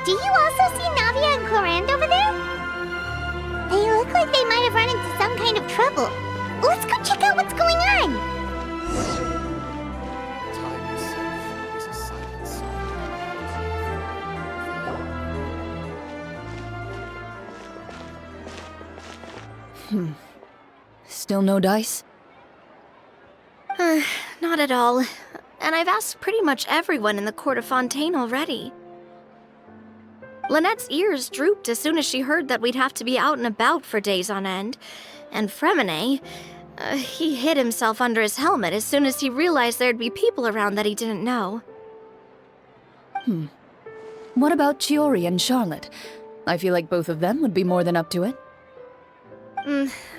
Do you also see Navia and Clorinde over there? They look like they might have run into some kind of trouble. Let's go check out what's going on! Time itself is a silent song. Still no dice? Not at all. And I've asked pretty much everyone in the court of Fontaine already. Lynette's ears drooped as soon as she heard that we'd have to be out and about for days on end. And Fremine, he hid himself under his helmet as soon as he realized there'd be people around that he didn't know. What about Chiori and Charlotte? I feel like both of them would be more than up to it.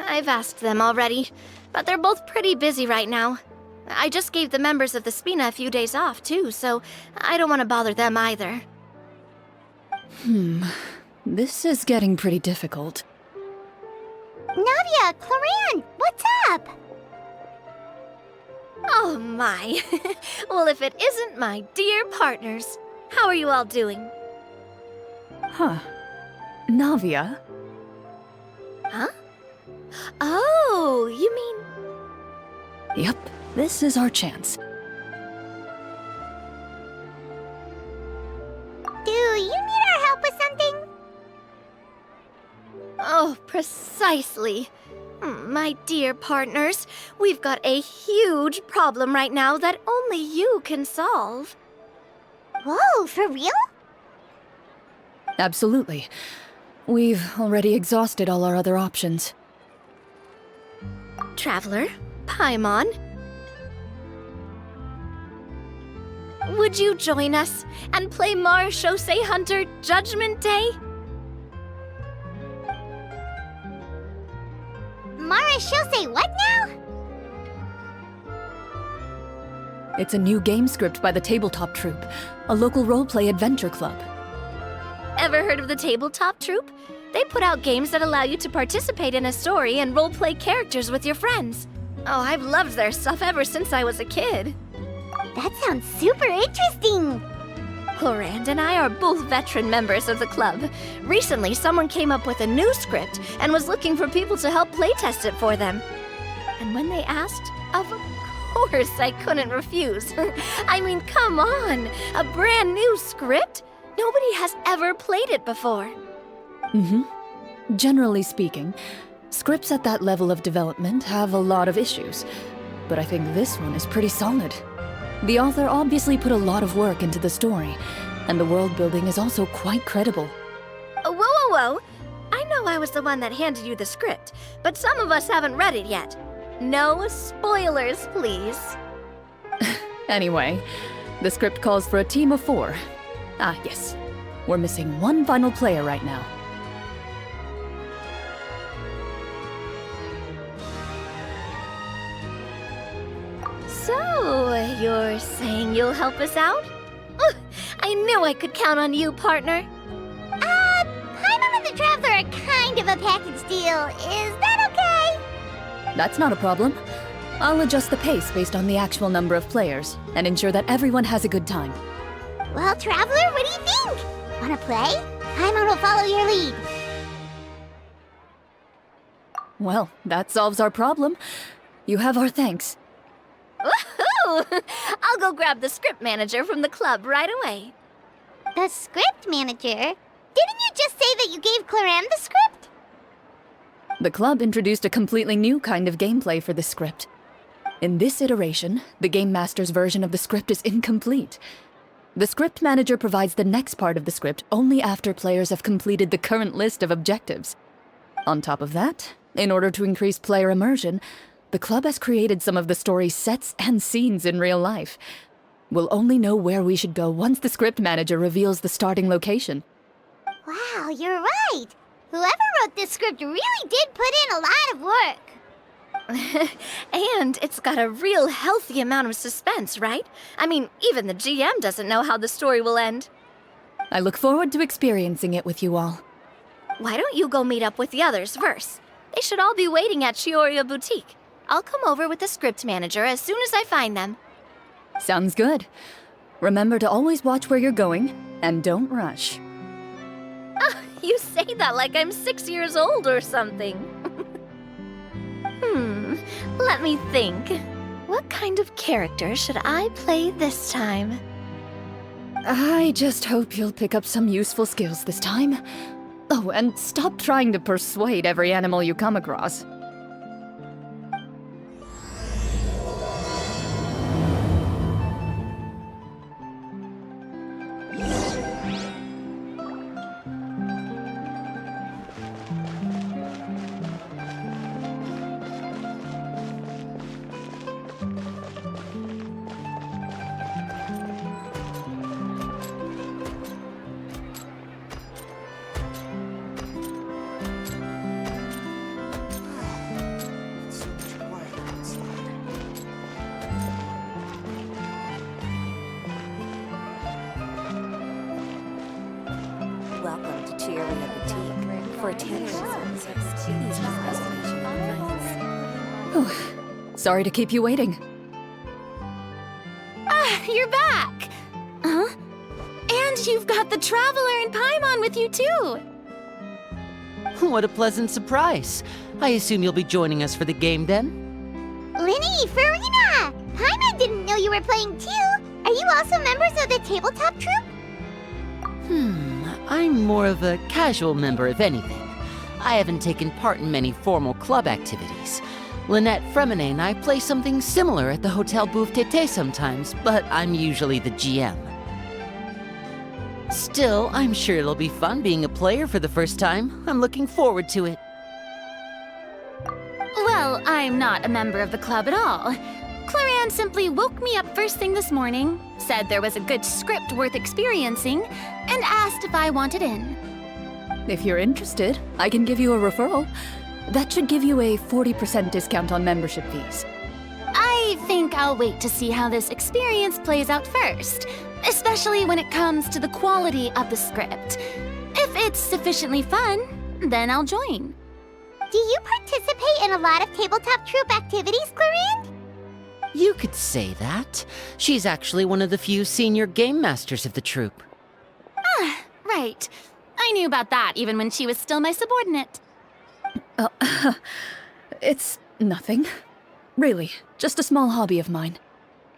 I've asked them already, but they're both pretty busy right now. I just gave the members of the Spina a few days off, too, so I don't want to bother them either. This is getting pretty difficult. Navia, Clorinde, what's up? Oh my. Well, if it isn't my dear partners. How are you all doing? Huh. Navia? Huh? Oh, you mean... Yep, this is our chance. Do you need our help with something? Oh, precisely. My dear partners, we've got a huge problem right now that only you can solve. Whoa, for real? Absolutely. We've already exhausted all our other options. Traveler, Paimon, would you join us and play Marechaussee Hunter Judgment Day? Marechaussee what now? It's a new game script by the Tabletop Troupe, a local roleplay adventure club. Ever heard of the Tabletop Troupe? They put out games that allow you to participate in a story and roleplay characters with your friends. Oh, I've loved their stuff ever since I was a kid. That sounds super interesting! Clorinde and I are both veteran members of the club. Recently, someone came up with a new script and was looking for people to help playtest it for them. And when they asked, of course I couldn't refuse. I mean, come on! A brand new script? Nobody has ever played it before. Generally speaking, scripts at that level of development have a lot of issues, but I think this one is pretty solid. The author obviously put a lot of work into the story, and the world building is also quite credible. Whoa. I know I was the one that handed you the script, but some of us haven't read it yet. No spoilers, please. Anyway, the script calls for a team of 4. Ah, yes. We're missing one final player right now. So, you're saying you'll help us out? I knew I could count on you, partner. Paimon and the Traveler are kind of a package deal. Is that okay? That's not a problem. I'll adjust the pace based on the actual number of players, and ensure that everyone has a good time. Well, Traveler, what do you think? Wanna play? Paimon will follow your lead. Well, that solves our problem. You have our thanks. Woohoo! I'll go grab the script manager from the club right away. The script manager? Didn't you just say that you gave Clorinde the script? The club introduced a completely new kind of gameplay for the script. In this iteration, the Game Master's version of the script is incomplete. The script manager provides the next part of the script only after players have completed the current list of objectives. On top of that, in order to increase player immersion, the club has created some of the story's sets and scenes in real life. We'll only know where we should go once the script manager reveals the starting location. Wow, you're right. Whoever wrote this script really did put in a lot of work. And it's got a real healthy amount of suspense, right? I mean, even the GM doesn't know how the story will end. I look forward to experiencing it with you all. Why don't you go meet up with the others first? They should all be waiting at Chioria Boutique. I'll come over with the script manager as soon as I find them. Sounds good. Remember to always watch where you're going, and don't rush. You say that like I'm 6 years old or something. Let me think. What kind of character should I play this time? I just hope you'll pick up some useful skills this time. Oh, and stop trying to persuade every animal you come across. So much quieter outside. Welcome to Chioria Boutique. For attendance services, please have reservation in advance. Sorry to keep you waiting. You're back! Huh? And you've got the Traveler and Paimon with you, too! What a pleasant surprise. I assume you'll be joining us for the game then? Linny, Farina! Paimon didn't know you were playing too. Are you also members of the Tabletop Troupe? I'm more of a casual member if anything. I haven't taken part in many formal club activities. Lynette Fremine and I play something similar at the Hotel Bouffe Tété sometimes, but I'm usually the GM. Still, I'm sure it'll be fun being a player for the first time. I'm looking forward to it. Well, I'm not a member of the club at all. Clorinde simply woke me up first thing this morning, said there was a good script worth experiencing, and asked if I wanted in. If you're interested, I can give you a referral. That should give you a 40% discount on membership fees. I think I'll wait to see how this experience plays out first, especially when it comes to the quality of the script. If it's sufficiently fun, then I'll join. Do you participate in a lot of Tabletop Troupe activities, Clorinde? You could say that. She's actually one of the few senior game masters of the troupe. Right. I knew about that even when she was still my subordinate. It's nothing. Really, just a small hobby of mine.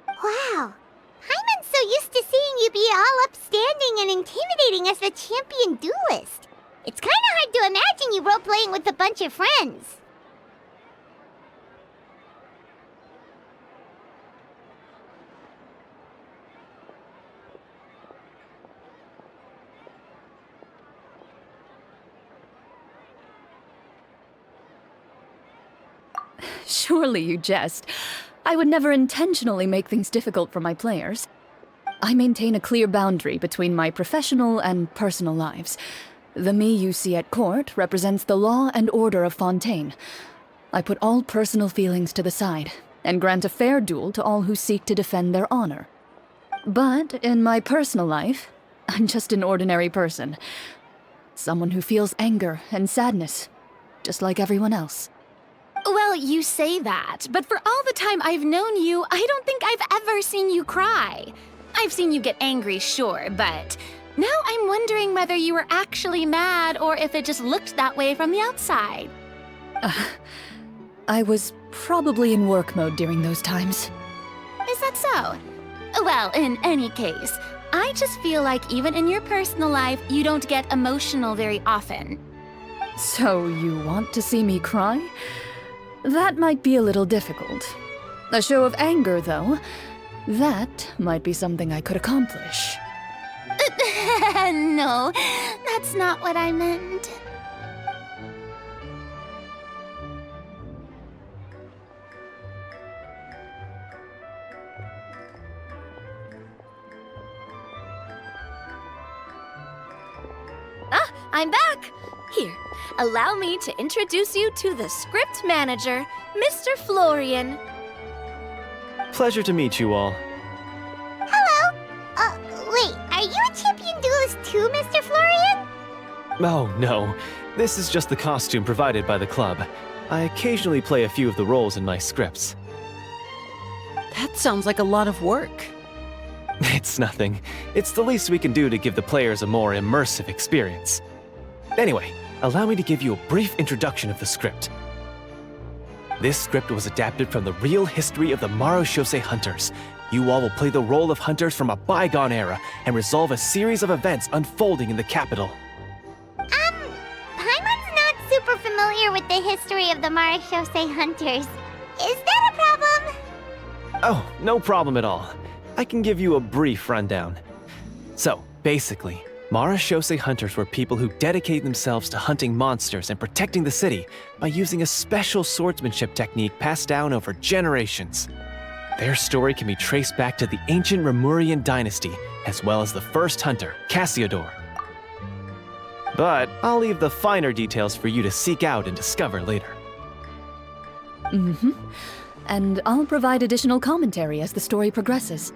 Wow. Paimon's so used to seeing you be all upstanding and intimidating as the champion duelist. It's kind of hard to imagine you role-playing with a bunch of friends. Surely you jest. I would never intentionally make things difficult for my players. I maintain a clear boundary between my professional and personal lives. The me you see at court represents the law and order of Fontaine. I put all personal feelings to the side and grant a fair duel to all who seek to defend their honor. But in my personal life, I'm just an ordinary person. Someone who feels anger and sadness, just like everyone else. Well, you say that, but for all the time I've known you, I don't think I've ever seen you cry. I've seen you get angry, sure, but now I'm wondering whether you were actually mad or if it just looked that way from the outside. I was probably in work mode during those times. Is that so? Well, in any case, I just feel like even in your personal life, you don't get emotional very often. So you want to see me cry? That might be a little difficult. A show of anger, though, that might be something I could accomplish. No, that's not what I meant. I'm back! Here, allow me to introduce you to the script manager, Mr. Florian. Pleasure to meet you all. Hello. Wait, are you a champion duelist too, Mr. Florian? Oh, no. This is just the costume provided by the club. I occasionally play a few of the roles in my scripts. That sounds like a lot of work. It's nothing. It's the least we can do to give the players a more immersive experience. Anyway, allow me to give you a brief introduction of the script. This script was adapted from the real history of the Marashose Hunters. You all will play the role of hunters from a bygone era and resolve a series of events unfolding in the capital. Paimon's not super familiar with the history of the Marashose Hunters. Is that a problem? Oh, no problem at all. I can give you a brief rundown. So, basically, Marashose Hunters were people who dedicated themselves to hunting monsters and protecting the city by using a special swordsmanship technique passed down over generations. Their story can be traced back to the ancient Remurian dynasty, as well as the first hunter, Cassiodor. But I'll leave the finer details for you to seek out and discover later. And I'll provide additional commentary as the story progresses.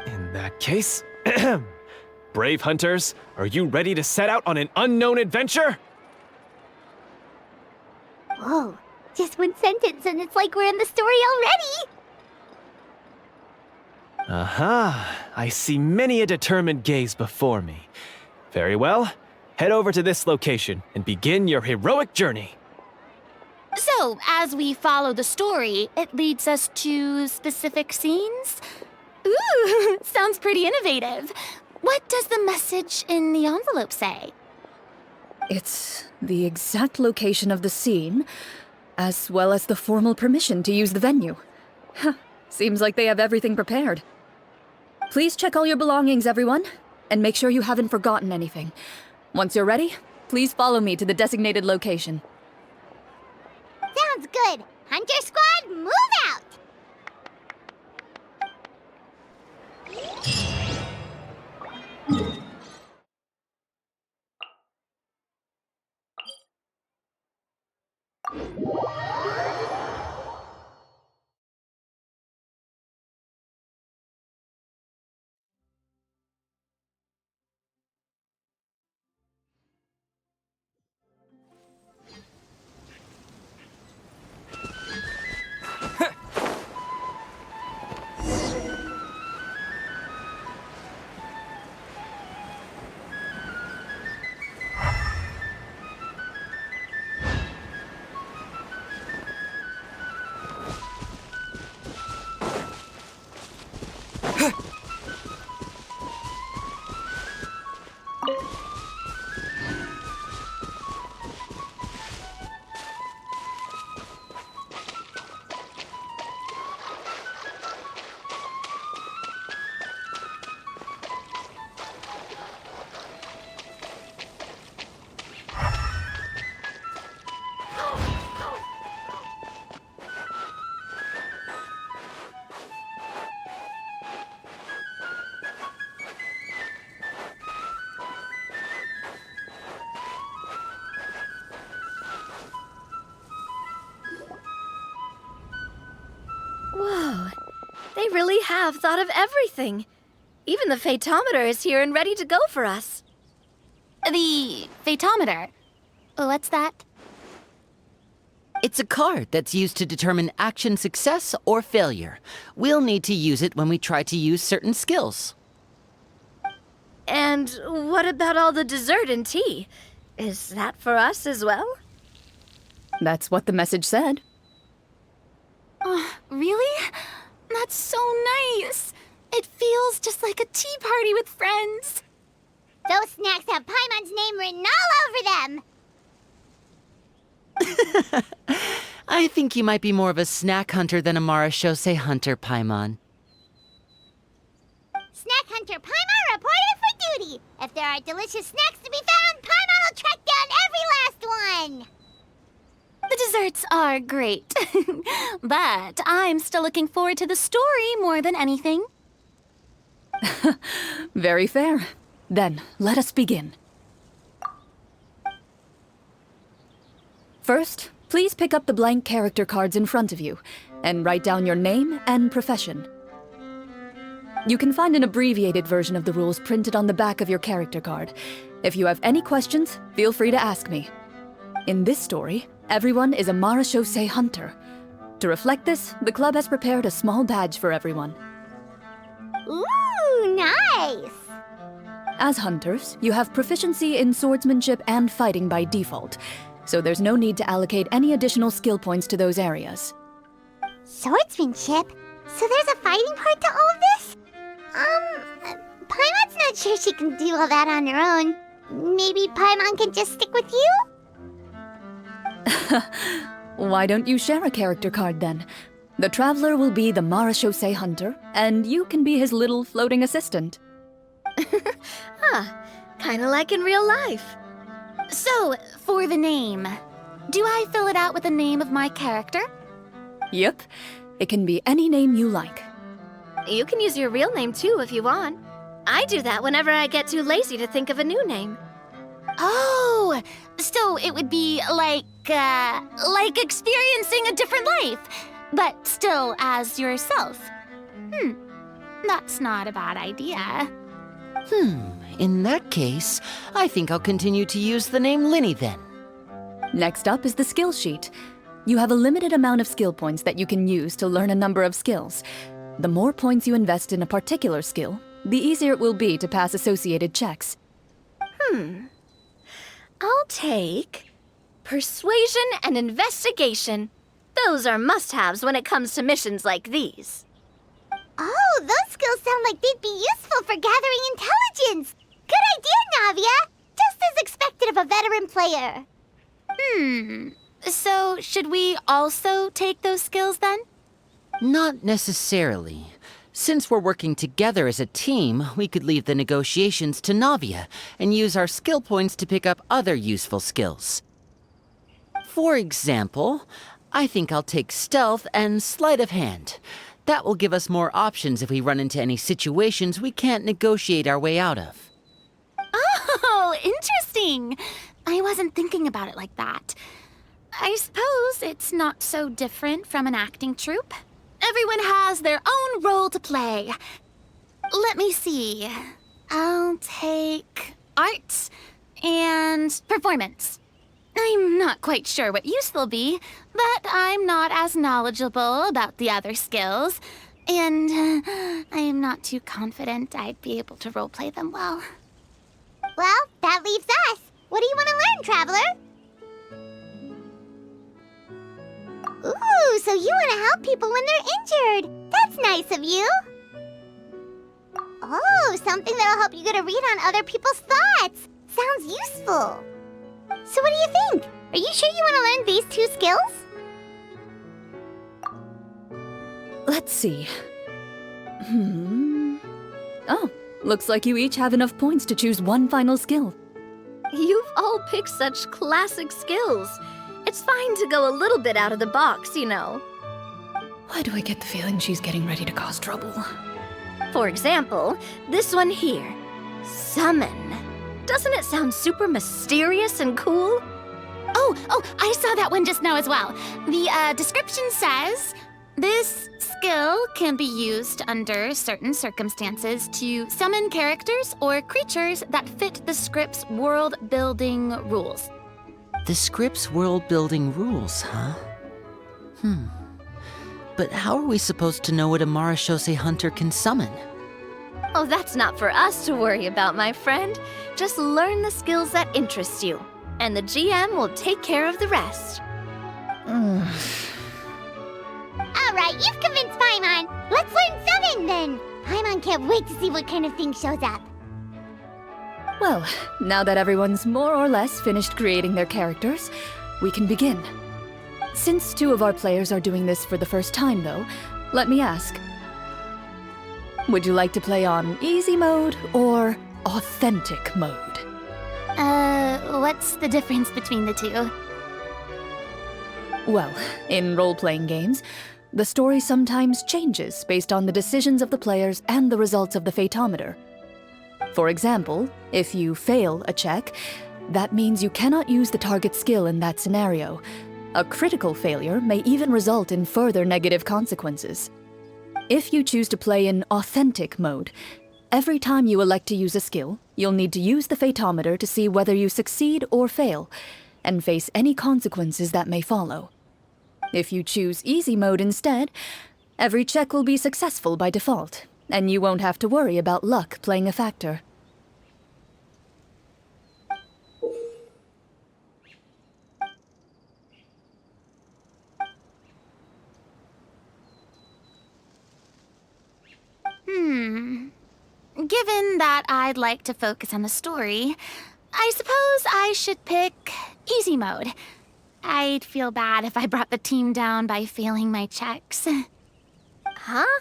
In that case, brave hunters, are you ready to set out on an unknown adventure? Whoa, just one sentence and it's like we're in the story already! Aha, I see many a determined gaze before me. Very well, head over to this location and begin your heroic journey. So, as we follow the story, it leads us to specific scenes? Ooh, sounds pretty innovative. What does the message in the envelope say? It's the exact location of the scene, as well as the formal permission to use the venue. Huh, seems like they have everything prepared. Please check all your belongings, everyone, and make sure you haven't forgotten anything. Once you're ready, please follow me to the designated location. Sounds good. Hunter Squad, move out! Whoa, they really have thought of everything. Even the phaetometer is here and ready to go for us. The phaetometer? What's that? It's a card that's used to determine action success or failure. We'll need to use it when we try to use certain skills. And what about all the dessert and tea? Is that for us as well? That's what the message said. Really? That's so nice. It feels just like a tea party with friends. Those snacks have Paimon's name written all over them! I think you might be more of a snack hunter than a Marashose hunter, Paimon. Snack Hunter Paimon reported for duty! If there are delicious snacks to be found, Paimon will track down every last one! The desserts are great. But I'm still looking forward to the story more than anything. Very fair. Then, let us begin. First, please pick up the blank character cards in front of you and write down your name and profession. You can find an abbreviated version of the rules printed on the back of your character card. If you have any questions, feel free to ask me. In this story, everyone is a marechaussee hunter. To reflect this, the club has prepared a small badge for everyone. Ooh, nice! As hunters, you have proficiency in swordsmanship and fighting by default, so there's no need to allocate any additional skill points to those areas. Swordsmanship? So there's a fighting part to all of this? Paimon's not sure she can do all that on her own. Maybe Paimon can just stick with you? Why don't you share a character card then? The Traveler will be the marechaussee hunter, and you can be his little floating assistant. Kinda like in real life. So, for the name, do I fill it out with the name of my character? Yep, it can be any name you like. You can use your real name too if you want. I do that whenever I get too lazy to think of a new name. Oh, so it would be like experiencing a different life, but still as yourself. That's not a bad idea. In that case, I think I'll continue to use the name Linny then. Next up is the skill sheet. You have a limited amount of skill points that you can use to learn a number of skills. The more points you invest in a particular skill, the easier it will be to pass associated checks. I'll take persuasion and investigation. Those are must-haves when it comes to missions like these. Oh, those skills sound like they'd be useful for gathering intelligence! Good idea, Navia! Just as expected of a veteran player. So should we also take those skills then? Not necessarily. Since we're working together as a team, we could leave the negotiations to Navia and use our skill points to pick up other useful skills. For example, I think I'll take stealth and sleight of hand. That will give us more options if we run into any situations we can't negotiate our way out of. Oh, interesting. I wasn't thinking about it like that. I suppose it's not so different from an acting troupe. Everyone has their own role to play. Let me see. I'll take arts and performance. I'm not quite sure what use they'll be, but I'm not as knowledgeable about the other skills, and I'm not too confident I'd be able to roleplay them well. Well, that leaves us. What do you want to learn, Traveler? Ooh, so you want to help people when they're injured. That's nice of you. Oh, something that'll help you get a read on other people's thoughts. Sounds useful. So what do you think? Are you sure you want to learn these 2 skills? Let's see. Oh, looks like you each have enough points to choose one final skill. You've all picked such classic skills. It's fine to go a little bit out of the box, you know. Why do I get the feeling she's getting ready to cause trouble? For example, this one here. Summon. Doesn't it sound super mysterious and cool? Oh, I saw that one just now as well. The description says, this skill can be used under certain circumstances to summon characters or creatures that fit the script's world-building rules. The script's world-building rules, huh? But how are we supposed to know what a marechaussee hunter can summon? Oh, that's not for us to worry about, my friend. Just learn the skills that interest you, and the GM will take care of the rest. All right, you've convinced Paimon. Let's learn summon then. Paimon can't wait to see what kind of thing shows up. Well, now that everyone's more or less finished creating their characters, we can begin. Since 2 of our players are doing this for the first time, though, let me ask. Would you like to play on easy mode or authentic mode? What's the difference between the 2? Well, in role-playing games, the story sometimes changes based on the decisions of the players and the results of the fatometer. For example, if you fail a check, That means you cannot use the target skill in that scenario. A critical failure may even result in further negative consequences. If you choose to play in authentic mode, every time you elect to use a skill, you'll need to use the phaetometer to see whether you succeed or fail, and face any consequences that may follow. If you choose easy mode instead, every check will be successful by default, and you won't have to worry about luck playing a factor. Given that I'd like to focus on the story, I suppose I should pick easy mode. I'd feel bad if I brought the team down by failing my checks. Huh?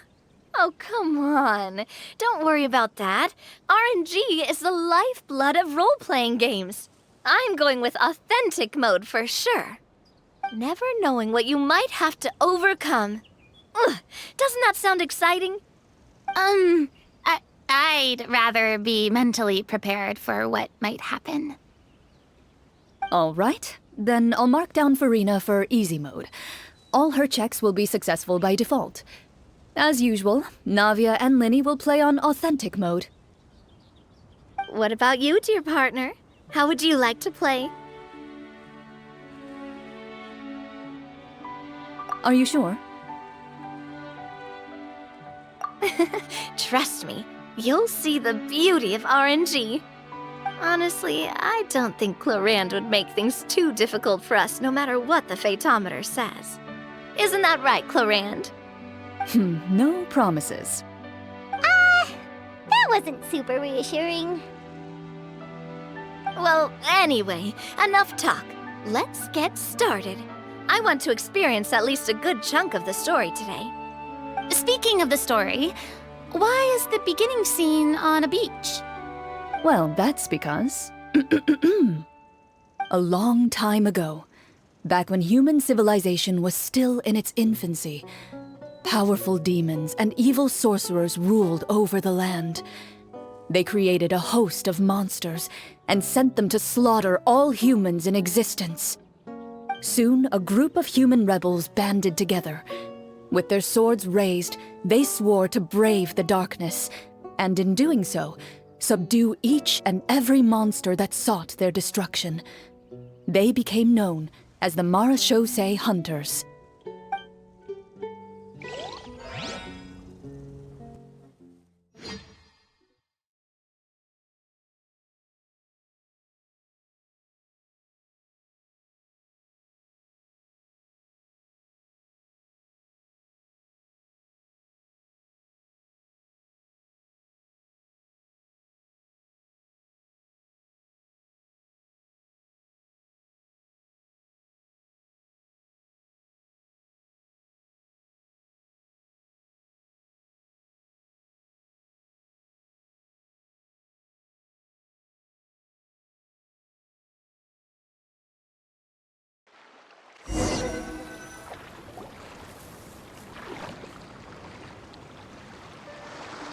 Oh, come on. Don't worry about that. RNG is the lifeblood of role-playing games. I'm going with authentic mode for sure. Never knowing what you might have to overcome. Ugh, doesn't that sound exciting? I'd rather be mentally prepared for what might happen. All right, then I'll mark down Farina for easy mode. All her checks will be successful by default. As usual, Navia and Linny will play on authentic mode. What about you, dear partner? How would you like to play? Are you sure? Trust me, you'll see the beauty of RNG. Honestly, I don't think Clorinde would make things too difficult for us no matter what the phaetometer says. Isn't that right, Clorinde? No promises. That wasn't super reassuring. Well, anyway, enough talk. Let's get started. I want to experience at least a good chunk of the story today. Speaking of the story, why is the beginning scene on a beach? Well, that's because... A long time ago, back when human civilization was still in its infancy, powerful demons and evil sorcerers ruled over the land. They created a host of monsters and sent them to slaughter all humans in existence. Soon, a group of human rebels banded together. With their swords raised, they swore to brave the darkness, and in doing so, subdue each and every monster that sought their destruction. They became known as the Marechaussee Hunters.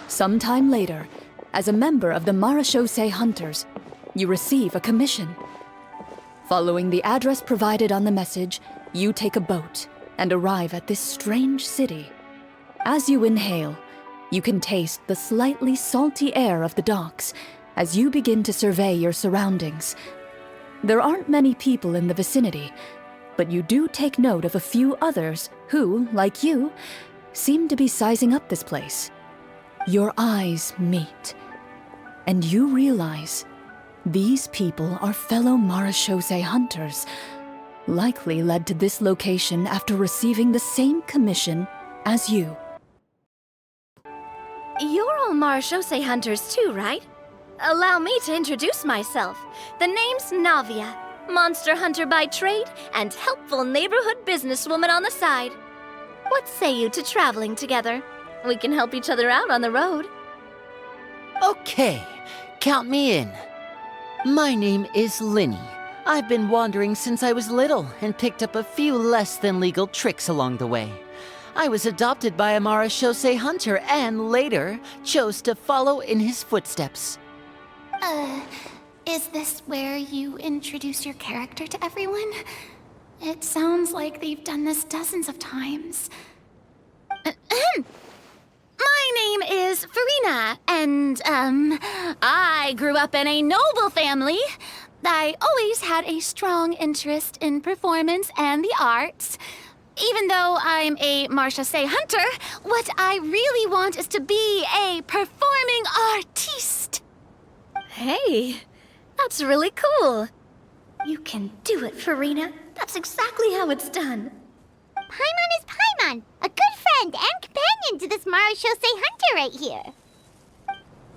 Sometime later, as a member of the Marechaussee Hunters, you receive a commission. Following the address provided on the message, you take a boat and arrive at this strange city. As you inhale, you can taste the slightly salty air of the docks as you begin to survey your surroundings. There aren't many people in the vicinity, but you do take note of a few others who, like you, seem to be sizing up this place. Your eyes meet, and you realize these people are fellow Marechaussee Hunters, likely led to this location after receiving the same commission as you. You're all Marechaussee Hunters too, right? Allow me to introduce myself. The name's Navia, monster hunter by trade and helpful neighborhood businesswoman on the side. What say you to traveling together? We can help each other out on the road. Okay, count me in. My name is Linny. I've been wandering since I was little and picked up a few less than legal tricks along the way. I was adopted by a Marechaussee hunter and later chose to follow in his footsteps. Is this where you introduce your character to everyone? It sounds like they've done this dozens of times. My name is Farina, and, I grew up in a noble family. I always had a strong interest in performance and the arts. Even though I'm a resheathes hunter, what I really want is to be a performing artiste. Hey, that's really cool. You can do it, Farina. That's exactly how it's done. Paimon is Paimon, a good friend and companion to this resheathes hunter right here.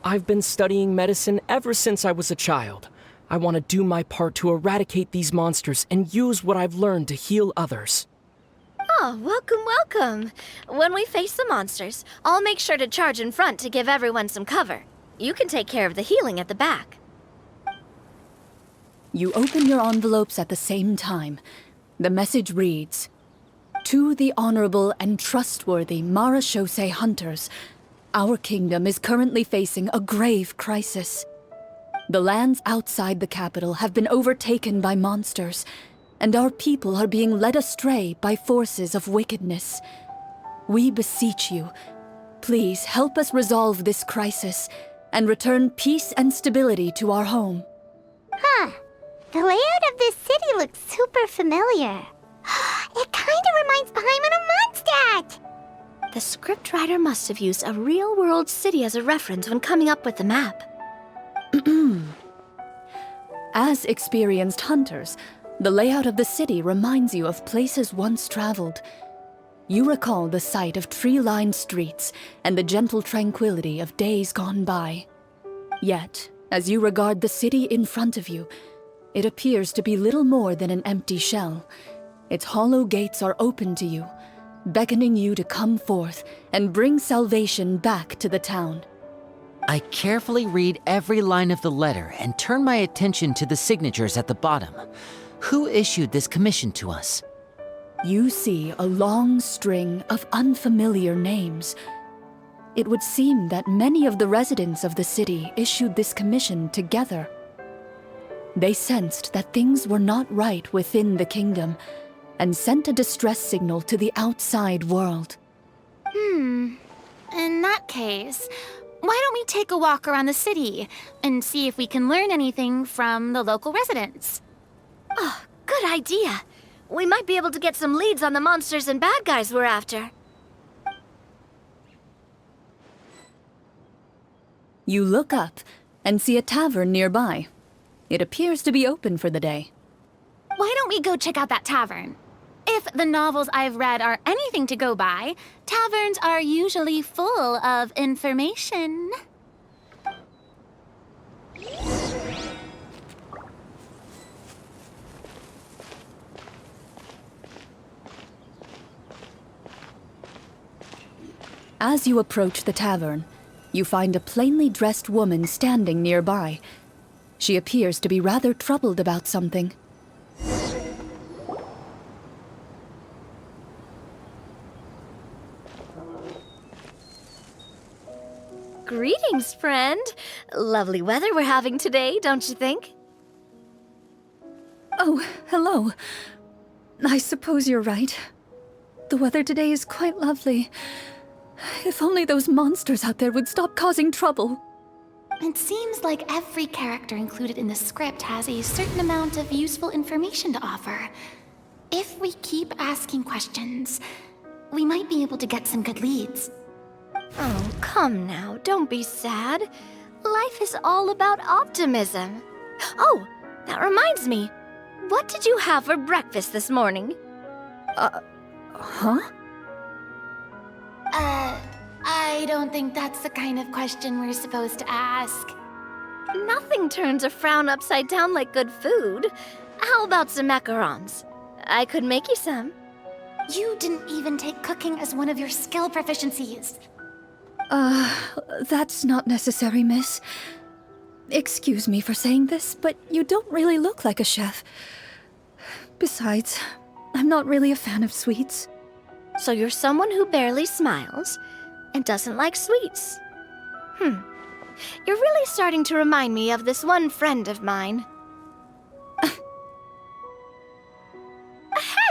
I've been studying medicine ever since I was a child. I want to do my part to eradicate these monsters and use what I've learned to heal others. Oh, welcome, welcome. When we face the monsters, I'll make sure to charge in front to give everyone some cover. You can take care of the healing at the back. You open your envelopes at the same time. The message reads, "To the honorable and trustworthy resheathes hunters, our kingdom is currently facing a grave crisis. The lands outside the capital have been overtaken by monsters, and our people are being led astray by forces of wickedness. We beseech you, please help us resolve this crisis and return peace and stability to our home." Huh. The layout of this city looks super familiar. It kinda reminds Paimon of Mondstadt! The scriptwriter must have used a real-world city as a reference when coming up with the map. As experienced hunters, the layout of the city reminds you of places once traveled. You recall the sight of tree-lined streets and the gentle tranquility of days gone by. Yet, as you regard the city in front of you, it appears to be little more than an empty shell. Its hollow gates are open to you, beckoning you to come forth and bring salvation back to the town. I carefully read every line of the letter and turn my attention to the signatures at the bottom. Who issued this commission to us? You see a long string of unfamiliar names. It would seem that many of the residents of the city issued this commission together. They sensed that things were not right within the kingdom and sent a distress signal to the outside world. In that case, why don't we take a walk around the city and see if we can learn anything from the local residents? Oh, good idea. We might be able to get some leads on the monsters and bad guys we're after. You look up and see a tavern nearby. It appears to be open for the day. Why don't we go check out that tavern? If the novels I've read are anything to go by, taverns are usually full of information. As you approach the tavern, you find a plainly dressed woman standing nearby. She appears to be rather troubled about something. Greetings, friend. Lovely weather we're having today, don't you think? Oh, hello. I suppose you're right. The weather today is quite lovely. If only those monsters out there would stop causing trouble. It seems like every character included in the script has a certain amount of useful information to offer. If we keep asking questions, we might be able to get some good leads. Oh, come now, don't be sad. Life is all about optimism. Oh, that reminds me. What did you have for breakfast this morning? Huh? I don't think that's the kind of question we're supposed to ask. Nothing turns a frown upside down like good food. How about some macarons? I could make you some. You didn't even take cooking as one of your skill proficiencies. That's not necessary, miss. Excuse me for saying this, but you don't really look like a chef. Besides, I'm not really a fan of sweets. So you're someone who barely smiles and doesn't like sweets. You're really starting to remind me of this one friend of mine.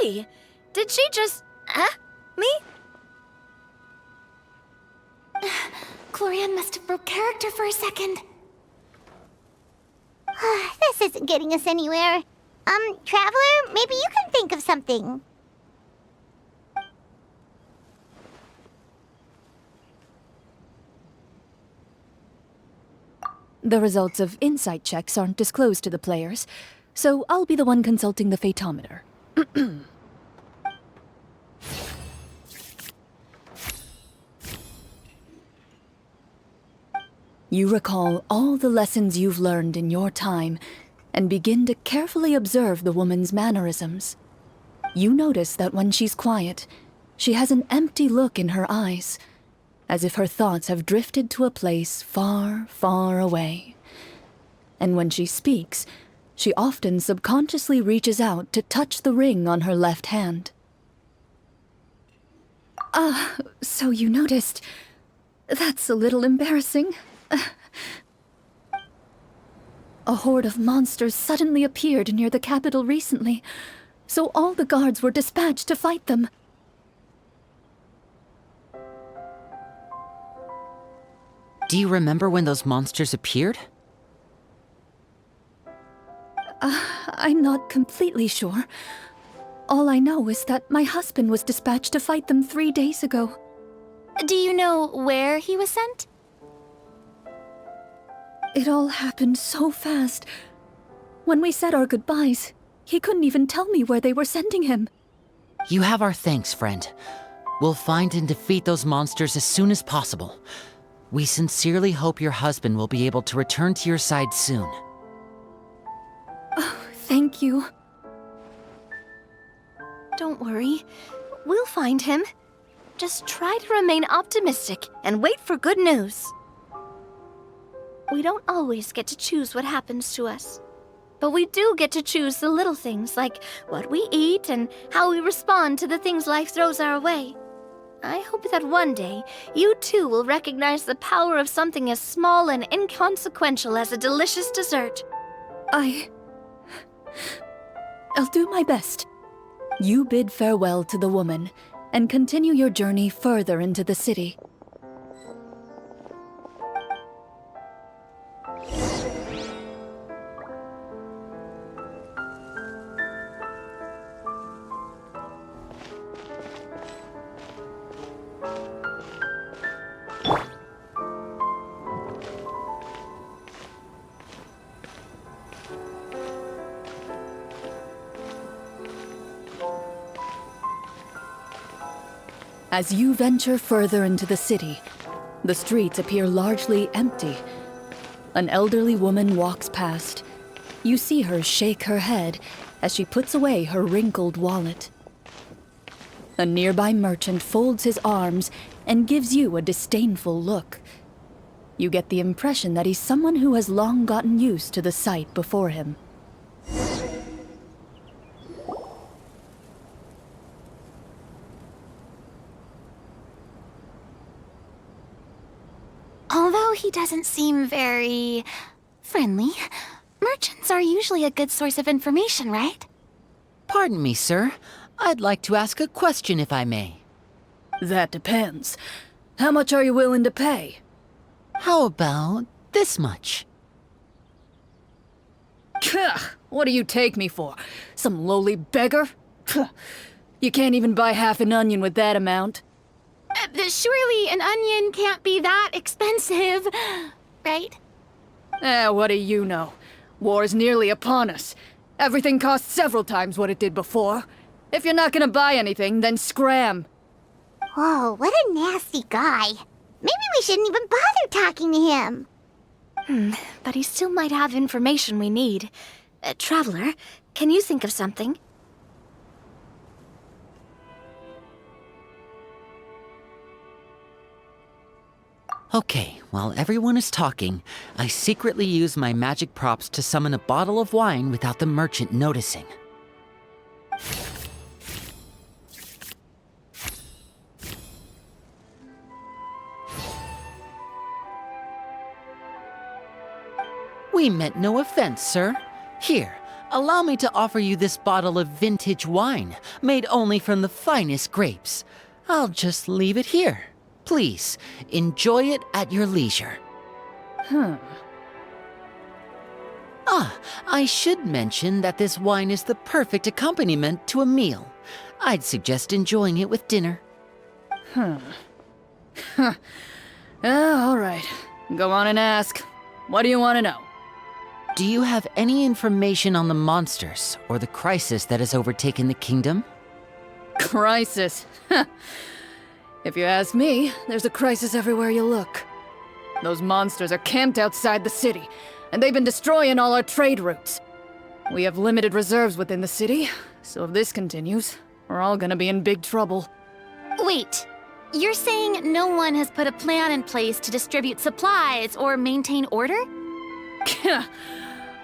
Hey! Did she just... me? Clorinde must have broke character for a second. This isn't getting us anywhere. Traveler, maybe you can think of something. The results of insight checks aren't disclosed to the players, so I'll be the one consulting the fatometer. You recall all the lessons you've learned in your time and begin to carefully observe the woman's mannerisms. You notice that when she's quiet, she has an empty look in her eyes, as if her thoughts have drifted to a place far, far away. And when she speaks, she often subconsciously reaches out to touch the ring on her left hand. So you noticed. That's a little embarrassing. A horde of monsters suddenly appeared near the capital recently, so all the guards were dispatched to fight them. Do you remember when those monsters appeared? I'm not completely sure. All I know is that my husband was dispatched to fight them 3 days ago. Do you know where he was sent? It all happened so fast. When we said our goodbyes, he couldn't even tell me where they were sending him. You have our thanks, friend. We'll find and defeat those monsters as soon as possible. We sincerely hope your husband will be able to return to your side soon. Oh, thank you. Don't worry. We'll find him. Just try to remain optimistic and wait for good news. We don't always get to choose what happens to us. But we do get to choose the little things, like what we eat and how we respond to the things life throws our way. I hope that one day, you too will recognize the power of something as small and inconsequential as a delicious dessert. I'll do my best. You bid farewell to the woman and continue your journey further into the city. As you venture further into the city, the streets appear largely empty. An elderly woman walks past. You see her shake her head as she puts away her wrinkled wallet. A nearby merchant folds his arms and gives you a disdainful look. You get the impression that he's someone who has long gotten used to the sight before him. Although he doesn't seem very friendly, merchants are usually a good source of information, right? Pardon me, sir. I'd like to ask a question if I may. That depends. How much are you willing to pay? How about this much? What do you take me for? Some lowly beggar? You can't even buy half an onion with that amount. Surely an onion can't be that expensive, right? What do you know? War's nearly upon us. Everything costs several times what it did before. If you're not gonna buy anything, then scram. Whoa, what a nasty guy. Maybe we shouldn't even bother talking to him. But he still might have information we need. Traveler, can you think of something? Okay, while everyone is talking, I secretly use my magic props to summon a bottle of wine without the merchant noticing. We meant no offense, sir. Here, allow me to offer you this bottle of vintage wine, made only from the finest grapes. I'll just leave it here. Please, enjoy it at your leisure. I should mention that this wine is the perfect accompaniment to a meal. I'd suggest enjoying it with dinner. All right. Go on and ask. What do you want to know? Do you have any information on the monsters or the crisis that has overtaken the kingdom? Crisis. If you ask me, there's a crisis everywhere you look. Those monsters are camped outside the city, and they've been destroying all our trade routes. We have limited reserves within the city, so if this continues, we're all gonna be in big trouble. Wait, you're saying no one has put a plan in place to distribute supplies or maintain order?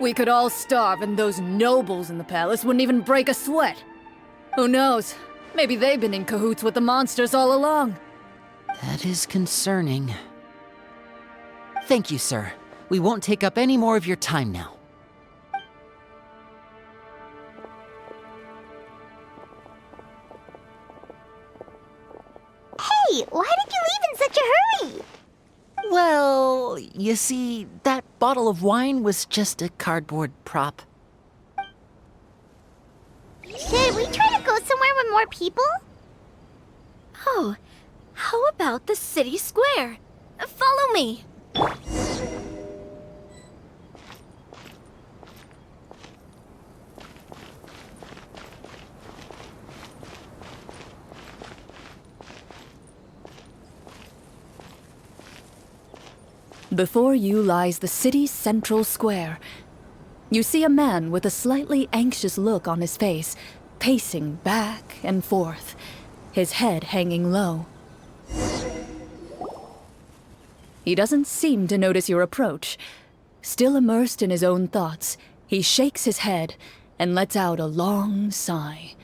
We could all starve, and those nobles in the palace wouldn't even break a sweat. Who knows? Maybe they've been in cahoots with the monsters all along. That is concerning. Thank you, sir. We won't take up any more of your time now. Hey, why did you leave in such a hurry? Well, you see, that bottle of wine was just a cardboard prop. Should we try to go somewhere with more people? Oh, how about the city square? Follow me. Before you lies the city's central square. You see a man with a slightly anxious look on his face, pacing back and forth, his head hanging low. He doesn't seem to notice your approach. Still immersed in his own thoughts, he shakes his head and lets out a long sigh.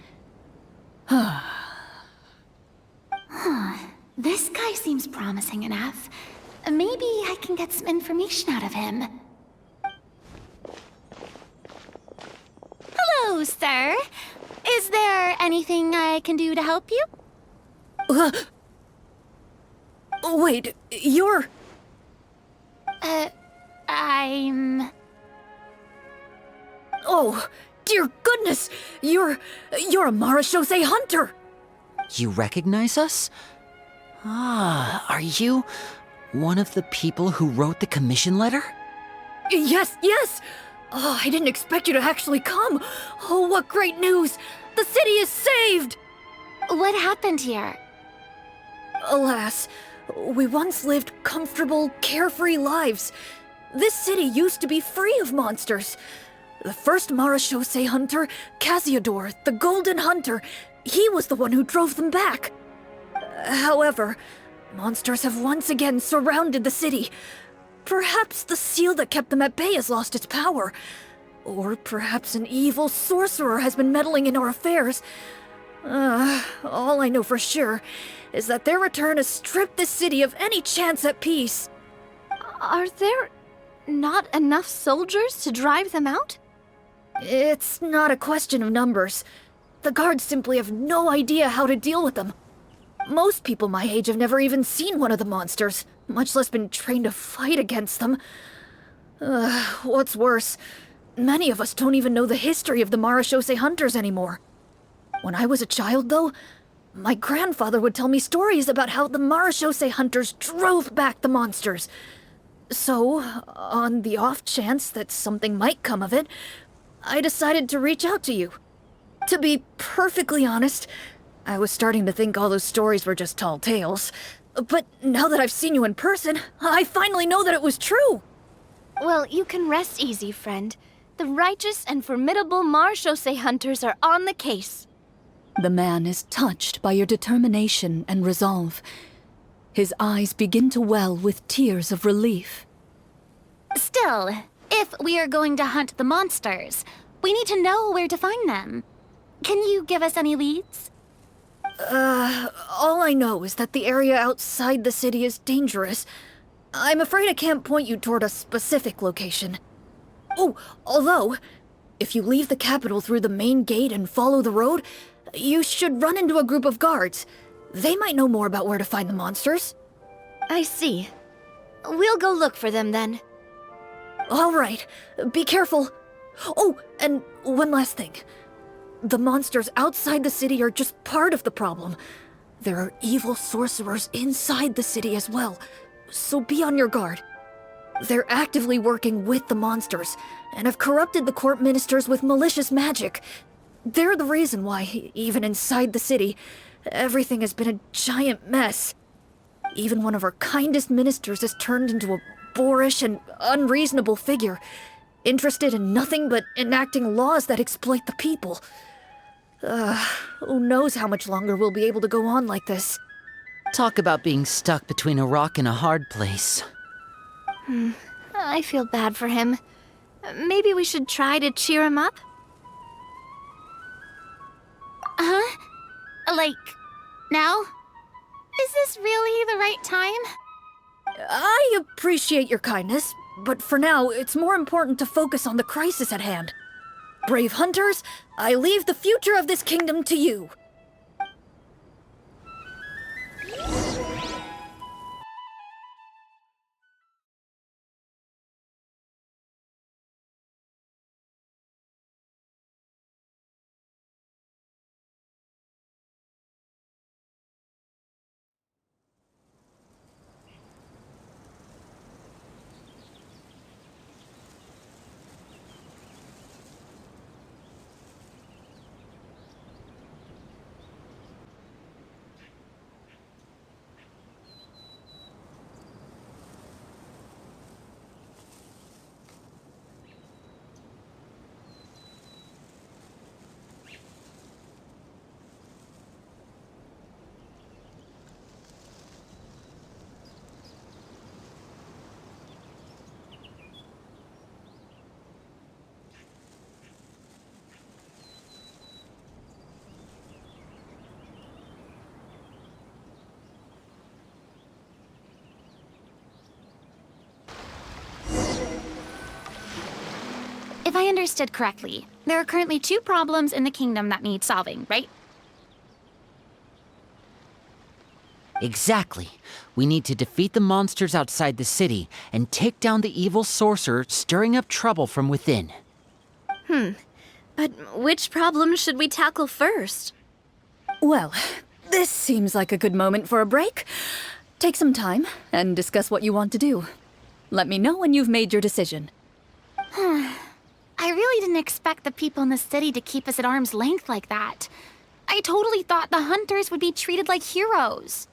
This guy seems promising enough. Maybe I can get some information out of him. Hello, sir. Is there anything I can do to help you? Wait, you're... I'm... Oh, dear goodness! You're a Marashose hunter! You recognize us? Are you one of the people who wrote the commission letter? Yes! Oh, I didn't expect you to actually come! Oh, what great news! The city is saved! What happened here? Alas, we once lived comfortable, carefree lives. This city used to be free of monsters. The first Marashose hunter, Casiodor, the Golden Hunter, he was the one who drove them back. However, monsters have once again surrounded the city. Perhaps the seal that kept them at bay has lost its power. Or perhaps an evil sorcerer has been meddling in our affairs. All I know for sure is that their return has stripped the city of any chance at peace. Are there not enough soldiers to drive them out? It's not a question of numbers. The guards simply have no idea how to deal with them. Most people my age have never even seen one of the monsters, much less been trained to fight against them. What's worse, many of us don't even know the history of the Marashose hunters anymore. When I was a child, though, my grandfather would tell me stories about how the Marashose hunters drove back the monsters. So, on the off chance that something might come of it, I decided to reach out to you. To be perfectly honest, I was starting to think all those stories were just tall tales. But now that I've seen you in person, I finally know that it was true! Well, you can rest easy, friend. The righteous and formidable Marashose hunters are on the case. The man is touched by your determination and resolve. His eyes begin to well with tears of relief. Still, if we are going to hunt the monsters, we need to know where to find them. Can you give us any leads? All I know is that the area outside the city is dangerous. I'm afraid I can't point you toward a specific location. Oh, although, if you leave the capital through the main gate and follow the road, you should run into a group of guards. They might know more about where to find the monsters. I see. We'll go look for them then. All right, be careful. Oh, and one last thing. The monsters outside the city are just part of the problem. There are evil sorcerers inside the city as well, so be on your guard. They're actively working with the monsters, and have corrupted the court ministers with malicious magic. They're the reason why, even inside the city, everything has been a giant mess. Even one of our kindest ministers has turned into a boorish and unreasonable figure, interested in nothing but enacting laws that exploit the people. Who knows how much longer we'll be able to go on like this. Talk about being stuck between a rock and a hard place. I feel bad for him. Maybe we should try to cheer him up? Huh? Like, now? Is this really the right time? I appreciate your kindness, but for now, it's more important to focus on the crisis at hand. Brave hunters, I leave the future of this kingdom to you. If I understood correctly, there are currently 2 problems in the kingdom that need solving, right? Exactly. We need to defeat the monsters outside the city and take down the evil sorcerer stirring up trouble from within. But which problem should we tackle first? Well, this seems like a good moment for a break. Take some time and discuss what you want to do. Let me know when you've made your decision. I really didn't expect the people in the city to keep us at arm's length like that. I totally thought the hunters would be treated like heroes.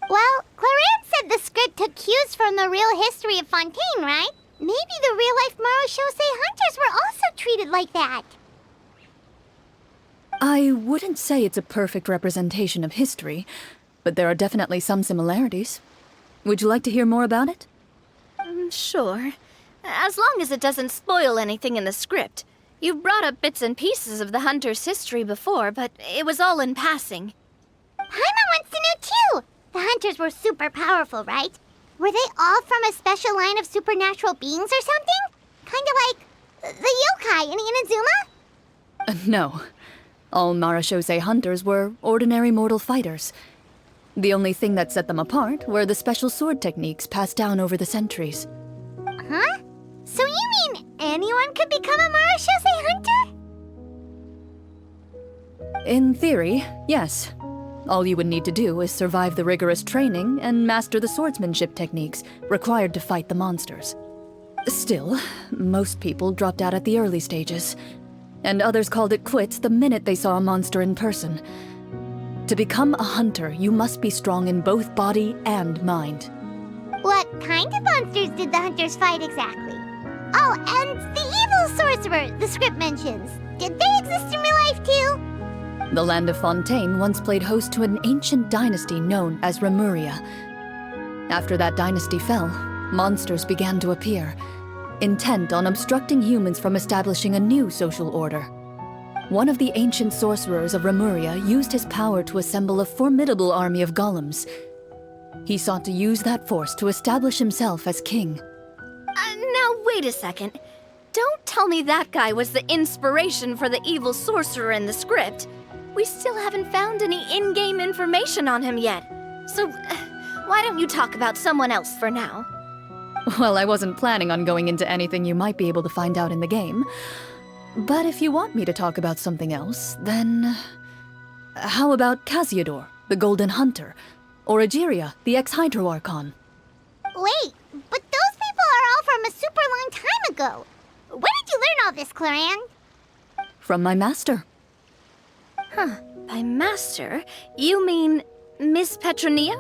Well, Clorinde said the script took cues from the real history of Fontaine, right? Maybe the real-life Marachose hunters were also treated like that. I wouldn't say it's a perfect representation of history, but there are definitely some similarities. Would you like to hear more about it? Sure. As long as it doesn't spoil anything in the script. You've brought up bits and pieces of the hunter's history before, but it was all in passing. Paimon wants to know too! The hunters were super powerful, right? Were they all from a special line of supernatural beings or something? Kind of like the yokai in Inazuma? No. All Marachose hunters were ordinary mortal fighters. The only thing that set them apart were the special sword techniques passed down over the centuries. Huh? So you mean anyone could become a Marachose hunter? In theory, yes. All you would need to do is survive the rigorous training and master the swordsmanship techniques required to fight the monsters. Still, most people dropped out at the early stages, and others called it quits the minute they saw a monster in person. To become a hunter, you must be strong in both body and mind. What kind of monsters did the hunters fight exactly? Oh, and the evil sorcerer the script mentions. Did they exist in real life too? The land of Fontaine once played host to an ancient dynasty known as Remuria. After that dynasty fell, monsters began to appear, intent on obstructing humans from establishing a new social order. One of the ancient sorcerers of Remuria used his power to assemble a formidable army of golems. He sought to use that force to establish himself as king. Now, wait a second. Don't tell me that guy was the inspiration for the evil sorcerer in the script. We still haven't found any in-game information on him yet. So, why don't you talk about someone else for now? Well, I wasn't planning on going into anything you might be able to find out in the game. But if you want me to talk about something else, then... How about Casiodor, the Golden Hunter? Or Egeria, the ex-Hydro Archon? Wait, but those people are all from a super long time ago. Where did you learn all this, Clorinde? From my master. By master, you mean Miss Petronia?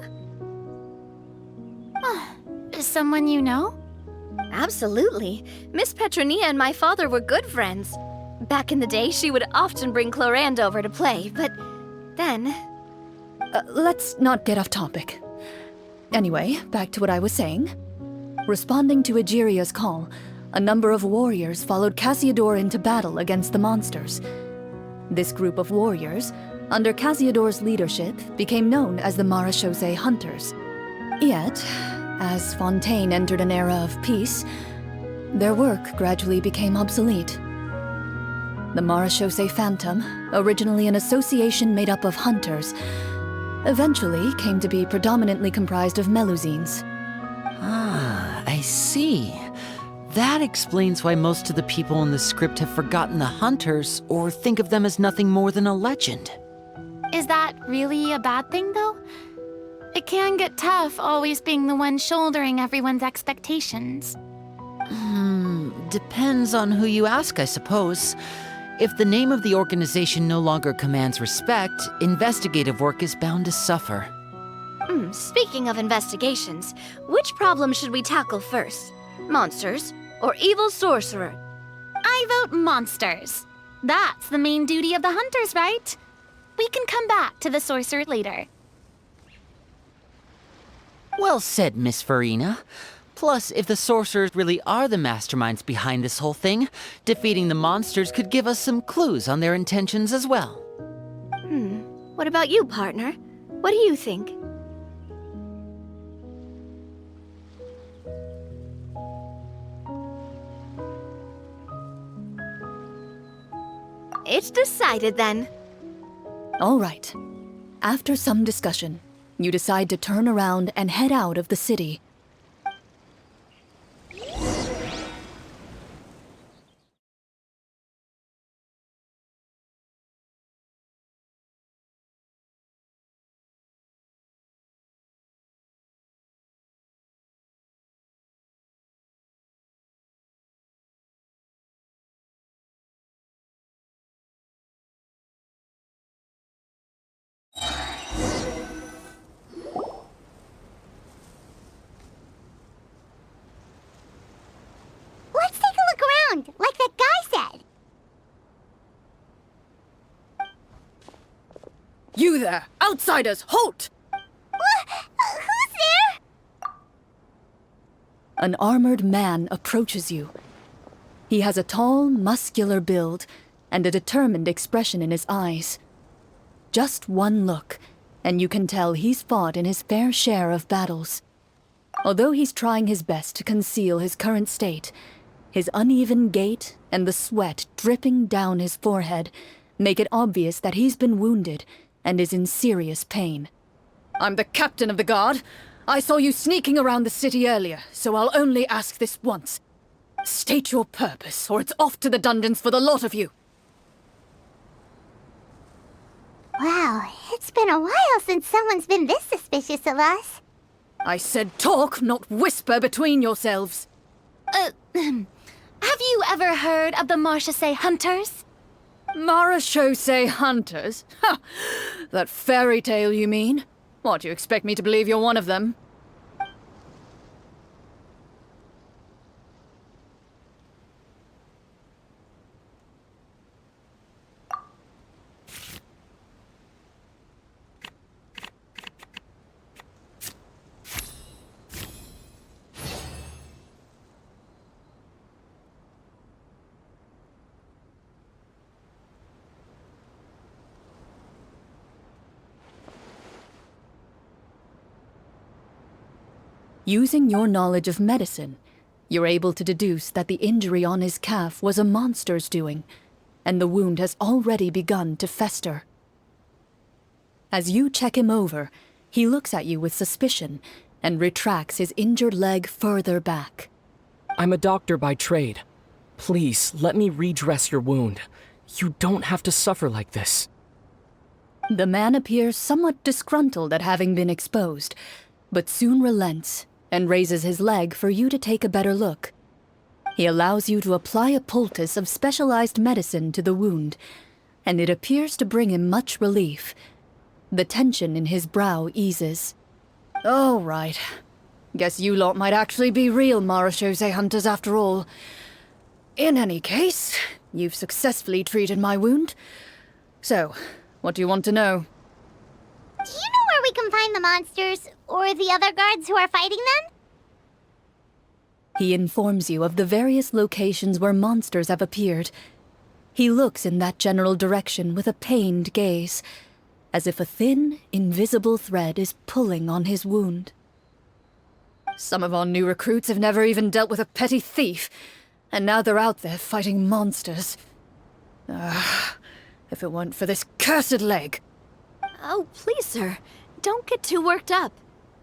Someone you know? Absolutely. Miss Petronia and my father were good friends. Back in the day, she would often bring Clorinde over to play, but then... Let's not get off topic. Anyway, back to what I was saying. Responding to Egeria's call, a number of warriors followed Casiodor into battle against the monsters. This group of warriors, under Casiodor's leadership, became known as the Marechaussee Hunters. Yet, as Fontaine entered an era of peace, their work gradually became obsolete. The Marechaussee Phantom, originally an association made up of hunters, eventually came to be predominantly comprised of Melusines. Ah, I see. That explains why most of the people in the script have forgotten the hunters or think of them as nothing more than a legend. Is that really a bad thing, though? It can get tough always being the one shouldering everyone's expectations. Depends on who you ask, I suppose. If the name of the organization no longer commands respect, investigative work is bound to suffer. Speaking of investigations, which problem should we tackle first? Monsters or evil sorcerer? I vote monsters. That's the main duty of the hunters, right? We can come back to the sorcerer later. Well said, Miss Farina. Plus, if the sorcerers really are the masterminds behind this whole thing, defeating the monsters could give us some clues on their intentions as well. What about you, partner? What do you think? It's decided then. All right. After some discussion, you decide to turn around and head out of the city. Let's take a look around, like that guy said. You there! Outsiders, halt! Who's there? An armored man approaches you. He has a tall, muscular build and a determined expression in his eyes. Just one look, and you can tell he's fought in his fair share of battles. Although he's trying his best to conceal his current state, his uneven gait and the sweat dripping down his forehead make it obvious that he's been wounded and is in serious pain. I'm the captain of the guard. I saw you sneaking around the city earlier, so I'll only ask this once. State your purpose, or it's off to the dungeons for the lot of you. Wow, it's been a while since someone's been this suspicious of us. I said talk, not whisper between yourselves. Have you ever heard of the Marechaussee Hunters? Marechaussee Hunters? Ha! That fairy tale, you mean? What, you expect me to believe you're one of them? Using your knowledge of medicine, You're able to deduce that the injury on his calf was a monster's doing, and the wound has already begun to fester. As you check him over, he looks at you with suspicion and retracts his injured leg further back. I'm a doctor by trade. Please, let me redress your wound. You don't have to suffer like this. The man appears somewhat disgruntled at having been exposed, but soon relents and raises his leg for you to take a better look. He allows you to apply a poultice of specialized medicine to the wound, and it appears to bring him much relief. The tension in his brow eases. Oh, right. Guess you lot might actually be real marechaussee hunters after all. In any case, you've successfully treated my wound. So, what do you want to know? Do you know where we can find the monsters, or the other guards who are fighting them? He informs you of the various locations where monsters have appeared. He looks in that general direction with a pained gaze, as if a thin, invisible thread is pulling on his wound. Some of our new recruits have never even dealt with a petty thief, and now they're out there fighting monsters. If it weren't for this cursed leg. Oh, please, sir. Don't get too worked up.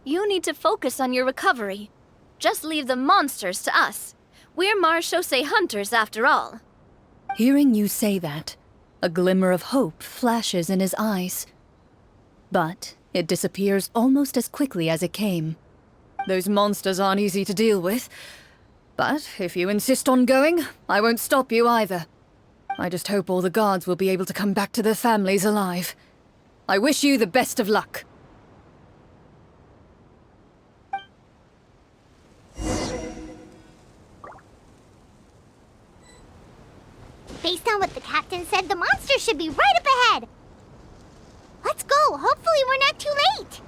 You need to focus on your recovery. Just leave the monsters to us. We're marechaussee hunters, after all. Hearing you say that, a glimmer of hope flashes in his eyes. But it disappears almost as quickly as it came. Those monsters aren't easy to deal with. But if you insist on going, I won't stop you either. I just hope all the guards will be able to come back to their families alive. I wish you the best of luck. Based on what the captain said, the monster should be right up ahead. Let's go. Hopefully we're not too late.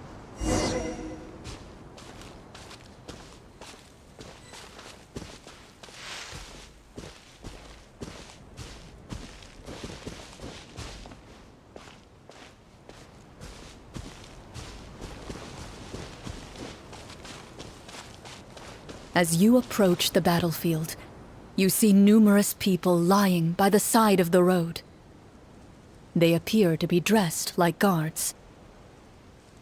As you approach the battlefield, you see numerous people lying by the side of the road. They appear to be dressed like guards.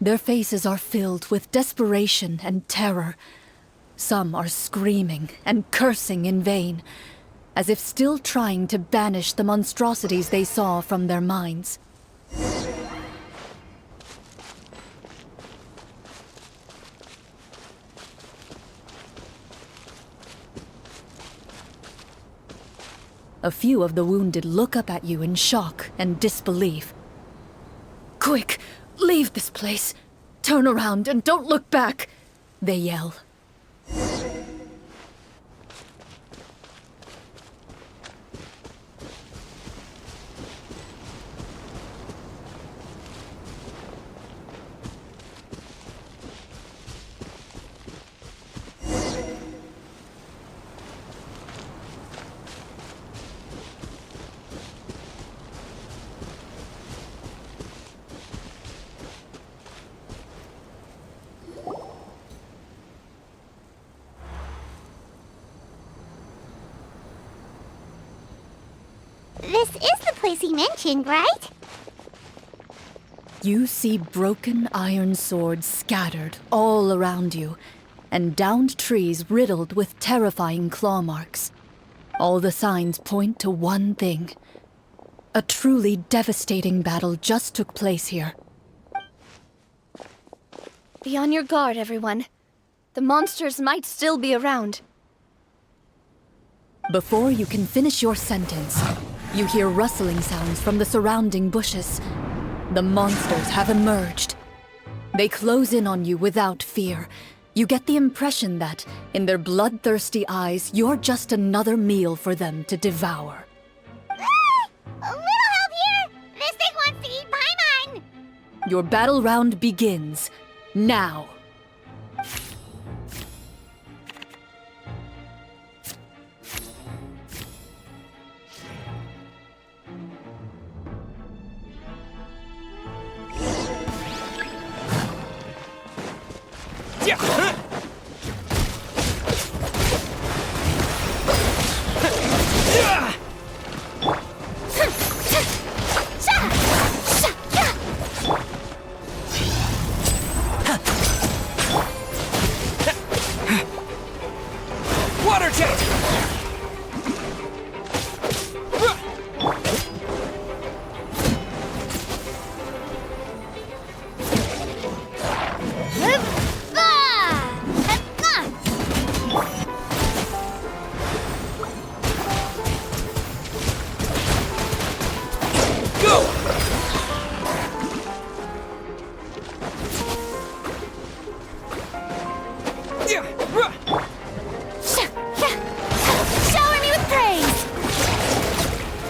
Their faces are filled with desperation and terror. Some are screaming and cursing in vain, as if still trying to banish the monstrosities they saw from their minds. A few of the wounded look up at you in shock and disbelief. "Quick, leave this place! Turn around and don't look back!" they yell. This is the place he mentioned, right? You see broken iron swords scattered all around you, and downed trees riddled with terrifying claw marks. All the signs point to one thing. A truly devastating battle just took place here. Be on your guard, everyone. The monsters might still be around. Before you can finish your sentence, you hear rustling sounds from the surrounding bushes. The monsters have emerged. They close in on you without fear. You get the impression that, in their bloodthirsty eyes, you're just another meal for them to devour. A little help here! This thing wants to eat Paimon! Your battle round begins now.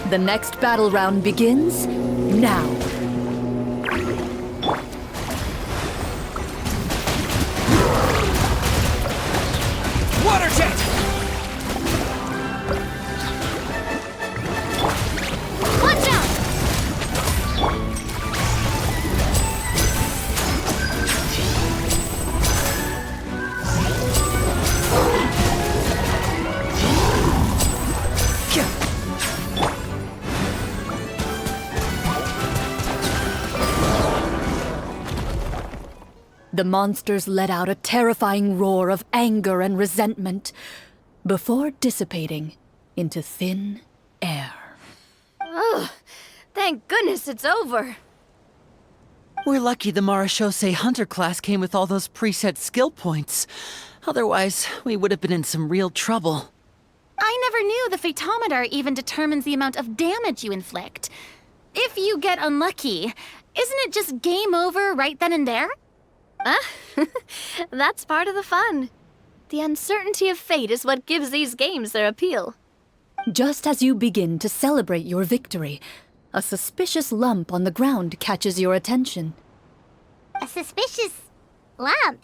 The next battle round begins now. Water jet! Watch out! The monsters let out a terrifying roar of anger and resentment before dissipating into thin air. Ugh, thank goodness it's over. We're lucky the Marashose Hunter class came with all those preset skill points. Otherwise, we would have been in some real trouble. I never knew the Fatometer even determines the amount of damage you inflict. If you get unlucky, isn't it just game over right then and there? That's part of the fun. The uncertainty of fate is what gives these games their appeal. Just as you begin to celebrate your victory, a suspicious lump on the ground catches your attention. A suspicious lump?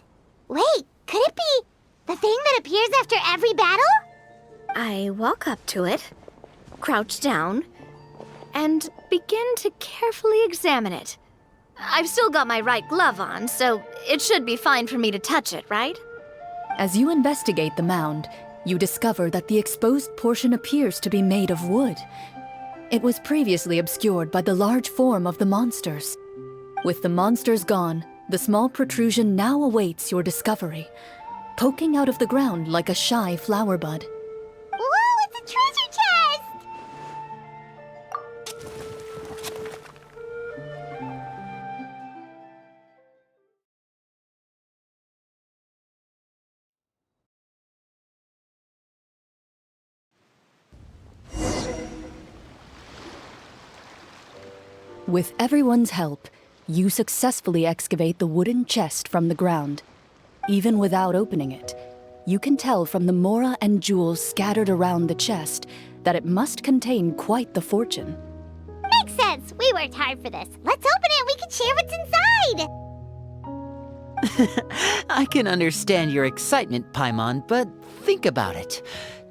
Wait, could it be the thing that appears after every battle? I walk up to it, crouch down, and begin to carefully examine it. I've still got my right glove on, so it should be fine for me to touch it, right? As you investigate the mound, you discover that the exposed portion appears to be made of wood. It was previously obscured by the large form of the monsters. With the monsters gone, the small protrusion now awaits your discovery, poking out of the ground like a shy flower bud. Whoa, it's a treasure chest! With everyone's help, you successfully excavate the wooden chest from the ground. Even without opening it, you can tell from the mora and jewels scattered around the chest that it must contain quite the fortune. Makes sense. We worked hard for this. Let's open it. We can share what's inside. I can understand your excitement, Paimon, but think about it.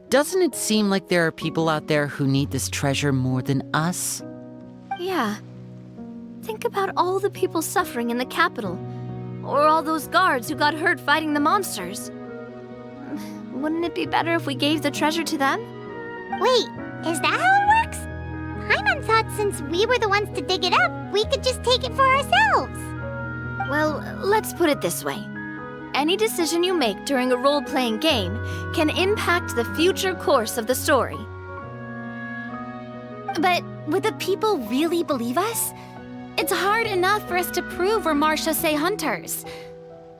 Doesn't it seem like there are people out there who need this treasure more than us? Yeah. Think about all the people suffering in the capital, or all those guards who got hurt fighting the monsters. Wouldn't it be better if we gave the treasure to them? Wait, is that how it works? Paimon thought since we were the ones to dig it up, we could just take it for ourselves. Well, let's put it this way. Any decision you make during a role-playing game can impact the future course of the story. But would the people really believe us? It's hard enough for us to prove we're Marashose hunters.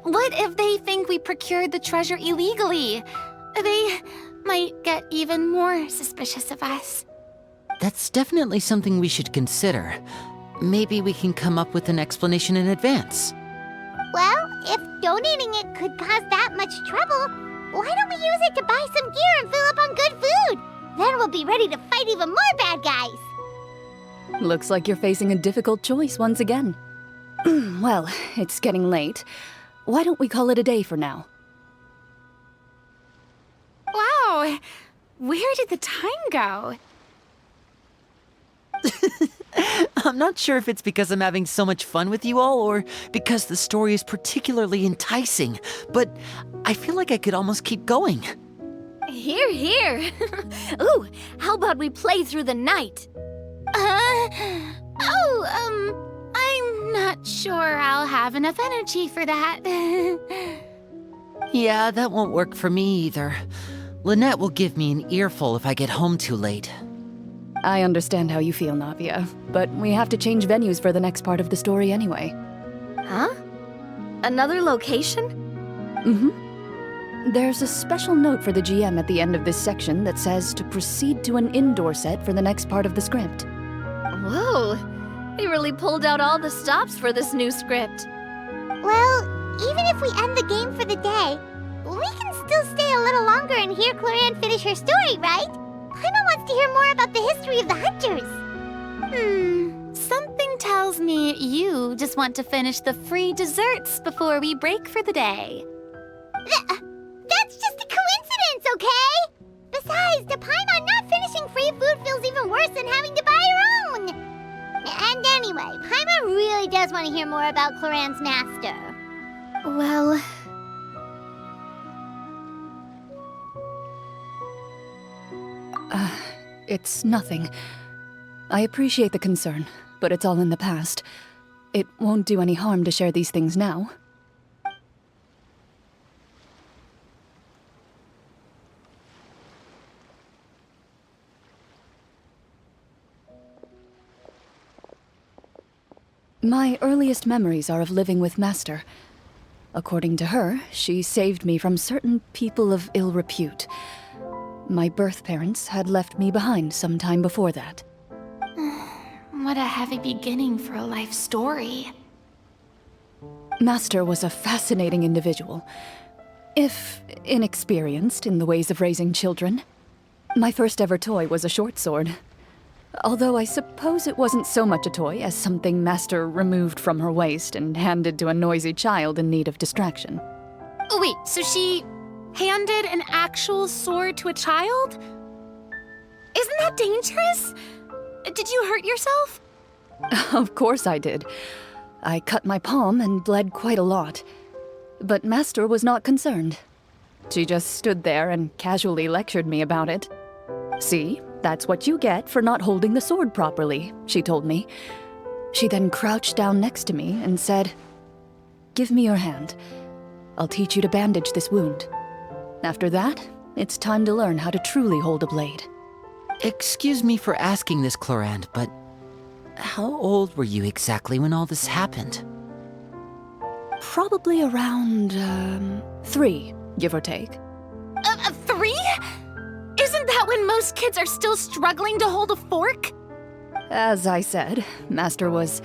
What if they think we procured the treasure illegally? They might get even more suspicious of us. That's definitely something we should consider. Maybe we can come up with an explanation in advance. Well, if donating it could cause that much trouble, why don't we use it to buy some gear and fill up on good food? Then we'll be ready to fight even more bad guys. Looks like you're facing a difficult choice once again. Well, it's getting late. Why don't we call it a day for now? Wow, where did the time go? I'm not sure if it's because I'm having so much fun with you all or because the story is particularly enticing, but I feel like I could almost keep going. Hear, hear. Ooh, how about we play through the night? I'm not sure I'll have enough energy for that. Yeah, that won't work for me either. Lynette will give me an earful if I get home too late. I understand how you feel, Navia, but we have to change venues for the next part of the story anyway. Huh? Another location? Mm-hmm. There's a special note for the GM at the end of this section that says to proceed to an indoor set for the next part of the script. Whoa, they really pulled out all the stops for this new script. Well, even if we end the game for the day, we can still stay a little longer and hear Clorinde finish her story, right? Paimon wants wants to hear more about the history of the hunters. Something tells me you just want to finish the free desserts before we break for the day. That's just a coincidence, okay? Besides, to Paimon, not finishing free food feels even worse than having to buy your own. And anyway, Paimon really does want to hear more about Clorinde's master. Well... It's nothing. I appreciate the concern, but it's all in the past. It won't do any harm to share these things now. My earliest memories are of living with Master. According to her, she saved me from certain people of ill repute. My birth parents had left me behind some time before that. What a heavy beginning for a life story. Master was a fascinating individual, if inexperienced in the ways of raising children. My first ever toy was a short sword. Although I suppose it wasn't so much a toy as something Master removed from her waist and handed to a noisy child in need of distraction. Oh wait, so she handed an actual sword to a child? Isn't that dangerous? Did you hurt yourself? Of course I did. I cut my palm and bled quite a lot. But Master was not concerned. She just stood there and casually lectured me about it. See, that's what you get for not holding the sword properly, she told me. She then crouched down next to me and said, "Give me your hand. I'll teach you to bandage this wound. After that, it's time to learn how to truly hold a blade." Excuse me for asking this, Clorinde, but how old were you exactly when all this happened? Probably around, 3, give or take. 3? Isn't that when most kids are still struggling to hold a fork? As I said, Master was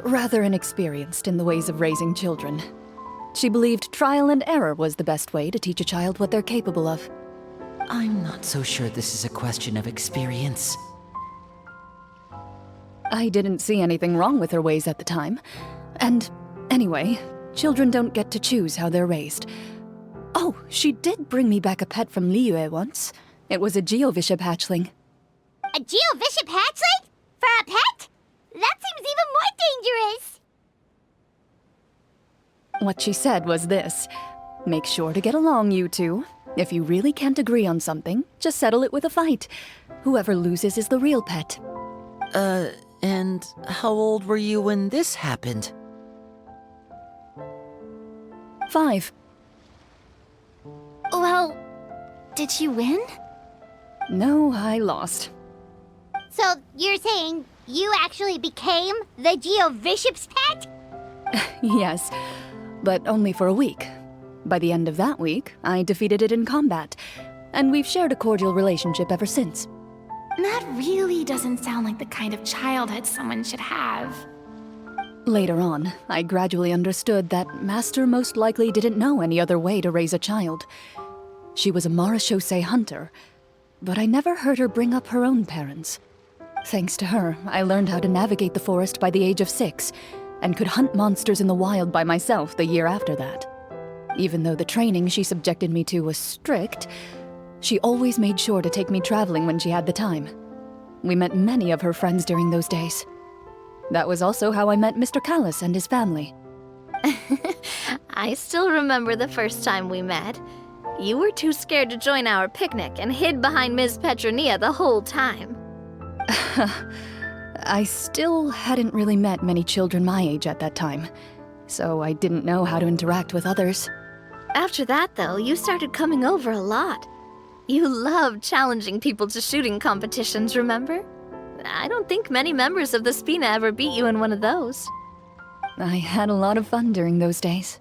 rather inexperienced in the ways of raising children. She believed trial and error was the best way to teach a child what they're capable of. I'm not so sure this is a question of experience. I didn't see anything wrong with her ways at the time. And anyway, children don't get to choose how they're raised. Oh, she did bring me back a pet from Liyue once. It was a Geovishap hatchling. A Geovishap hatchling? For a pet? That seems even more dangerous. What she said was this: make sure to get along, you two. If you really can't agree on something, just settle it with a fight. Whoever loses is the real pet. And how old were you when this happened? 5. Well, did you win? No, I lost. So you're saying you actually became the Geovishap's pet? Yes, but only for a week. By the end of that week, I defeated it in combat, and we've shared a cordial relationship ever since. That really doesn't sound like the kind of childhood someone should have. Later on, I gradually understood that Master most likely didn't know any other way to raise a child. She was a marechaussee hunter, but I never heard her bring up her own parents. Thanks to her, I learned how to navigate the forest by the age of 6, and could hunt monsters in the wild by myself the year after that. Even though the training she subjected me to was strict, she always made sure to take me traveling when she had the time. We met many of her friends during those days. That was also how I met Mr. Callis and his family. I still remember the first time we met. You were too scared to join our picnic and hid behind Ms. Petronia the whole time. I still hadn't really met many children my age at that time, so I didn't know how to interact with others. After that, though, you started coming over a lot. You loved challenging people to shooting competitions, remember? I don't think many members of the Spina ever beat you in one of those. I had a lot of fun during those days.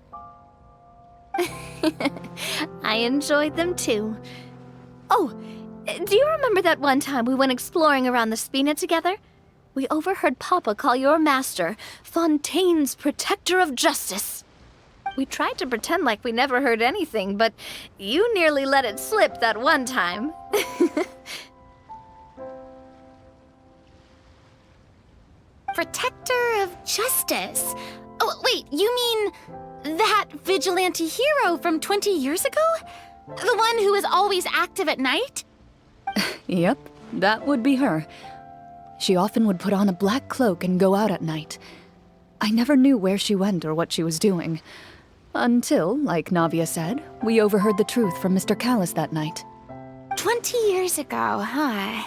I enjoyed them too. Oh, do you remember that one time we went exploring around the Spina together? We overheard Papa call your master Fontaine's protector of justice. We tried to pretend like we never heard anything, but you nearly let it slip that one time. protector of justice. Oh, wait, you mean that vigilante hero from 20 years ago? The one who is always active at night? Yep, that would be her. She often would put on a black cloak and go out at night. I never knew where she went or what she was doing. Until, like Navia said, we overheard the truth from Mr. Callis that night. 20 years ago, huh?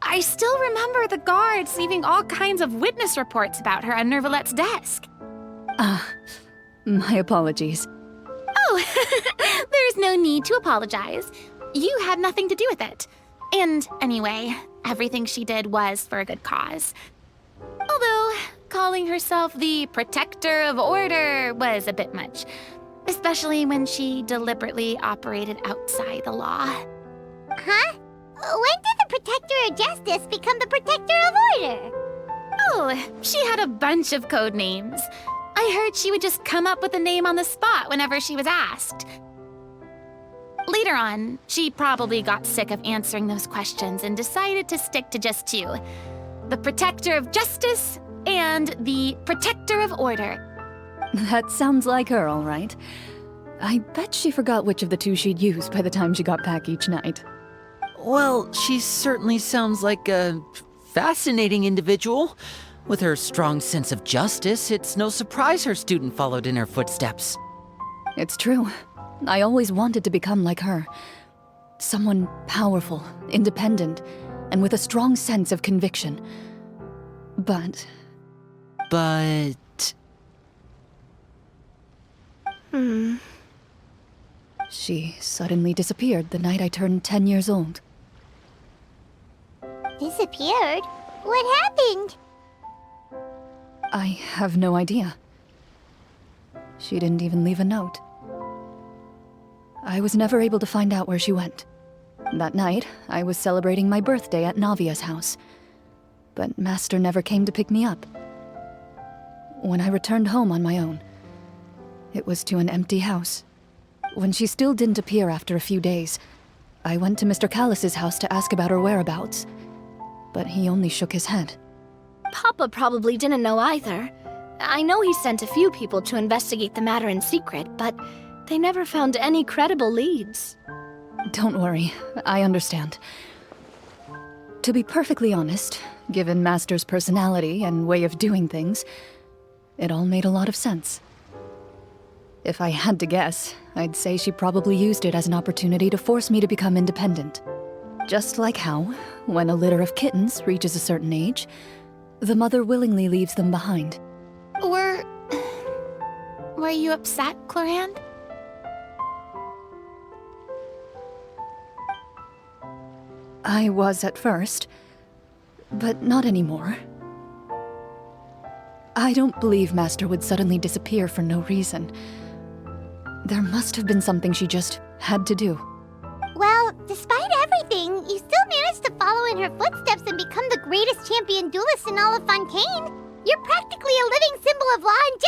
I still remember the guards leaving all kinds of witness reports about her on Nervalette's desk. My apologies. Oh, there's no need to apologize. You had nothing to do with it. And anyway, everything she did was for a good cause. Although, calling herself the protector of order was a bit much, especially when she deliberately operated outside the law. Huh? When did the protector of justice become the protector of order? Oh, she had a bunch of code names. I heard she would just come up with a name on the spot whenever she was asked. Later on, she probably got sick of answering those questions and decided to stick to just two: the protector of justice and the protector of order. That sounds like her, all right. I bet she forgot which of the two she'd use by the time she got back each night. Well, she certainly sounds like a fascinating individual. With her strong sense of justice, it's no surprise her student followed in her footsteps. It's true. I always wanted to become like her. Someone powerful, independent, and with a strong sense of conviction. But... She suddenly disappeared the night I turned 10 years old. Disappeared? What happened? I have no idea. She didn't even leave a note. I was never able to find out where she went. That night, I was celebrating my birthday at Navia's house, but Master never came to pick me up. When I returned home on my own, it was to an empty house. When she still didn't appear after a few days, I went to Mr. Callis's house to ask about her whereabouts, but he only shook his head. Papa probably didn't know either. I know he sent a few people to investigate the matter in secret, but they never found any credible leads. Don't worry, I understand. To be perfectly honest, given Master's personality and way of doing things, it all made a lot of sense. If I had to guess, I'd say she probably used it as an opportunity to force me to become independent. Just like how, when a litter of kittens reaches a certain age, the mother willingly leaves them behind. Were you upset, Clorinde? I was at first, but not anymore. I don't believe Master would suddenly disappear for no reason. There must have been something she just had to do. Well, despite everything, you still managed to follow in her footsteps and become the greatest champion duelist in all of Fontaine. You're practically a living symbol of law and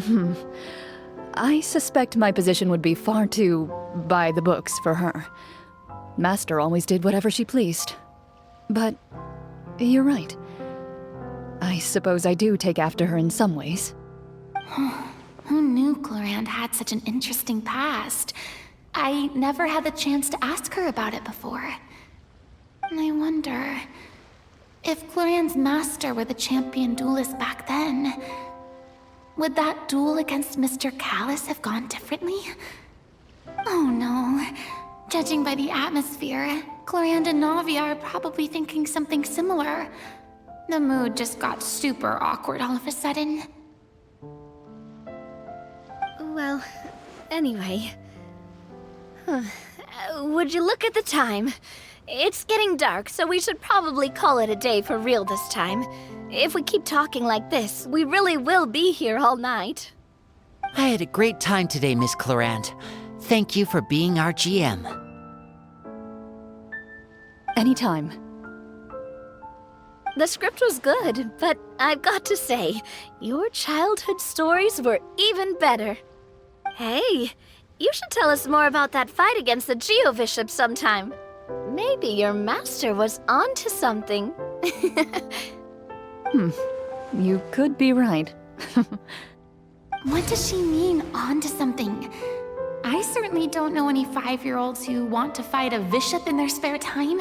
justice. I suspect my position would be far too by the books for her. Master always did whatever she pleased. But you're right. I suppose I do take after her in some ways. Who knew Clorinde had such an interesting past? I never had the chance to ask her about it before. I wonder... if Clorinde's master were the champion duelist back then, would that duel against Mr. Callis have gone differently? Oh no. Judging by the atmosphere, Clorinde and Navia are probably thinking something similar. The mood just got super awkward all of a sudden. Well, anyway... would you look at the time? It's getting dark, so we should probably call it a day for real this time. If we keep talking like this, we really will be here all night. I had a great time today, Miss Clorinde. Thank you for being our GM. Anytime. The script was good, but I've got to say, your childhood stories were even better. Hey, you should tell us more about that fight against the Geo-Bishop sometime. Maybe your master was onto something. You could be right. What does she mean, on to something? I certainly don't know any 5-year-olds who want to fight a bishop in their spare time.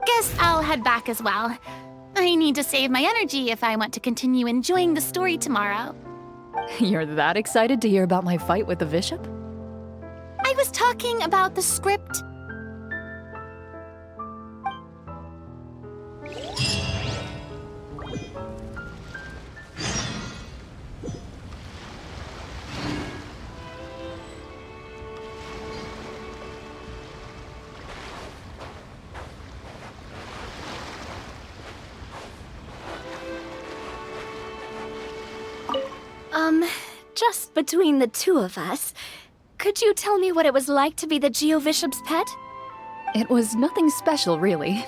Guess I'll head back as well. I need to save my energy if I want to continue enjoying the story tomorrow. You're that excited to hear about my fight with the bishop? I was talking about the script. Just between the two of us, could you tell me what it was like to be the Geo-Bishop's pet? It was nothing special, really.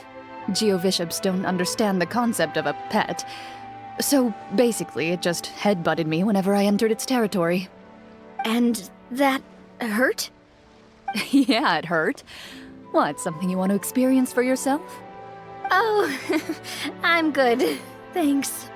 Geo-Bishops don't understand the concept of a pet. So basically, it just headbutted me whenever I entered its territory. And that hurt? Yeah, it hurt. What, something you want to experience for yourself? Oh, I'm good. Thanks.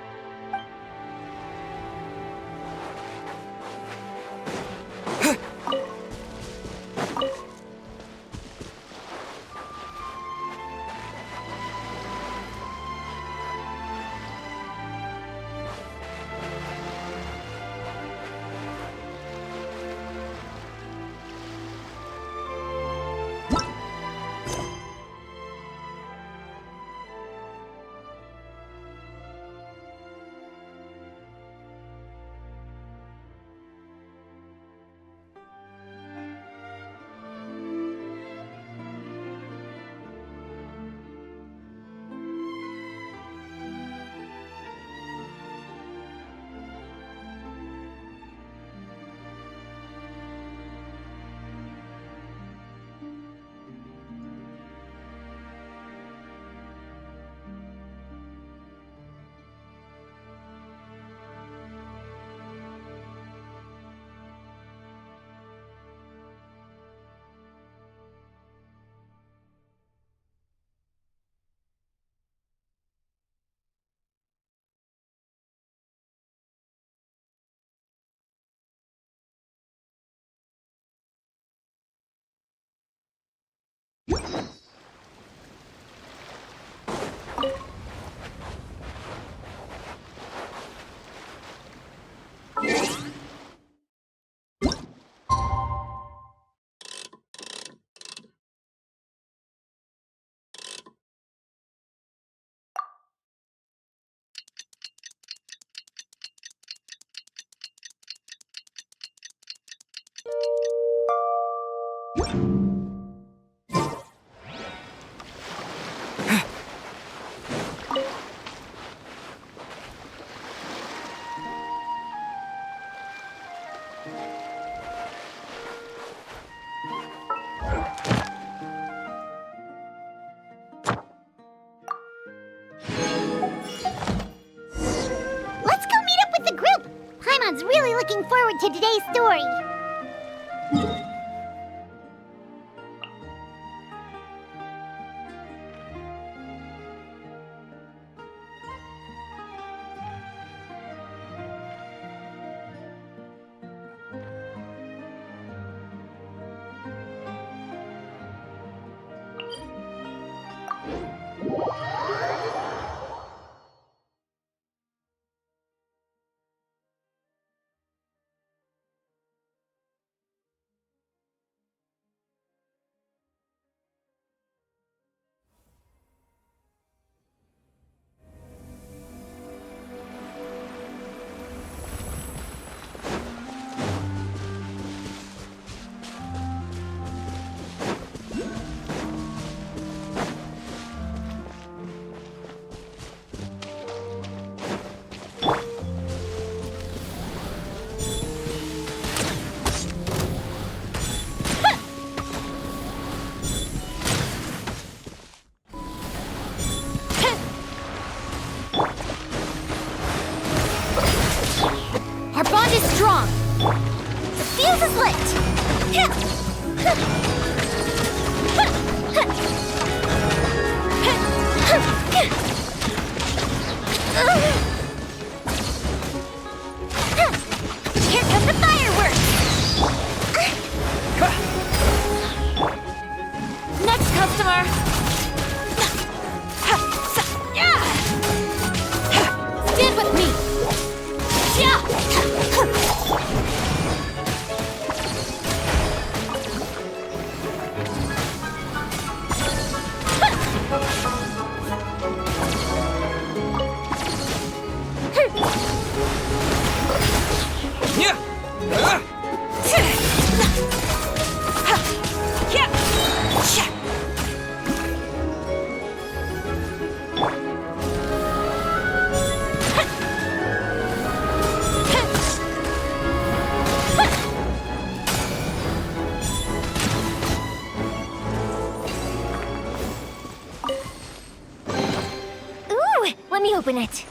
Really looking forward to today's story. strong. The fuse is lit. Let me open it.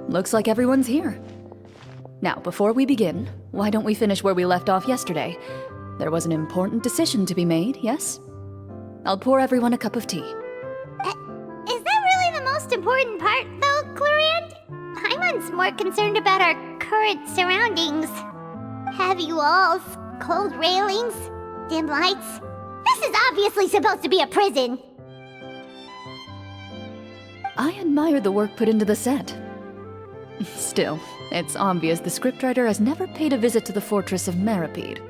Looks like everyone's here. Now, before we begin, why don't we finish where we left off yesterday? There was an important decision to be made, yes? I'll pour everyone a cup of tea. Is that really the most important part, though, Clorinde? Paimon's more concerned about our current surroundings. Heavy walls, cold railings, dim lights. This is obviously supposed to be a prison. I admire the work put into the set. Still, it's obvious the scriptwriter has never paid a visit to the fortress of Meripede.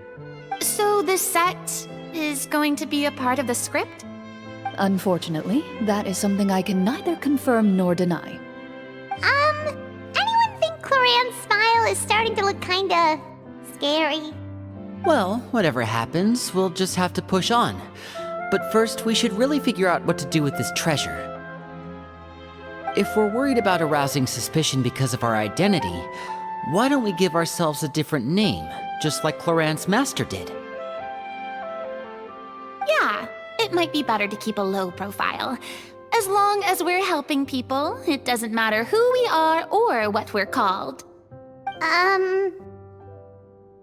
So the set is going to be a part of the script? Unfortunately, that is something I can neither confirm nor deny. Anyone think Clorinde's smile is starting to look kinda scary. Well, whatever happens, we'll just have to push on. But first, we should really figure out what to do with this treasure. If we're worried about arousing suspicion because of our identity, why don't we give ourselves a different name, just like Clorinde's master did? Yeah, it might be better to keep a low profile. As long as we're helping people, it doesn't matter who we are or what we're called.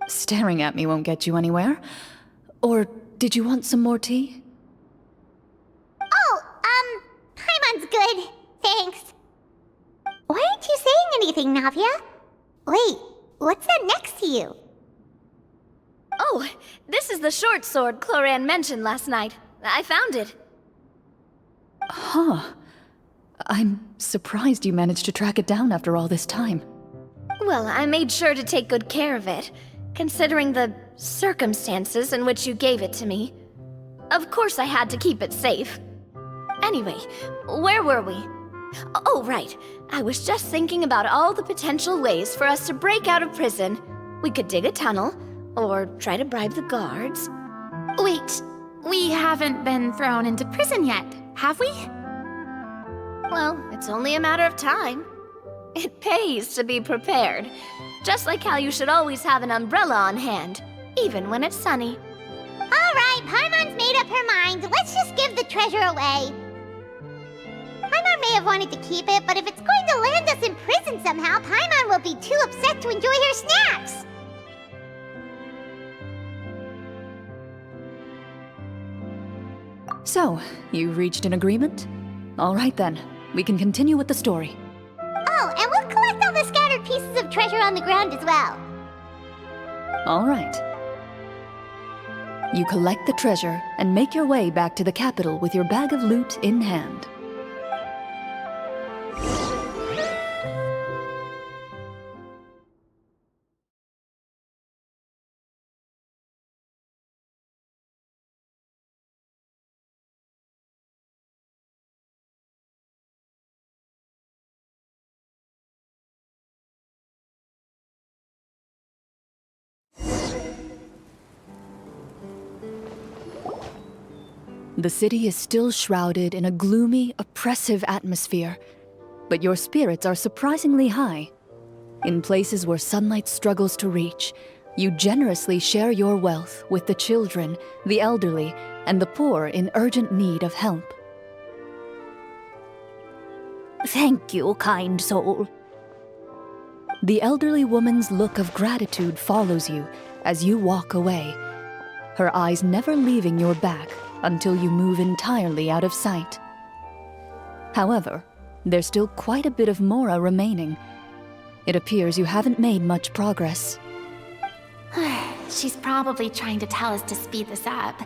Staring at me won't get you anywhere. Or did you want some more tea? Oh, Paimon's good. Thanks. Why aren't you saying anything, Navia? Wait, what's that next to you? Oh, this is the short sword Clorinde mentioned last night. I found it. Huh. I'm surprised you managed to track it down after all this time. Well, I made sure to take good care of it, considering the circumstances in which you gave it to me. Of course I had to keep it safe. Anyway, where were we? Oh, right. I was just thinking about all the potential ways for us to break out of prison. We could dig a tunnel, or try to bribe the guards. Wait, we haven't been thrown into prison yet, have we? Well, it's only a matter of time. It pays to be prepared. Just like how you should always have an umbrella on hand, even when it's sunny. Alright, Paimon's made up her mind. Let's just give the treasure away. Paimon may have wanted to keep it, but if it's going to land us in prison somehow, Paimon will be too upset to enjoy her snacks. So, you reached an agreement? All right then, we can continue with the story. Oh, and we'll collect all the scattered pieces of treasure on the ground as well. All right. You collect the treasure and make your way back to the capital with your bag of loot in hand. The city is still shrouded in a gloomy, oppressive atmosphere, but your spirits are surprisingly high. In places where sunlight struggles to reach, you generously share your wealth with the children, the elderly, and the poor in urgent need of help. Thank you, kind soul. The elderly woman's look of gratitude follows you as you walk away, her eyes never leaving your back until you move entirely out of sight. However, there's still quite a bit of Mora remaining. It appears you haven't made much progress. She's probably trying to tell us to speed this up.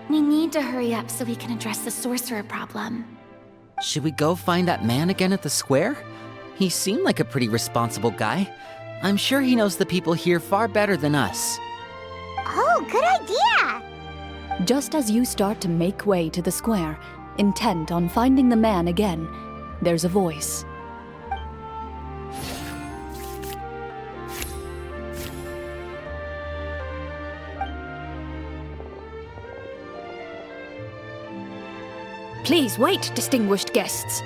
We need to hurry up so we can address the sorcerer problem. Should we go find that man again at the square? He seemed like a pretty responsible guy. I'm sure he knows the people here far better than us. Oh, good idea! Just as you start to make way to the square, intent on finding the man again, there's a voice. Please wait, distinguished guests.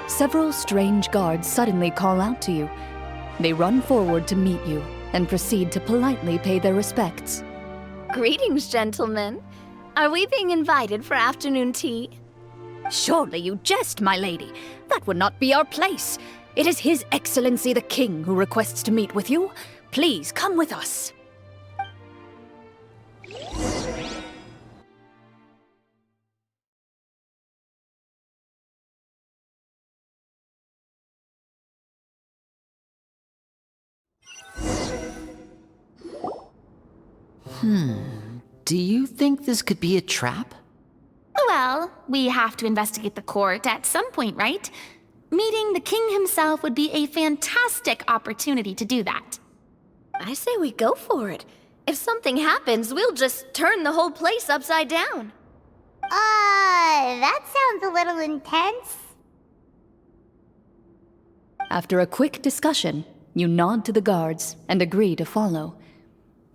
Several strange guards suddenly call out to you. They run forward to meet you and proceed to politely pay their respects. Greetings, gentlemen. Are we being invited for afternoon tea? Surely you jest, my lady. That would not be our place. It is His Excellency the King who requests to meet with you. Please come with us. Do you think this could be a trap? Well, we have to investigate the court at some point, right? Meeting the king himself would be a fantastic opportunity to do that. I say we go for it. If something happens, we'll just turn the whole place upside down. That sounds a little intense. After a quick discussion, You nod to the guards and agree to follow.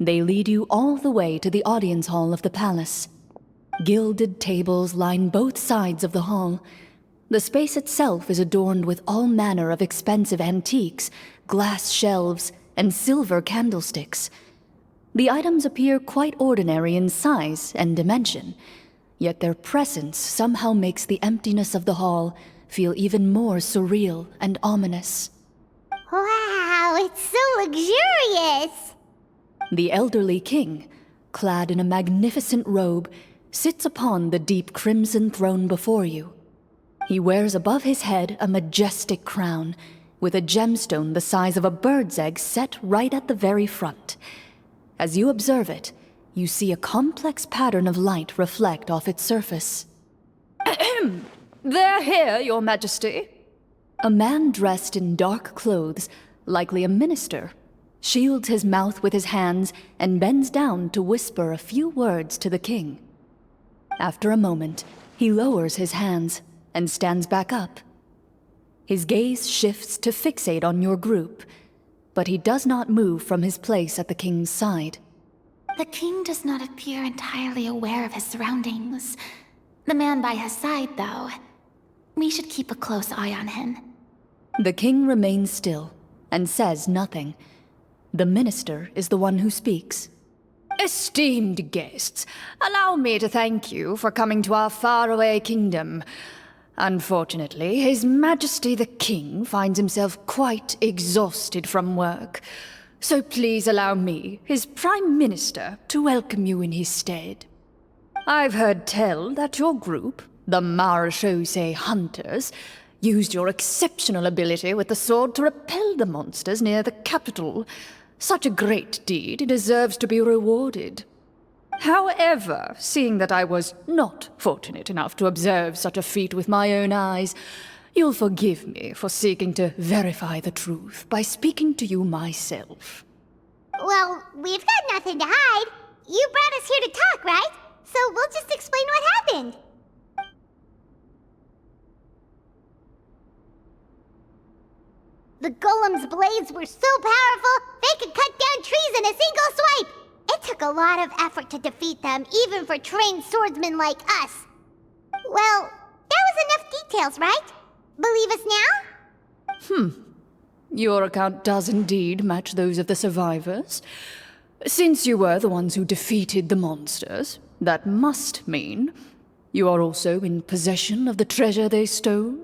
They lead you all the way to the audience hall of the palace. Gilded tables line both sides of the hall. The space itself is adorned with all manner of expensive antiques, glass shelves, and silver candlesticks. The items appear quite ordinary in size and dimension, yet their presence somehow makes the emptiness of the hall feel even more surreal and ominous. Wow, it's so luxurious! The elderly king, clad in a magnificent robe, sits upon the deep crimson throne before you. He wears above his head a majestic crown, with a gemstone the size of a bird's egg set right at the very front. As you observe it, you see a complex pattern of light reflect off its surface. They're here, Your Majesty. A man dressed in dark clothes, likely a minister, shields his mouth with his hands and bends down to whisper a few words to the king. After a moment, he lowers his hands and stands back up. His gaze shifts to fixate on your group, but he does not move from his place at the king's side. The king does not appear entirely aware of his surroundings. The man by his side, though. We should keep a close eye on him. The king remains still and says nothing. The minister is the one who speaks. Esteemed guests, allow me to thank you for coming to our faraway kingdom. Unfortunately, His Majesty the King finds himself quite exhausted from work. So please allow me, his Prime Minister, to welcome you in his stead. I've heard tell that your group, the Marechaussee Hunters, used your exceptional ability with the sword to repel the monsters near the capital. Such a great deed deserves to be rewarded. However, seeing that I was not fortunate enough to observe such a feat with my own eyes, you'll forgive me for seeking to verify the truth by speaking to you myself. Well, we've got nothing to hide. You brought us here to talk, right? So we'll just explain what happened. The golem's blades were so powerful, they could cut down trees in a single swipe! It took a lot of effort to defeat them, even for trained swordsmen like us. Well, that was enough details, right? Believe us now? Your account does indeed match those of the survivors. Since you were the ones who defeated the monsters, that must mean you are also in possession of the treasure they stole?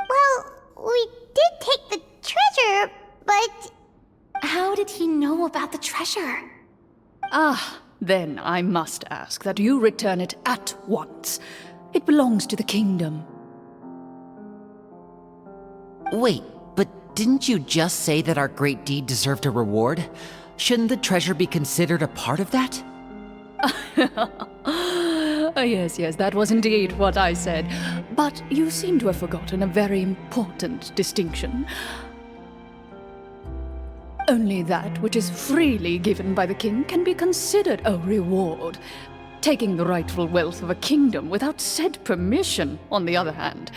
Well, we did take the treasure, but... How did he know about the treasure? Then I must ask that you return it at once. It belongs to the kingdom. Wait, but didn't you just say that our great deed deserved a reward? Shouldn't the treasure be considered a part of that? Yes, that was indeed what I said. But you seem to have forgotten a very important distinction. Only that which is freely given by the king can be considered a reward. Taking the rightful wealth of a kingdom without said permission, on the other hand,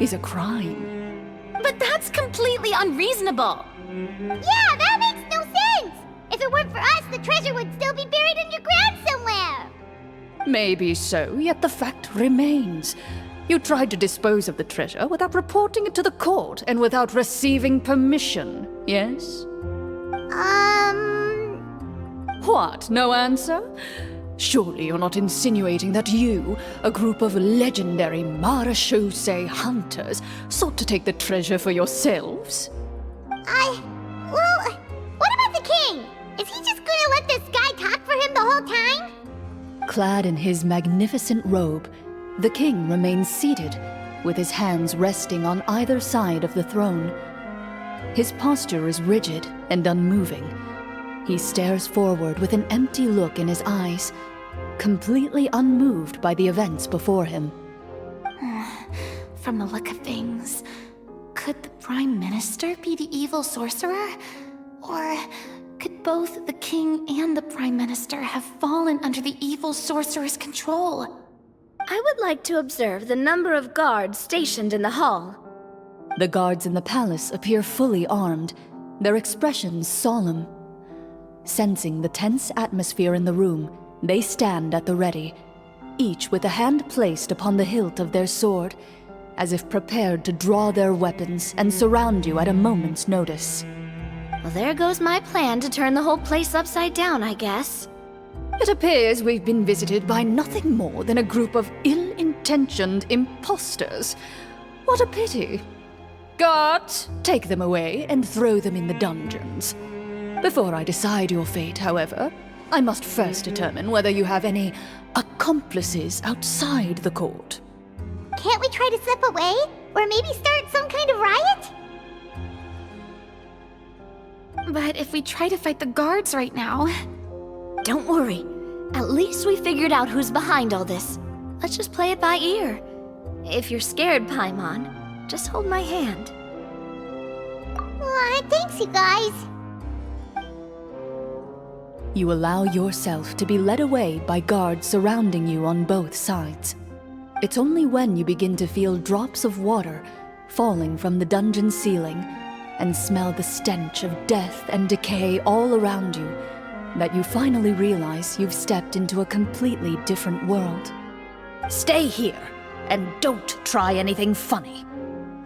is a crime. But that's completely unreasonable! Yeah, that makes no sense! If it weren't for us, the treasure would still be buried underground somewhere! Maybe so, yet the fact remains. You tried to dispose of the treasure without reporting it to the court and without receiving permission, yes? What, no answer? Surely you're not insinuating that you, a group of legendary Marechaussee hunters, sought to take the treasure for yourselves? Well, what about the king? Is he just gonna let this guy talk for him the whole time? Clad in his magnificent robe, the king remains seated, with his hands resting on either side of the throne. His posture is rigid and unmoving. He stares forward with an empty look in his eyes, completely unmoved by the events before him. From the look of things, could the Prime Minister be the evil sorcerer? Or could both the King and the Prime Minister have fallen under the evil sorcerer's control? I would like to observe the number of guards stationed in the hall. The guards in the palace appear fully armed, their expressions solemn. Sensing the tense atmosphere in the room, they stand at the ready, each with a hand placed upon the hilt of their sword, as if prepared to draw their weapons and surround you at a moment's notice. Well, there goes my plan to turn the whole place upside down, I guess. It appears we've been visited by nothing more than a group of ill-intentioned imposters. What a pity. Guards, take them away and throw them in the dungeons. Before I decide your fate, however, I must first determine whether you have any accomplices outside the court. Can't we try to slip away? Or maybe start some kind of riot? But if we try to fight the guards right now... Don't worry. At least we figured out who's behind all this. Let's just play it by ear. If you're scared, Paimon, just hold my hand. Aw, thanks, you guys. You allow yourself to be led away by guards surrounding you on both sides. It's only when you begin to feel drops of water falling from the dungeon ceiling and smell the stench of death and decay all around you that you finally realize you've stepped into a completely different world. Stay here, and don't try anything funny.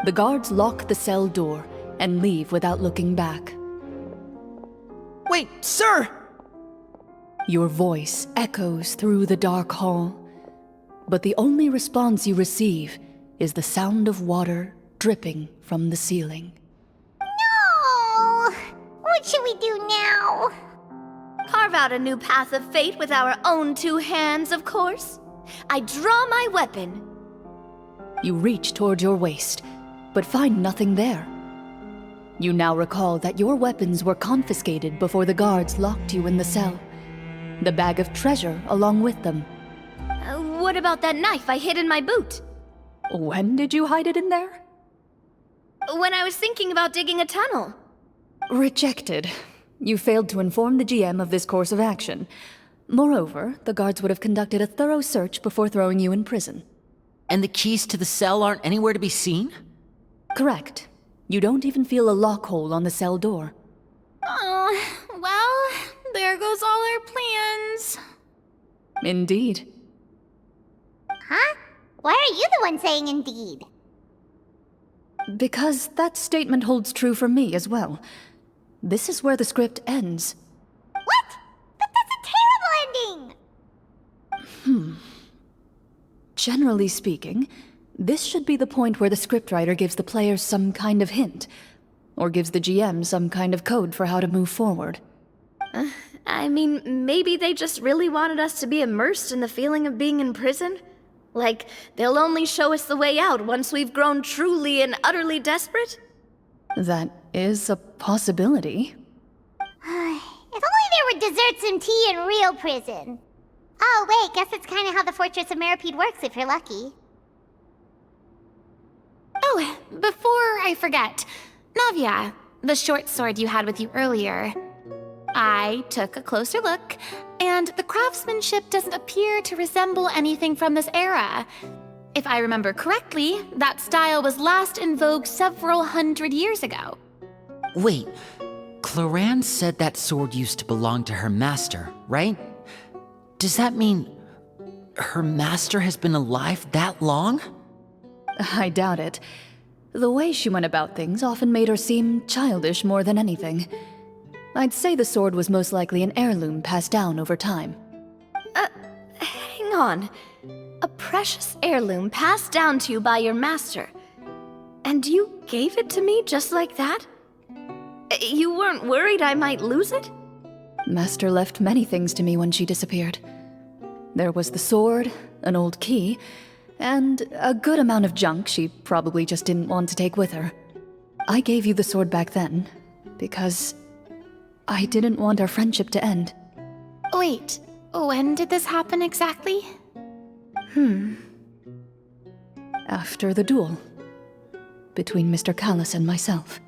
The guards lock the cell door and leave without looking back. Wait, sir! Your voice echoes through the dark hall, but the only response you receive is the sound of water dripping from the ceiling. No! What should we do now? Carve out a new path of fate with our own two hands, of course. I draw my weapon. You reach toward your waist, but find nothing there. You now recall that your weapons were confiscated before the guards locked you in the cell. The bag of treasure along with them. What about that knife I hid in my boot? When did you hide it in there? When I was thinking about digging a tunnel. Rejected. You failed to inform the GM of this course of action. Moreover, the guards would have conducted a thorough search before throwing you in prison. And the keys to the cell aren't anywhere to be seen? Correct. You don't even feel a lock hole on the cell door. Oh, well, there goes all our plans. Indeed. Huh? Why are you the one saying indeed? Because that statement holds true for me as well. This is where the script ends. What? But that's a terrible ending! Generally speaking, this should be the point where the scriptwriter gives the players some kind of hint, or gives the GM some kind of code for how to move forward. I mean, maybe they just really wanted us to be immersed in the feeling of being in prison? Like, they'll only show us the way out once we've grown truly and utterly desperate? That is a possibility. If only there were desserts and tea in real prison. Oh, wait, guess that's kind of how the Fortress of Meripede works if you're lucky. Oh, before I forget, Navia, the short sword you had with you earlier. I took a closer look, and the craftsmanship doesn't appear to resemble anything from this era. If I remember correctly, that style was last in vogue several hundred years ago. Wait, Clorinde said that sword used to belong to her master, right? Does that mean her master has been alive that long? I doubt it. The way she went about things often made her seem childish more than anything. I'd say the sword was most likely an heirloom passed down over time. Hang on. A precious heirloom passed down to you by your master. And you gave it to me just like that? You weren't worried I might lose it? Master left many things to me when she disappeared. There was the sword, an old key, and a good amount of junk she probably just didn't want to take with her. I gave you the sword back then, because I didn't want our friendship to end. Wait, when did this happen exactly? After the duel. Between Mr. Callis and myself.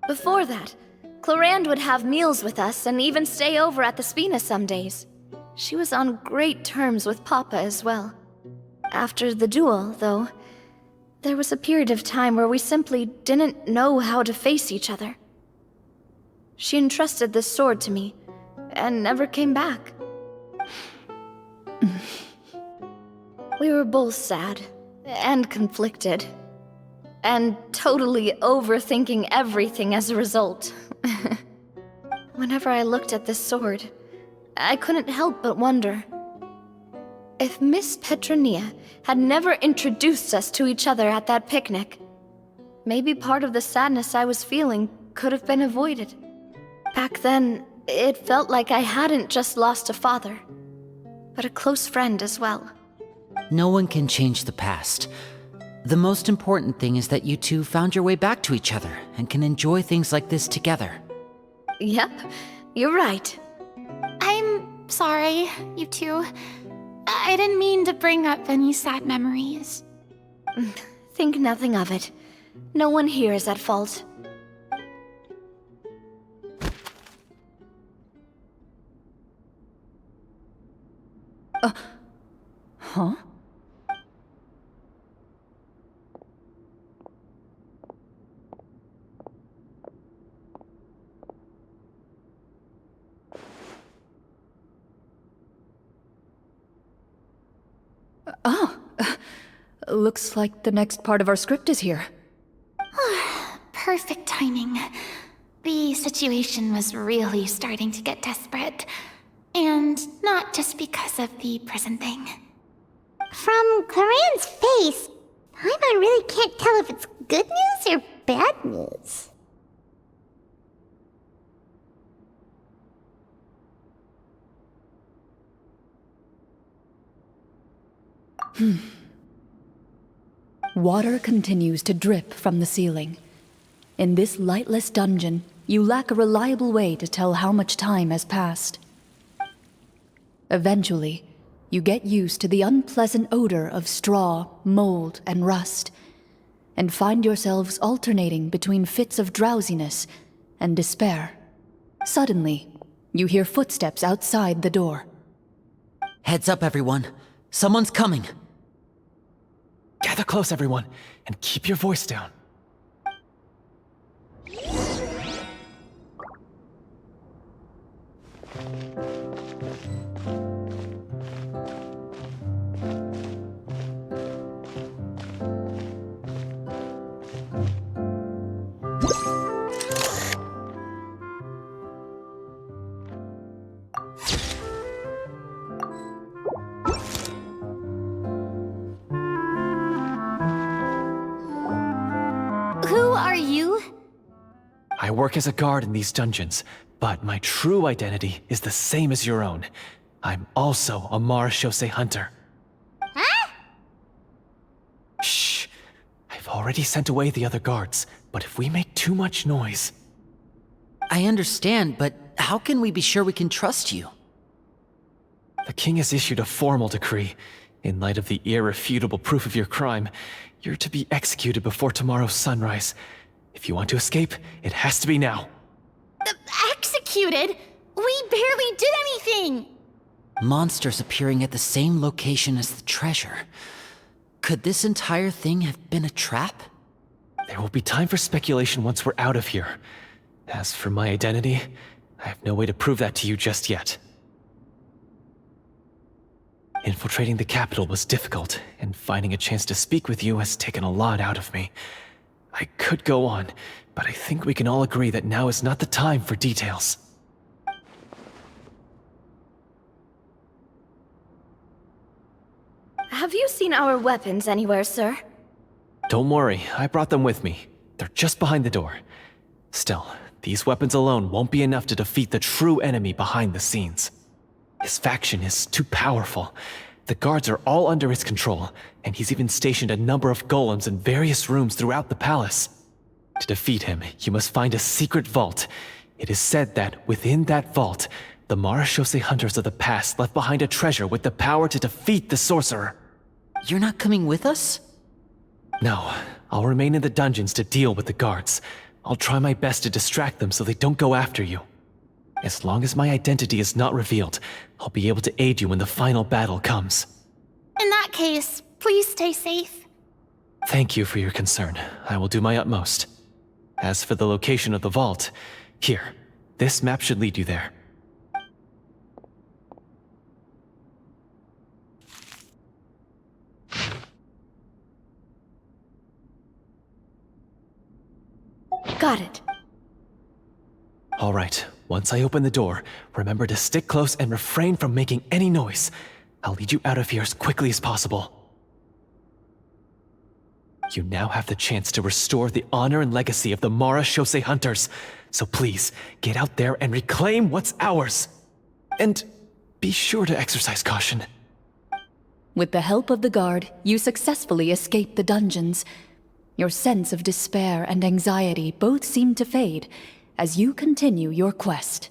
Before that, Clorinde would have meals with us and even stay over at the Spina some days. She was on great terms with Papa as well. After the duel, though, there was a period of time where we simply didn't know how to face each other. She entrusted this sword to me, and never came back. We were both sad, and conflicted, and totally overthinking everything as a result. Whenever I looked at this sword, I couldn't help but wonder if Miss Petronia had never introduced us to each other at that picnic. Maybe part of the sadness I was feeling could have been avoided. Back then, it felt like I hadn't just lost a father, but a close friend as well. No one can change the past. The most important thing is that you two found your way back to each other and can enjoy things like this together. Yep, you're right. I'm sorry, you two. I didn't mean to bring up any sad memories. Think nothing of it. No one here is at fault. Huh? Looks like the next part of our script is here. Perfect timing. The situation was really starting to get desperate. And not just because of the prison thing. From Clorinde's face, Paimon really can't tell if it's good news or bad news. Water continues to drip from the ceiling. In this lightless dungeon, you lack a reliable way to tell how much time has passed. Eventually, you get used to the unpleasant odor of straw, mold, and rust, and find yourselves alternating between fits of drowsiness and despair. Suddenly, you hear footsteps outside the door. Heads up, everyone. Someone's coming. Gather close, everyone, and keep your voice down. Who are you? I work as a guard in these dungeons, but my true identity is the same as your own. I'm also a marechaussee hunter. Huh? Shh! I've already sent away the other guards, but if we make too much noise... I understand, but how can we be sure we can trust you? The king has issued a formal decree. In light of the irrefutable proof of your crime, you're to be executed before tomorrow's sunrise. If you want to escape, it has to be now. Executed? We barely did anything! Monsters appearing at the same location as the treasure. Could this entire thing have been a trap? There will be time for speculation once we're out of here. As for my identity, I have no way to prove that to you just yet. Infiltrating the capital was difficult, and finding a chance to speak with you has taken a lot out of me. I could go on, but I think we can all agree that now is not the time for details. Have you seen our weapons anywhere, sir? Don't worry, I brought them with me. They're just behind the door. Still, these weapons alone won't be enough to defeat the true enemy behind the scenes. His faction is too powerful. The guards are all under his control, and he's even stationed a number of golems in various rooms throughout the palace. To defeat him, you must find a secret vault. It is said that within that vault, the marechaussee hunters of the past left behind a treasure with the power to defeat the sorcerer. You're not coming with us? No, I'll remain in the dungeons to deal with the guards. I'll try my best to distract them so they don't go after you. As long as my identity is not revealed, I'll be able to aid you when the final battle comes. In that case, please stay safe. Thank you for your concern. I will do my utmost. As for the location of the vault, here, this map should lead you there. Got it. All right, once I open the door, remember to stick close and refrain from making any noise. I'll lead you out of here as quickly as possible. You now have the chance to restore the honor and legacy of the Mara Shosei Hunters. So please, get out there and reclaim what's ours. And be sure to exercise caution. With the help of the guard, you successfully escape the dungeons. Your sense of despair and anxiety both seem to fade as you continue your quest.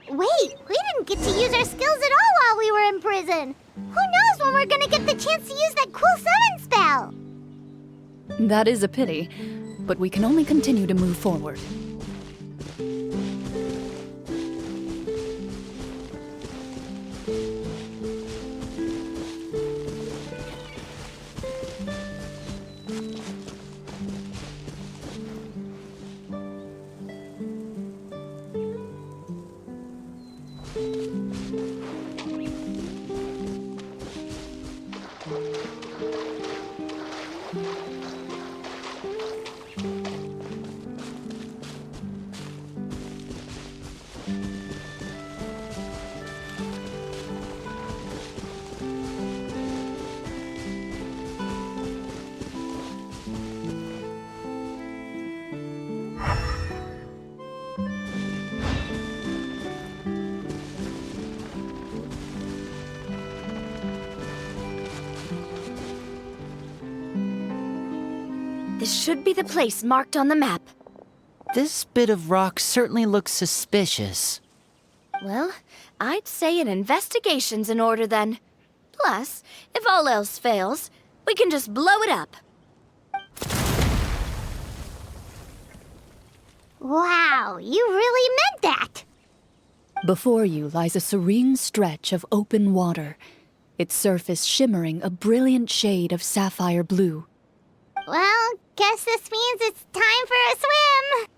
Wait, we didn't get to use our skills at all while we were in prison. Who knows when we're gonna get the chance to use that cool summon spell? That is a pity, but we can only continue to move forward. This should be the place marked on the map. This bit of rock certainly looks suspicious. Well, I'd say an investigation's in order then. Plus, if all else fails, we can just blow it up. Wow, you really meant that! Before you lies a serene stretch of open water, its surface shimmering a brilliant shade of sapphire blue. Well, guess this means it's time for a swim!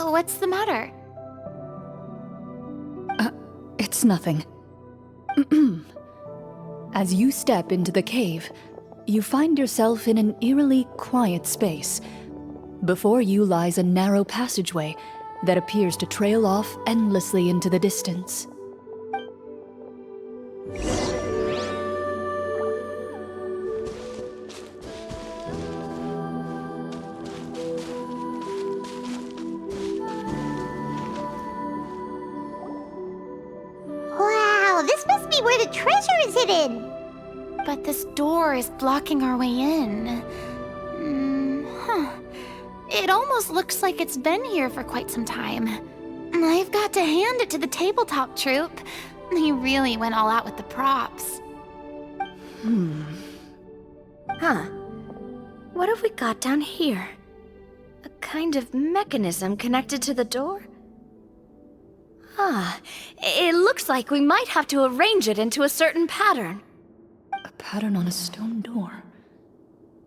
What's the matter? It's nothing. As you step into the cave, you find yourself in an eerily quiet space. Before you lies a narrow passageway that appears to trail off endlessly into the distance. Wow, this must be where the treasure is hidden! But this door is blocking our way in. It almost looks like it's been here for quite some time. I've got to hand it to the Tabletop Troupe. They really went all out with the props. Huh. What have we got down here? A kind of mechanism connected to the door? Ah, it looks like we might have to arrange it into a certain pattern. A pattern on a stone door.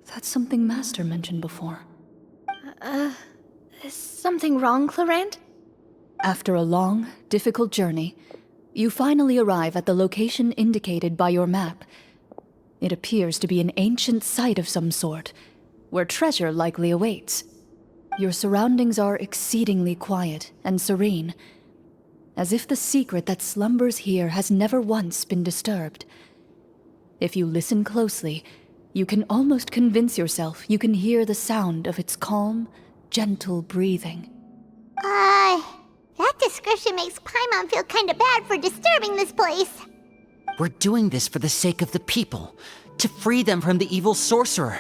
That's something Master mentioned before. Is something wrong, Clorinde? After a long, difficult journey, you finally arrive at the location indicated by your map. It appears to be an ancient site of some sort, where treasure likely awaits. Your surroundings are exceedingly quiet and serene, as if the secret that slumbers here has never once been disturbed. If you listen closely, you can almost convince yourself you can hear the sound of its calm, gentle breathing. That description makes Paimon feel kinda bad for disturbing this place. We're doing this for the sake of the people, to free them from the evil sorcerer.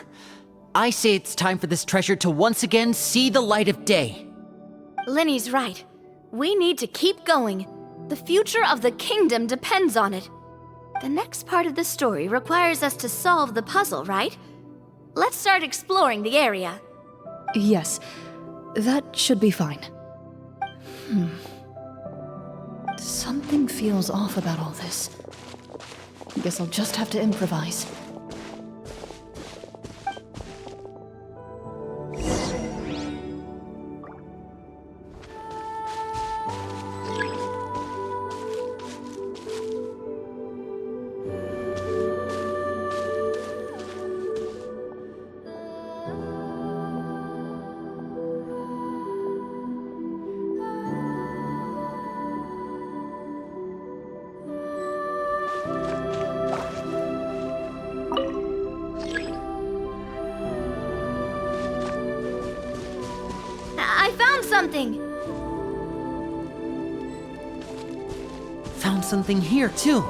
I say it's time for this treasure to once again see the light of day. Linny's right. We need to keep going. The future of the kingdom depends on it. The next part of the story requires us to solve the puzzle, right? Let's start exploring the area. Yes, that should be fine. Something feels off about all this. Guess I'll just have to improvise. I found something! Found something here, too.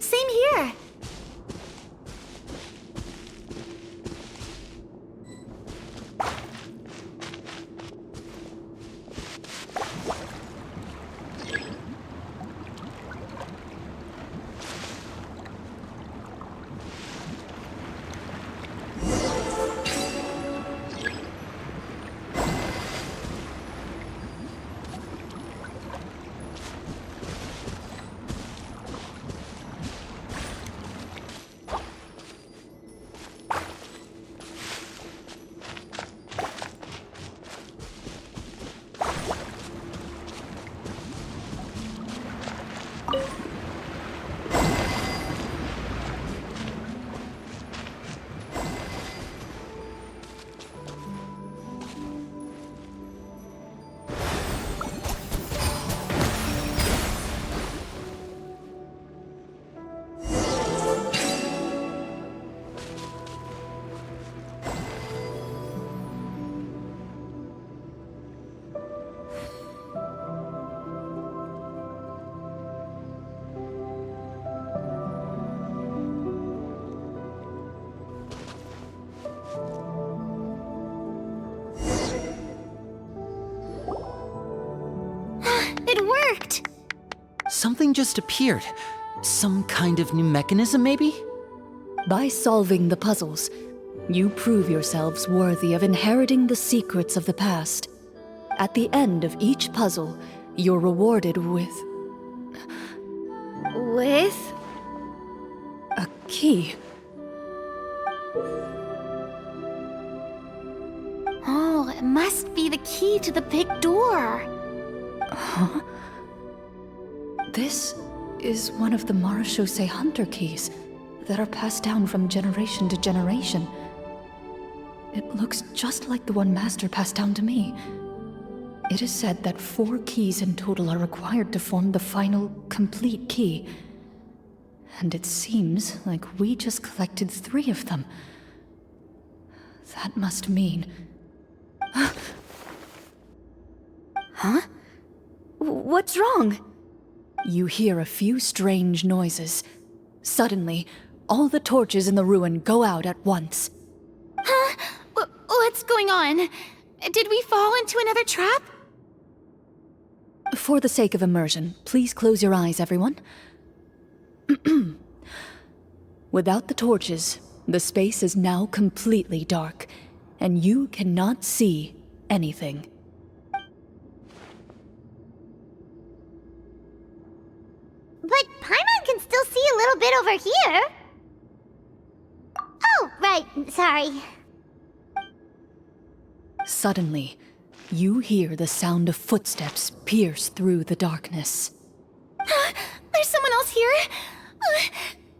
Same here! It worked! Something just appeared. Some kind of new mechanism, maybe? By solving the puzzles, you prove yourselves worthy of inheriting the secrets of the past. At the end of each puzzle, you're rewarded with With? a key. Oh, it must be the key to the big door. Huh? This is one of the Marechaussee Hunter keys that are passed down from generation to generation. It looks just like the one Master passed down to me. It is said that 4 keys in total are required to form the final, complete key. And it seems like we just collected 3 of them. That must mean... Huh? What's wrong? You hear a few strange noises. Suddenly, all the torches in the ruin go out at once. Huh? What's going on? Did we fall into another trap? For the sake of immersion, please close your eyes, everyone. Without the torches, the space is now completely dark, and you cannot see anything. But Paimon can still see a little bit over here. Oh, right, sorry. Suddenly, you hear the sound of footsteps pierce through the darkness. There's someone else here?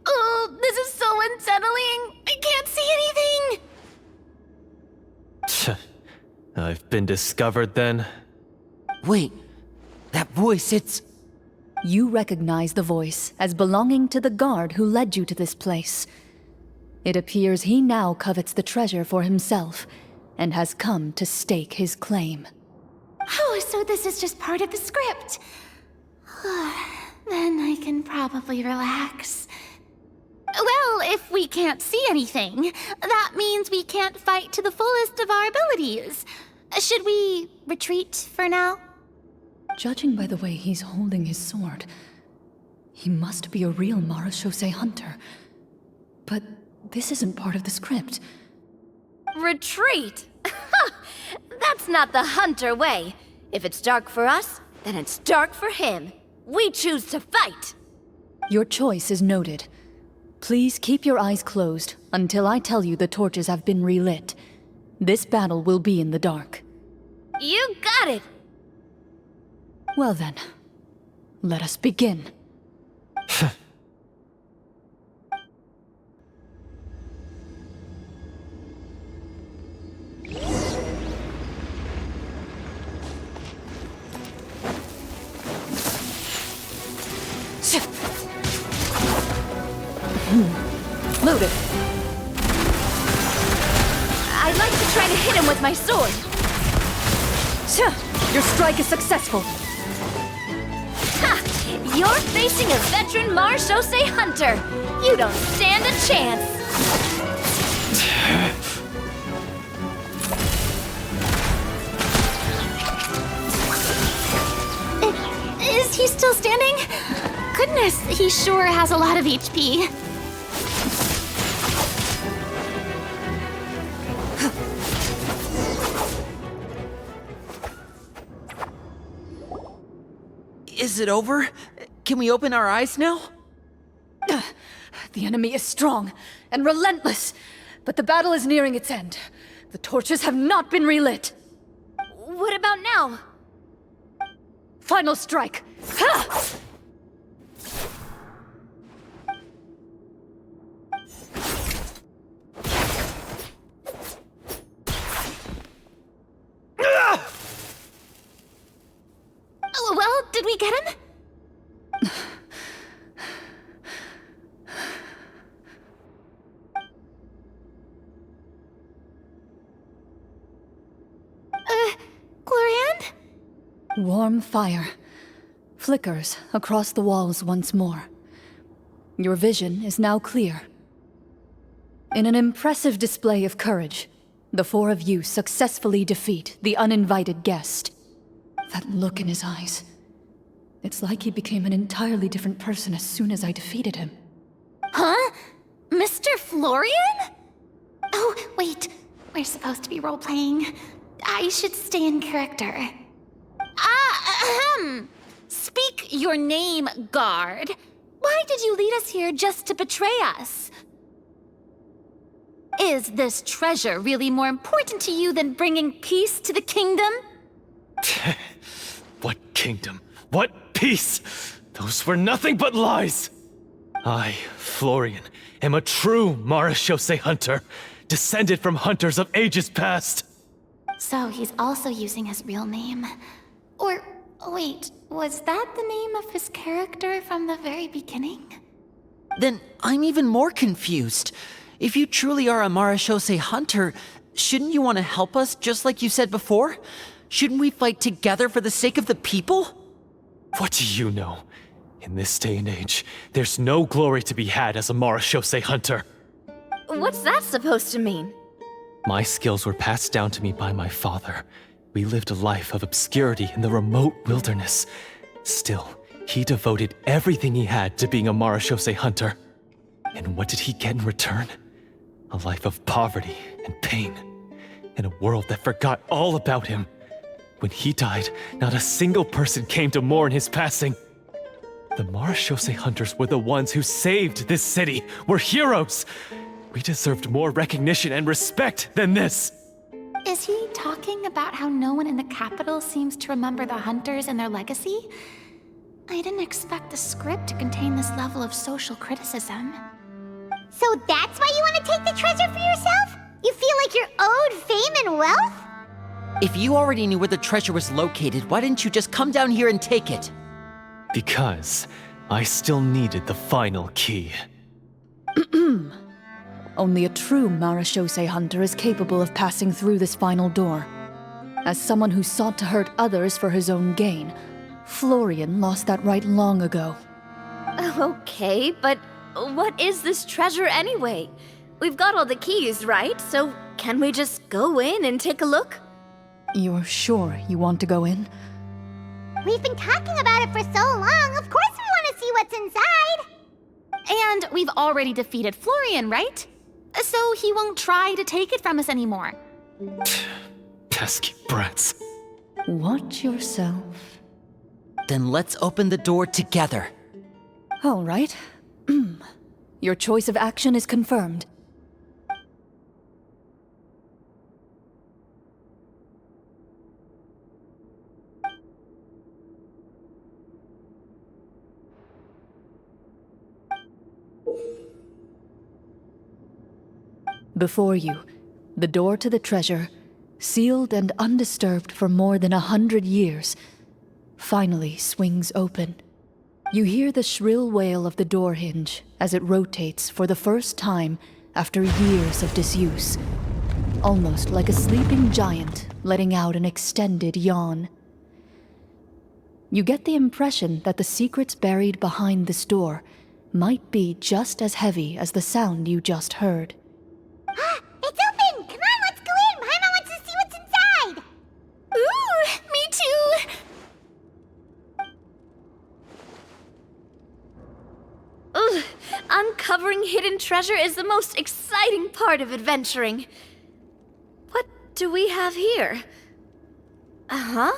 Oh, this is so unsettling. I can't see anything. I've been discovered then. Wait, that voice, it's... You recognize the voice as belonging to the guard who led you to this place. It appears he now covets the treasure for himself, and has come to stake his claim. Oh, so this is just part of the script. Then I can probably relax. Well, if we can't see anything, that means we can't fight to the fullest of our abilities. Should we retreat for now? Judging by the way he's holding his sword, he must be a real marechaussee hunter. But this isn't part of the script. Retreat? That's not the hunter way. If it's dark for us, then it's dark for him. We choose to fight. Your choice is noted. Please keep your eyes closed until I tell you the torches have been relit. This battle will be in the dark. You got it! Well then, let us begin. Loaded. I'd like to try to hit him with my sword. Your strike is successful. Ha! You're facing a veteran marechaussee hunter. You don't stand a chance. Is he still standing? Goodness, he sure has a lot of HP. Is it over? Can we open our eyes now? The enemy is strong and relentless, but the battle is nearing its end. The torches have not been relit. What about now? Final strike. Ha! Well, did we get him? Clorinde? Warm fire flickers across the walls once more. Your vision is now clear. In an impressive display of courage, the four of you successfully defeat the uninvited guest. That look in his eyes. It's like he became an entirely different person as soon as I defeated him. Huh? Mr. Florian? Oh, wait. We're supposed to be role-playing. I should stay in character. Speak your name, guard. Why did you lead us here just to betray us? Is this treasure really more important to you than bringing peace to the kingdom? What kingdom? What peace? Those were nothing but lies! I, Florian, am a true marechaussee hunter, descended from hunters of ages past. So he's also using his real name. Or, wait, was that the name of his character from the very beginning? Then I'm even more confused. If you truly are a marechaussee hunter, shouldn't you want to help us just like you said before? Shouldn't we fight together for the sake of the people? What do you know? In this day and age, there's no glory to be had as a marechaussee hunter. What's that supposed to mean? My skills were passed down to me by my father. We lived a life of obscurity in the remote wilderness. Still, he devoted everything he had to being a marechaussee hunter. And what did he get in return? A life of poverty and pain, in a world that forgot all about him. When he died, not a single person came to mourn his passing. The marechaussee hunters were the ones who saved this city. We're heroes. We deserved more recognition and respect than this. Is he talking about how no one in the capital seems to remember the hunters and their legacy? I didn't expect the script to contain this level of social criticism. So that's why you want to take the treasure for yourself? You feel like you're owed fame and wealth? If you already knew where the treasure was located, why didn't you just come down here and take it? Because I still needed the final key. Only a true marechaussee hunter is capable of passing through this final door. As someone who sought to hurt others for his own gain, Florian lost that right long ago. Okay, but what is this treasure anyway? We've got all the keys, right? So can we just go in and take a look? You're sure you want to go in? We've been talking about it for so long. Of course we want to see what's inside. And we've already defeated Florian, right? So he won't try to take it from us anymore. Pesky brats. Watch yourself. Then let's open the door together. All right. Your choice of action is confirmed. Before you, the door to the treasure, sealed and undisturbed for more than 100 years, finally swings open. You hear the shrill wail of the door hinge as it rotates for the first time after years of disuse, almost like a sleeping giant letting out an extended yawn. You get the impression that the secrets buried behind this door might be just as heavy as the sound you just heard. It's open! Come on, let's go in! Paimon wants to see what's inside! Ooh, me too! Ugh, uncovering hidden treasure is the most exciting part of adventuring. What do we have here? Uh-huh.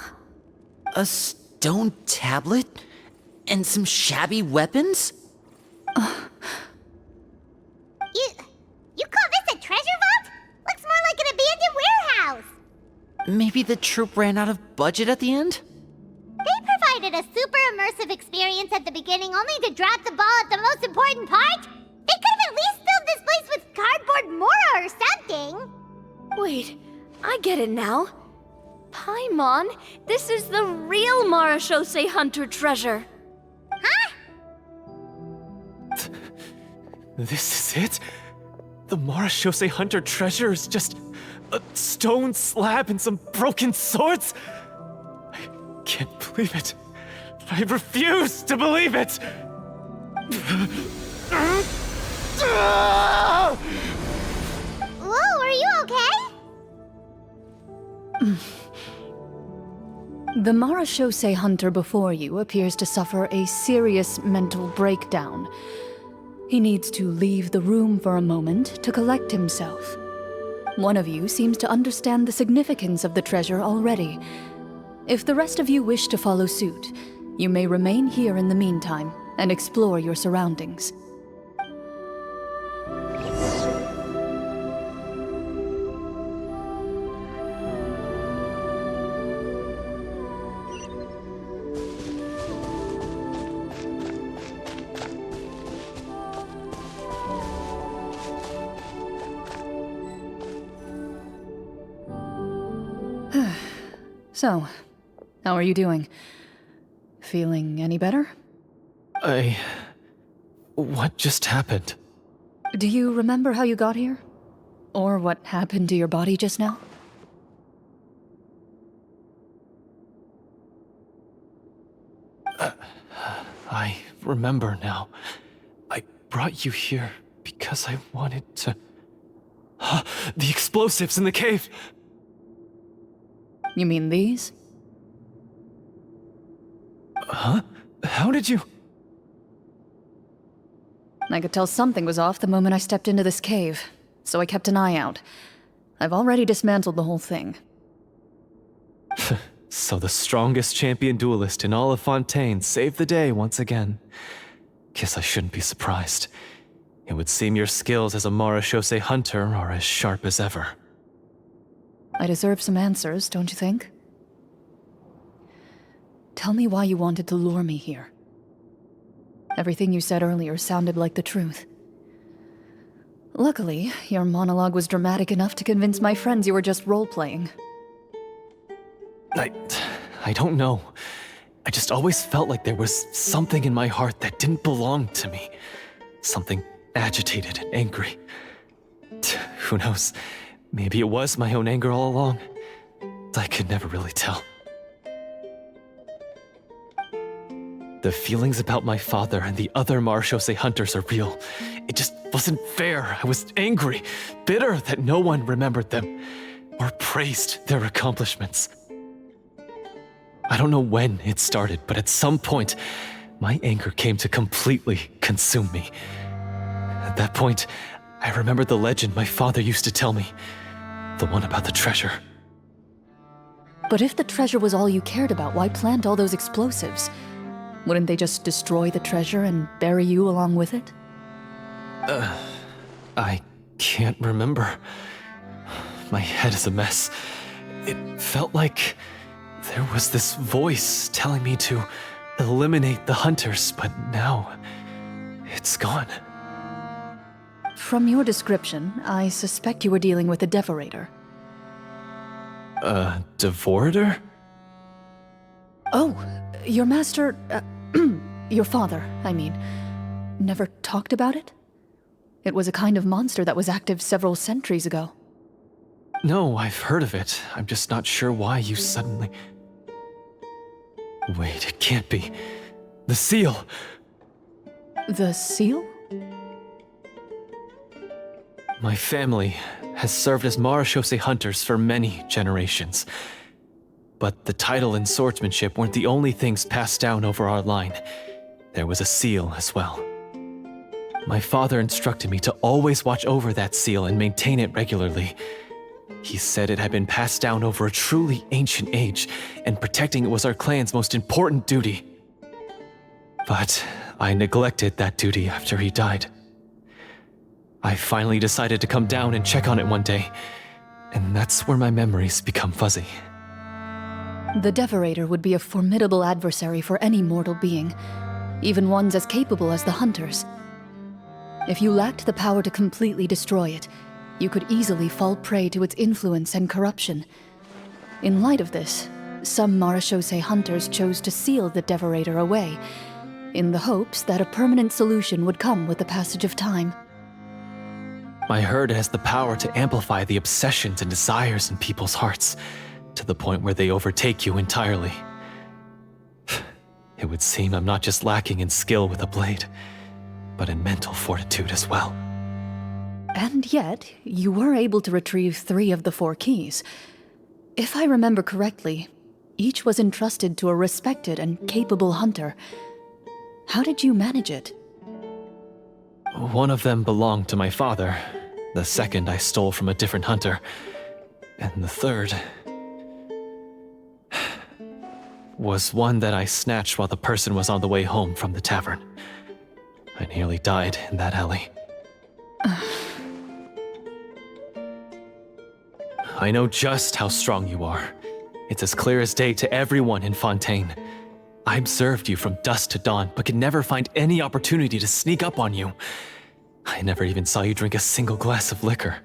A stone tablet? And some shabby weapons? You call this a treasure vault? Looks more like an abandoned warehouse. Maybe the troupe ran out of budget at the end? They provided a super immersive experience at the beginning only to drop the ball at the most important part. They could have at least filled this place with cardboard mora or something. Wait, I get it now. Paimon, this is the real marechaussee hunter treasure. Huh? This is it? The marechaussee hunter treasure is just a stone slab and some broken swords? I can't believe it. I refuse to believe it! Whoa, are you okay? The marechaussee hunter before you appears to suffer a serious mental breakdown. He needs to leave the room for a moment to collect himself. One of you seems to understand the significance of the treasure already. If the rest of you wish to follow suit, you may remain here in the meantime and explore your surroundings. So, how are you doing? Feeling any better? What just happened? Do you remember how you got here? Or what happened to your body just now? I remember now. I brought you here because I wanted to... The explosives in the cave! You mean these? Huh? How did you... I could tell something was off the moment I stepped into this cave, so I kept an eye out. I've already dismantled the whole thing. So the strongest champion duelist in all of Fontaine saved the day once again. Guess I shouldn't be surprised. It would seem your skills as a marechaussee hunter are as sharp as ever. I deserve some answers, don't you think? Tell me why you wanted to lure me here. Everything you said earlier sounded like the truth. Luckily, your monologue was dramatic enough to convince my friends you were just role-playing. I don't know. I just always felt like there was something in my heart that didn't belong to me. Something agitated and angry. Who knows? Maybe it was my own anger all along. I could never really tell. The feelings about my father and the other marechaussee hunters are real. It just wasn't fair. I was angry, bitter that no one remembered them or praised their accomplishments. I don't know when it started, but at some point, my anger came to completely consume me. At that point, I remembered the legend my father used to tell me. The one about the treasure. But if the treasure was all you cared about, why plant all those explosives? Wouldn't they just destroy the treasure and bury you along with it? I can't remember. My head is a mess. It felt like there was this voice telling me to eliminate the hunters, but now it's gone. From your description, I suspect you were dealing with a devorator. A devorator? Oh, your master, your father, I mean, never talked about it? It was a kind of monster that was active several centuries ago. No, I've heard of it. I'm just not sure why you suddenly... Wait, it can't be. The seal! The seal? My family has served as marechaussee hunters for many generations. But the title and swordsmanship weren't the only things passed down over our line. There was a seal as well. My father instructed me to always watch over that seal and maintain it regularly. He said it had been passed down over a truly ancient age, and protecting it was our clan's most important duty. But I neglected that duty after he died. I finally decided to come down and check on it one day, and that's where my memories become fuzzy. The Devorator would be a formidable adversary for any mortal being, even ones as capable as the Hunters. If you lacked the power to completely destroy it, you could easily fall prey to its influence and corruption. In light of this, some marechaussee hunters chose to seal the Devorator away, in the hopes that a permanent solution would come with the passage of time. I heard it has the power to amplify the obsessions and desires in people's hearts, to the point where they overtake you entirely. It would seem I'm not just lacking in skill with a blade, but in mental fortitude as well. And yet, you were able to retrieve 3 of the 4 keys. If I remember correctly, each was entrusted to a respected and capable hunter. How did you manage it? One of them belonged to my father. The second I stole from a different hunter. And the third... was one that I snatched while the person was on the way home from the tavern. I nearly died in that alley. I know just how strong you are. It's as clear as day to everyone in Fontaine. I observed you from dusk to dawn, but could never find any opportunity to sneak up on you. I never even saw you drink a single glass of liquor.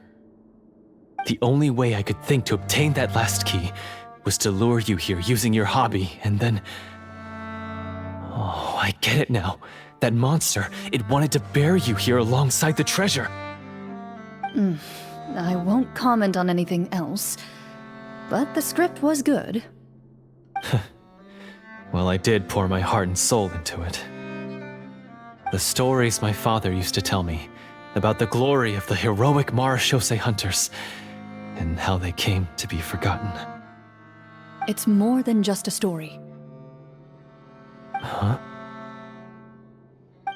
The only way I could think to obtain that last key was to lure you here using your hobby, and then... Oh, I get it now. That monster, it wanted to bury you here alongside the treasure. I won't comment on anything else, but the script was good. Well, I did pour my heart and soul into it. The stories my father used to tell me, about the glory of the heroic Marashose hunters, and how they came to be forgotten. It's more than just a story. Huh?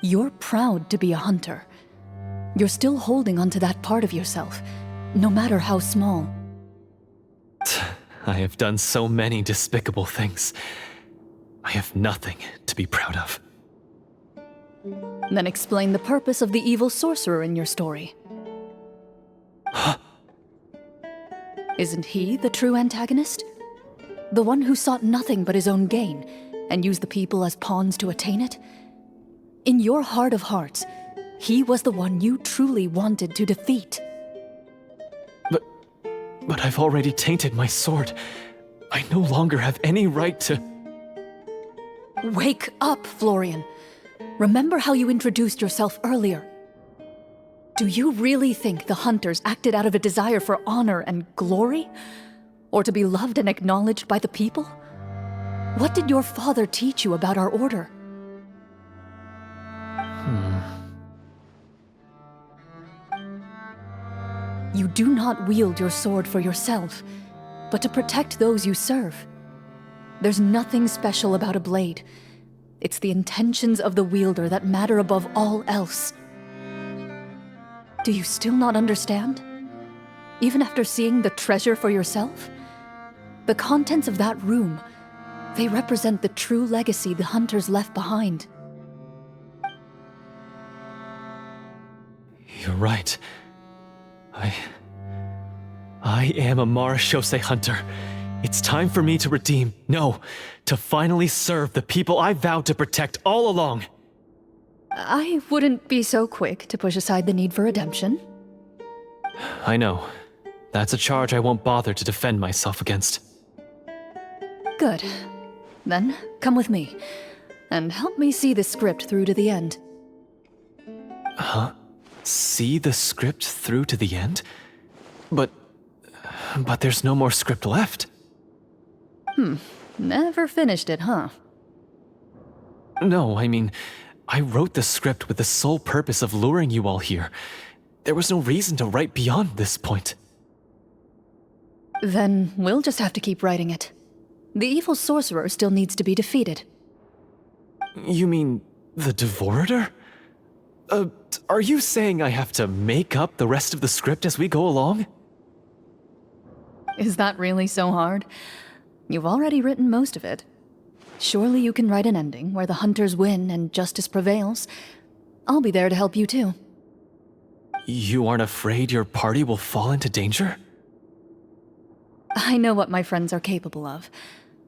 You're proud to be a hunter. You're still holding onto that part of yourself, no matter how small. I have done so many despicable things. I have nothing to be proud of. Then explain the purpose of the evil sorcerer in your story. Isn't he the true antagonist? The one who sought nothing but his own gain, and used the people as pawns to attain it? In your heart of hearts, he was the one you truly wanted to defeat. But I've already tainted my sword. I no longer have any right to... Wake up, Florian. Remember how you introduced yourself earlier. Do you really think the hunters acted out of a desire for honor and glory? Or to be loved and acknowledged by the people? What did your father teach you about our order? You do not wield your sword for yourself, but to protect those you serve. There's nothing special about a blade. It's the intentions of the wielder that matter above all else. Do you still not understand? Even after seeing the treasure for yourself? The contents of that room, they represent the true legacy the hunters left behind. You're right. I am a Marashose hunter. It's time for me to redeem, no, to finally serve the people I vowed to protect all along. I wouldn't be so quick to push aside the need for redemption. I know. That's a charge I won't bother to defend myself against. Good. Then, come with me, and help me see the script through to the end. Huh? See the script through to the end? But there's no more script left. Never finished it, huh? No, I mean, I wrote the script with the sole purpose of luring you all here. There was no reason to write beyond this point. Then we'll just have to keep writing it. The evil sorcerer still needs to be defeated. You mean the Devorator? Are you saying I have to make up the rest of the script as we go along? Is that really so hard? You've already written most of it. Surely you can write an ending where the hunters win and justice prevails. I'll be there to help you too. You aren't afraid your party will fall into danger? I know what my friends are capable of,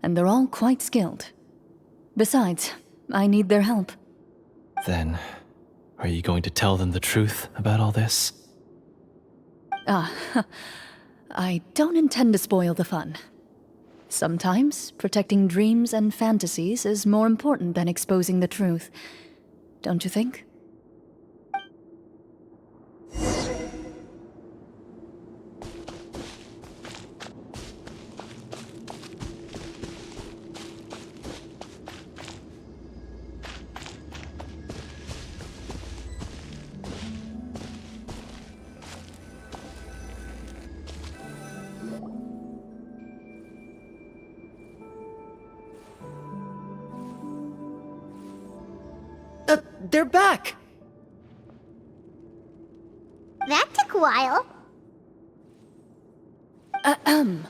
and they're all quite skilled. Besides, I need their help. Then, are you going to tell them the truth about all this? I don't intend to spoil the fun. Sometimes, protecting dreams and fantasies is more important than exposing the truth. Don't you think? They're back! That took a while. Ahem!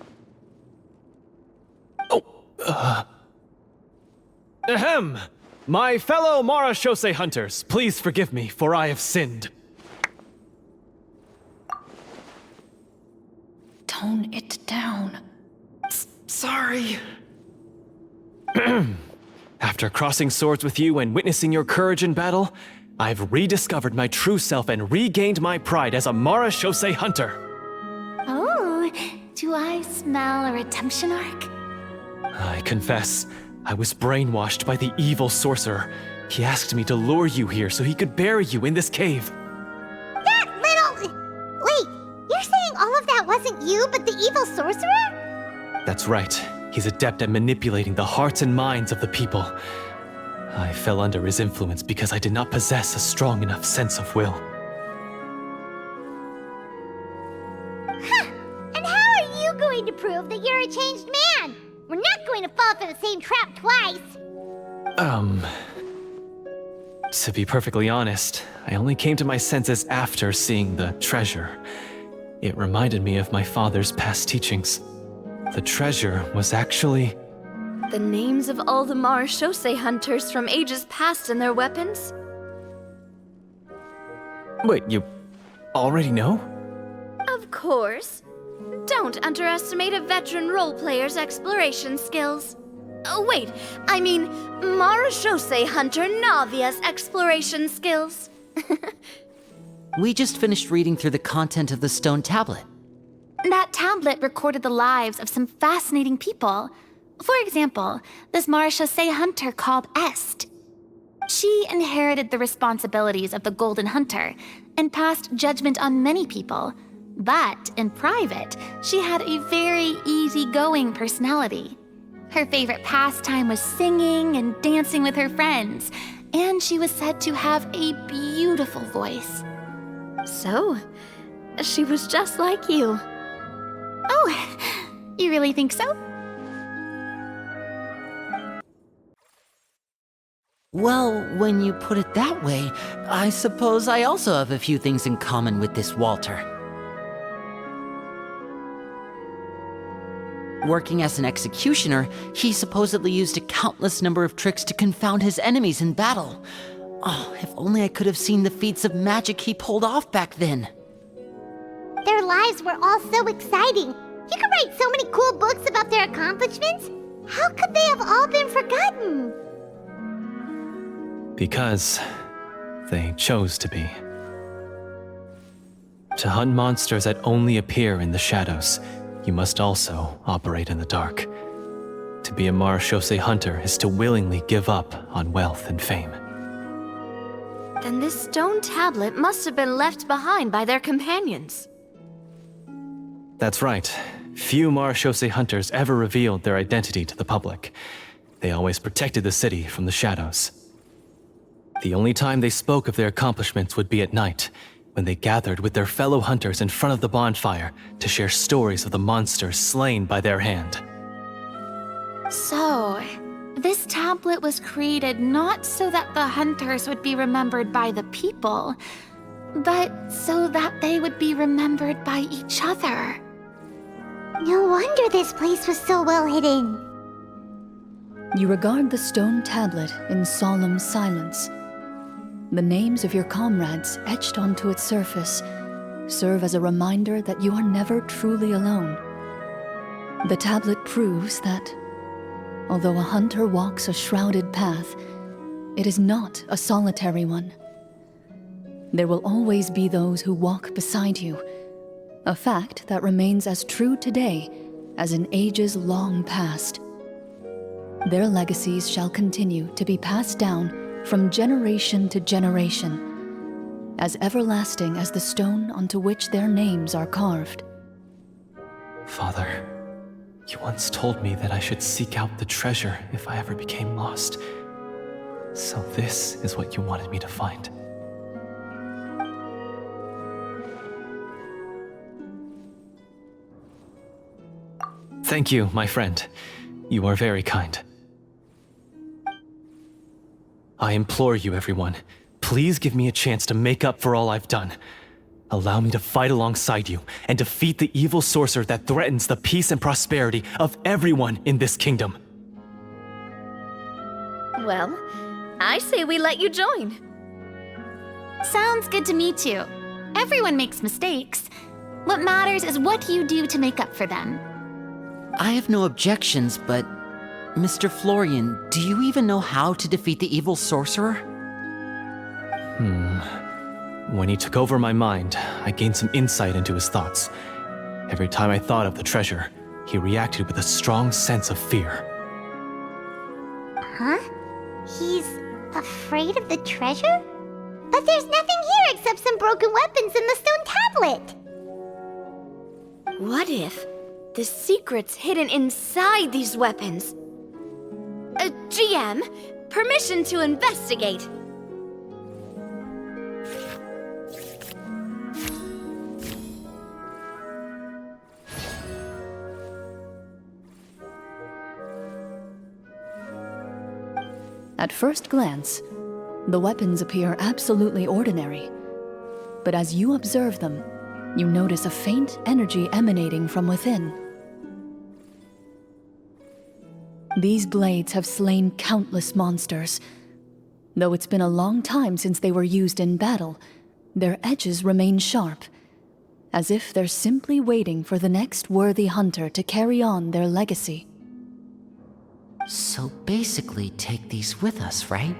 My fellow Marashose hunters, please forgive me, for I have sinned. Tone it down. Sorry. After crossing swords with you and witnessing your courage in battle, I've rediscovered my true self and regained my pride as a Marashose hunter. Oh, do I smell a redemption arc? I confess, I was brainwashed by the evil sorcerer. He asked me to lure you here so he could bury you in this cave. That little... Wait, you're saying all of that wasn't you, but the evil sorcerer? That's right. He's adept at manipulating the hearts and minds of the people. I fell under his influence because I did not possess a strong enough sense of will. need to prove that you're a changed man. We're not going to fall for the same trap twice. To be perfectly honest, I only came to my senses after seeing the treasure. It reminded me of my father's past teachings. The treasure was actually... The names of all the Marechaussee hunters from ages past and their weapons? Wait, you already know? Of course. Don't underestimate a veteran role-player's exploration skills. Oh, wait, I mean, Marechaussee Hunter Navia's exploration skills. We just finished reading through the content of the stone tablet. That tablet recorded the lives of some fascinating people. For example, this Marechaussee hunter called Est. She inherited the responsibilities of the Golden Hunter and passed judgment on many people. But in private, she had a very easygoing personality. Her favorite pastime was singing and dancing with her friends, and she was said to have a beautiful voice. So, she was just like you. Oh, you really think so? Well, when you put it that way, I suppose I also have a few things in common with this Walter. Working as an executioner, he supposedly used a countless number of tricks to confound his enemies in battle. Oh, if only I could have seen the feats of magic he pulled off back then. Their lives were all so exciting. You could write so many cool books about their accomplishments. How could they have all been forgotten? Because they chose to be. To hunt monsters that only appear in the shadows, you must also operate in the dark. To be a Marechaussee hunter is to willingly give up on wealth and fame. Then this stone tablet must have been left behind by their companions. That's right. Few Marechaussee hunters ever revealed their identity to the public. They always protected the city from the shadows. The only time they spoke of their accomplishments would be at night, when they gathered with their fellow hunters in front of the bonfire to share stories of the monsters slain by their hand. So, this tablet was created not so that the hunters would be remembered by the people, but so that they would be remembered by each other. No wonder this place was so well hidden. You regard the stone tablet in solemn silence. The names of your comrades etched onto its surface serve as a reminder that you are never truly alone. The tablet proves that, although a hunter walks a shrouded path, it is not a solitary one. There will always be those who walk beside you, a fact that remains as true today as in ages long past. Their legacies shall continue to be passed down from generation to generation, as everlasting as the stone onto which their names are carved. Father, you once told me that I should seek out the treasure if I ever became lost. So this is what you wanted me to find. Thank you, my friend. You are very kind. I implore you, everyone, please give me a chance to make up for all I've done. Allow me to fight alongside you and defeat the evil sorcerer that threatens the peace and prosperity of everyone in this kingdom. Well, I say we let you join. Sounds good to me too. Everyone makes mistakes. What matters is what you do to make up for them. I have no objections, but... Mr. Florian, do you even know how to defeat the evil sorcerer? When he took over my mind, I gained some insight into his thoughts. Every time I thought of the treasure, he reacted with a strong sense of fear. Huh? He's afraid of the treasure? But there's nothing here except some broken weapons and the stone tablet! What if the secret's hidden inside these weapons? GM, permission to investigate. At first glance, the weapons appear absolutely ordinary. But as you observe them, you notice a faint energy emanating from within. These blades have slain countless monsters. Though it's been a long time since they were used in battle, their edges remain sharp, as if they're simply waiting for the next worthy hunter to carry on their legacy. So basically, take these with us, right?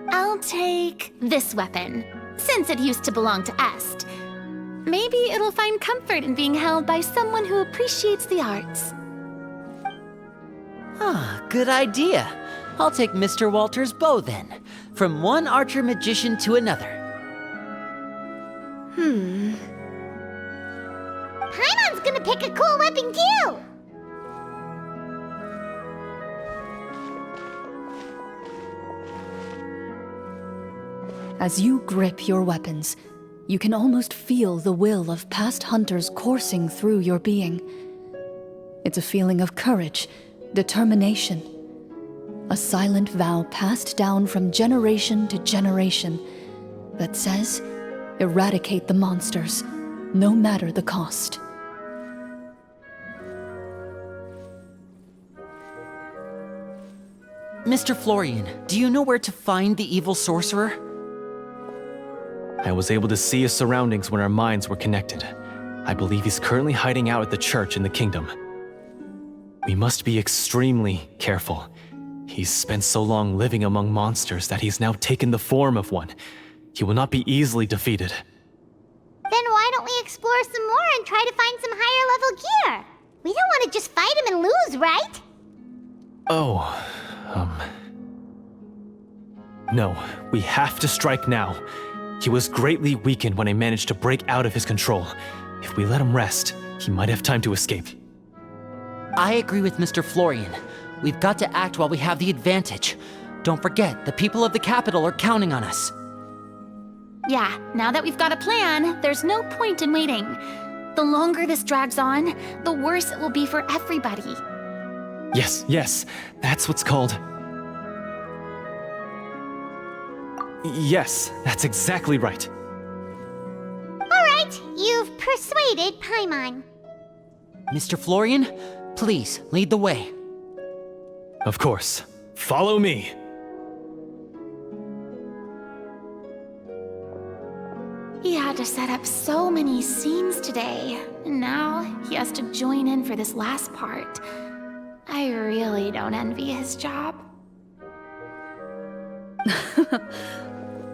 I'll take this weapon, since it used to belong to Est. Maybe it'll find comfort in being held by someone who appreciates the arts. Ah, good idea. I'll take Mr. Walter's bow then, from one archer magician to another. Paimon's gonna pick a cool weapon too! As you grip your weapons, you can almost feel the will of past hunters coursing through your being. It's a feeling of courage, determination, a silent vow passed down from generation to generation that says, eradicate the monsters, no matter the cost. Mr. Florian, do you know where to find the evil sorcerer? I was able to see his surroundings when our minds were connected. I believe he's currently hiding out at the church in the kingdom. We must be extremely careful. He's spent so long living among monsters that he's now taken the form of one. He will not be easily defeated. Then why don't we explore some more and try to find some higher level gear? We don't want to just fight him and lose, right? No, we have to strike now. He was greatly weakened when I managed to break out of his control. If we let him rest, he might have time to escape. I agree with Mr. Florian. We've got to act while we have the advantage. Don't forget, the people of the capital are counting on us. Yeah, now that we've got a plan, there's no point in waiting. The longer this drags on, the worse it will be for everybody. Yes, that's what's called... Yes, that's exactly right. Alright, you've persuaded Paimon. Mr. Florian, please lead the way. Of course. Follow me. He had to set up so many scenes today, and now he has to join in for this last part. I really don't envy his job.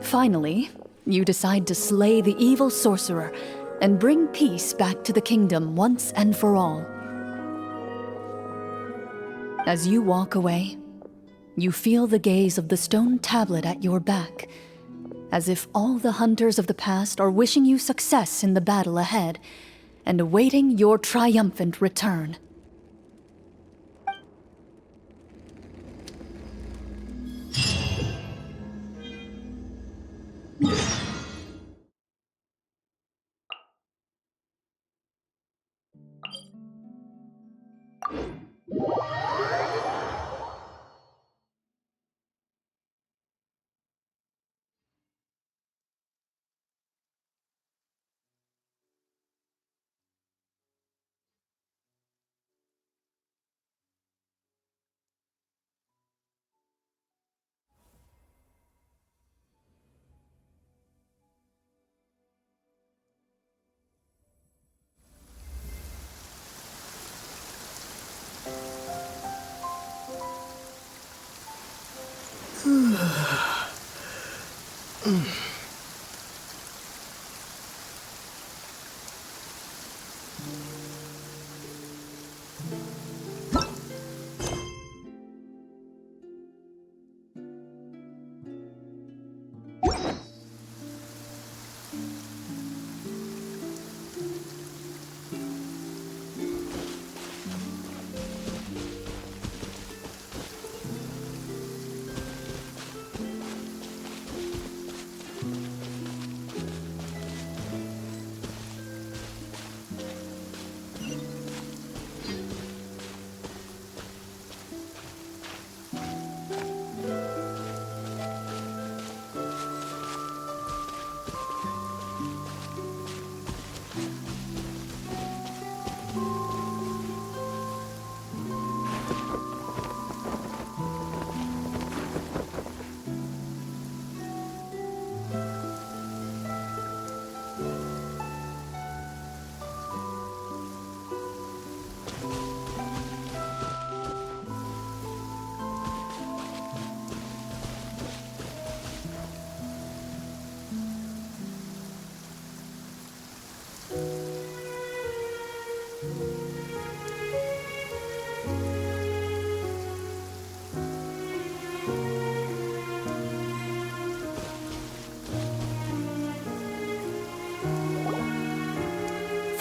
Finally, you decide to slay the evil sorcerer and bring peace back to the kingdom once and for all. As you walk away, you feel the gaze of the stone tablet at your back, as if all the hunters of the past are wishing you success in the battle ahead and awaiting your triumphant return.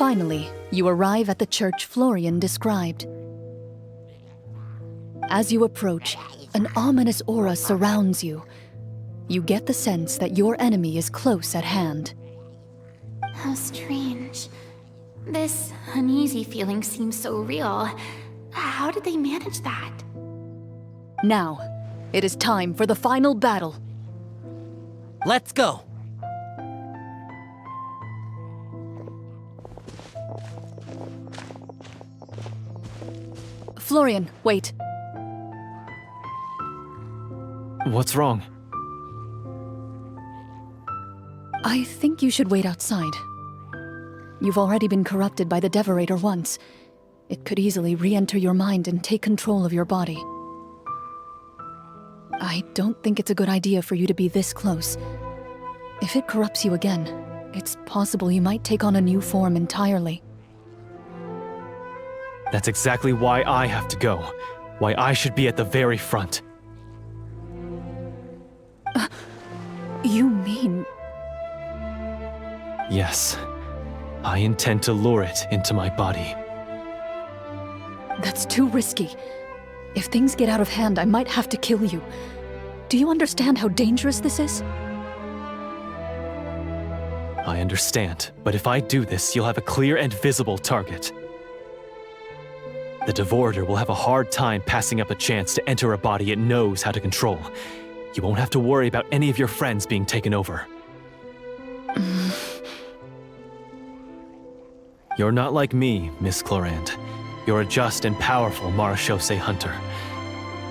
Finally, you arrive at the church Florian described. As you approach, an ominous aura surrounds you. You get the sense that your enemy is close at hand. How strange. This uneasy feeling seems so real. How did they manage that? Now, it is time for the final battle. Let's go! Florian, wait. What's wrong? I think you should wait outside. You've already been corrupted by the Devorator once. It could easily re-enter your mind and take control of your body. I don't think it's a good idea for you to be this close. If it corrupts you again, it's possible you might take on a new form entirely. That's exactly why I have to go. Why I should be at the very front. You mean... Yes. I intend to lure it into my body. That's too risky. If things get out of hand, I might have to kill you. Do you understand how dangerous this is? I understand, but if I do this, you'll have a clear and visible target. The Devorator will have a hard time passing up a chance to enter a body it knows how to control. You won't have to worry about any of your friends being taken over. You're not like me, Miss Clorinde. You're a just and powerful marechaussee hunter.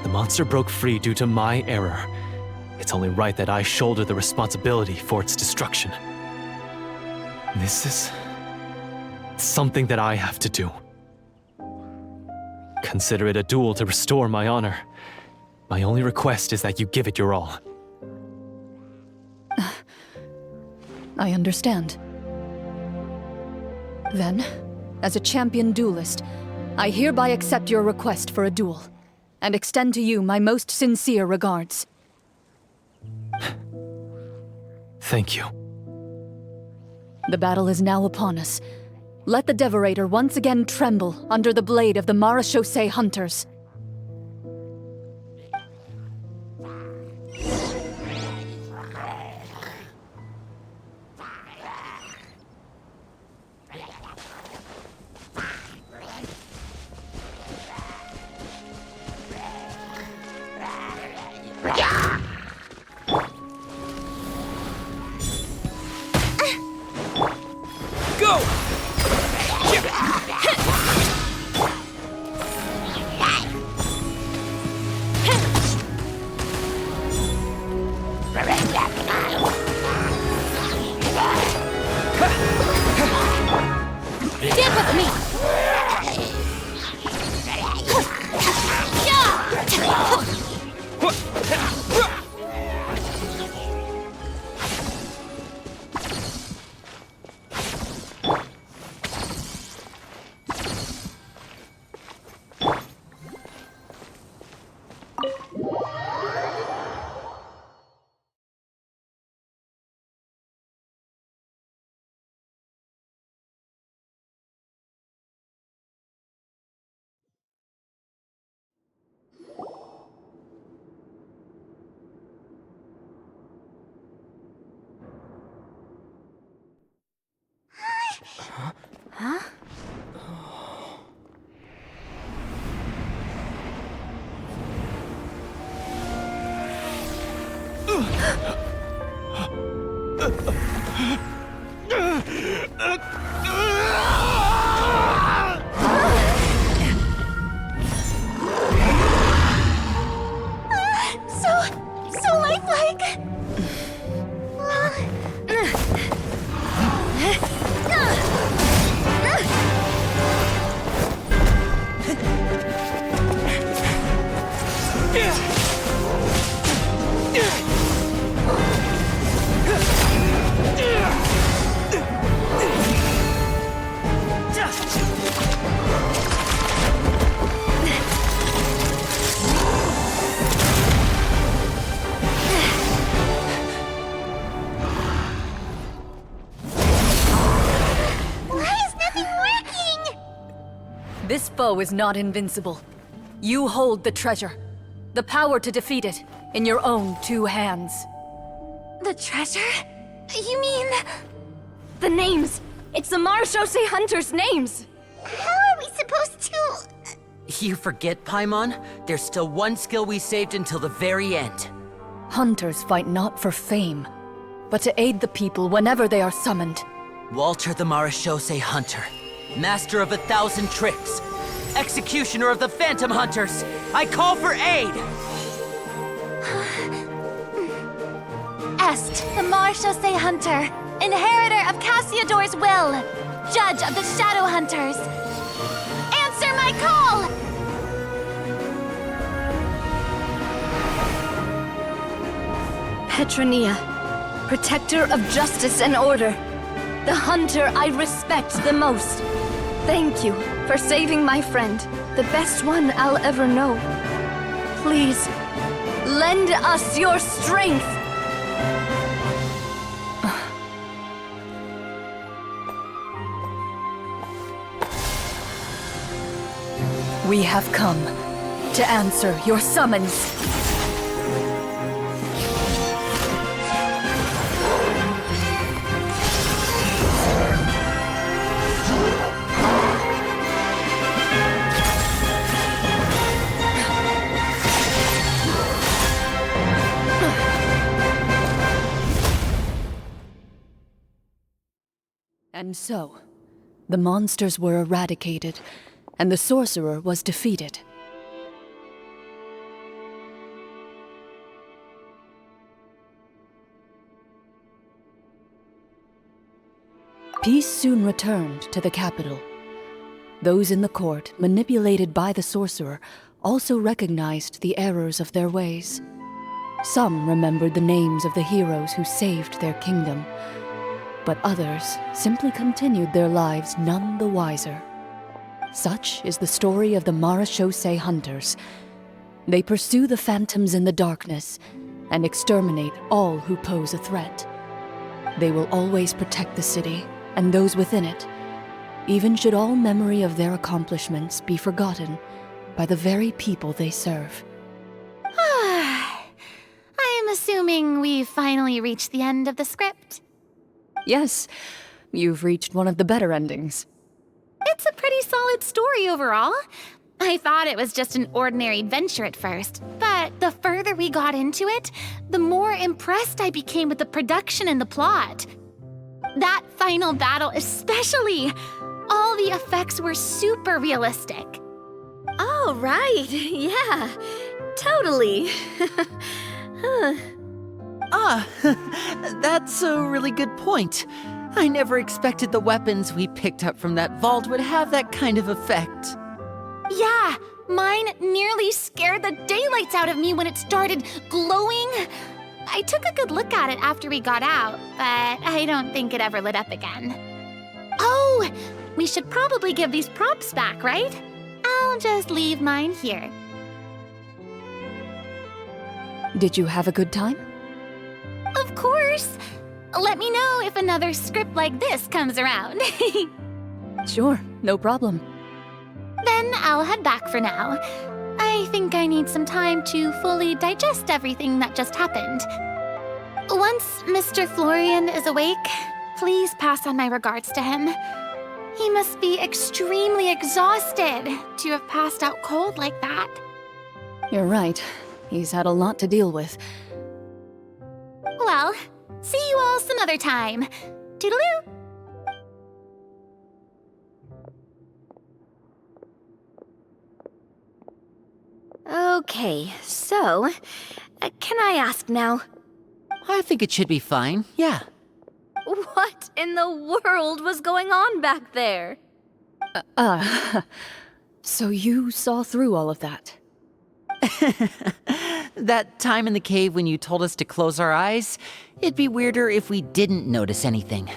The monster broke free due to my error. It's only right that I shoulder the responsibility for its destruction. This is... something that I have to do. Consider it a duel to restore my honor. My only request is that you give it your all. I understand. Then, as a champion duelist, I hereby accept your request for a duel, and extend to you my most sincere regards. Thank you. The battle is now upon us. Let the Devorator once again tremble under the blade of the marechaussee hunters. So lifelike! This foe is not invincible. You hold the treasure. The power to defeat it in your own 2 hands. The treasure? You mean... The names! It's the Marechaussee Hunters' names! How are we supposed to... You forget, Paimon? There's still one skill we saved until the very end. Hunters fight not for fame, but to aid the people whenever they are summoned. Walter the Marechaussee Hunter, master of 1,000 tricks, executioner of the Phantom Hunters, I call for aid! Est, the Marechaussee Hunter, inheritor of Cassiodor's will, judge of the Shadow Hunters. Answer my call! Petronia, protector of justice and order. The hunter I respect the most. Thank you for saving my friend, the best one I'll ever know. Please, lend us your strength! We have come to answer your summons. And so, the monsters were eradicated, and the sorcerer was defeated. Peace soon returned to the capital. Those in the court, manipulated by the sorcerer, also recognized the errors of their ways. Some remembered the names of the heroes who saved their kingdom, but others simply continued their lives none the wiser. Such is the story of the Marechaussee Hunters. They pursue the phantoms in the darkness and exterminate all who pose a threat. They will always protect the city and those within it, even should all memory of their accomplishments be forgotten by the very people they serve. I am assuming we've finally reached the end of the script. Yes, you've reached one of the better endings. It's a pretty solid story overall. I thought it was just an ordinary adventure at first, but the further we got into it, the more impressed I became with the production and the plot. That final battle especially. All the effects were super realistic. Oh, right. Yeah, totally. That's a really good point. I never expected the weapons we picked up from that vault would have that kind of effect. Yeah, mine nearly scared the daylights out of me when it started glowing. I took a good look at it after we got out, but I don't think it ever lit up again. Oh, we should probably give these props back, right? I'll just leave mine here. Did you have a good time? Of course! Let me know if another script like this comes around. Sure, no problem. Then I'll head back for now. I think I need some time to fully digest everything that just happened. Once Mr. Florian is awake, please pass on my regards to him. He must be extremely exhausted to have passed out cold like that. You're right. He's had a lot to deal with. Well, see you all some other time. Toodaloo! Okay, so, can I ask now? I think it should be fine, yeah. What in the world was going on back there? So you saw through all of that? That time in the cave when you told us to close our eyes, it'd be weirder if we didn't notice anything.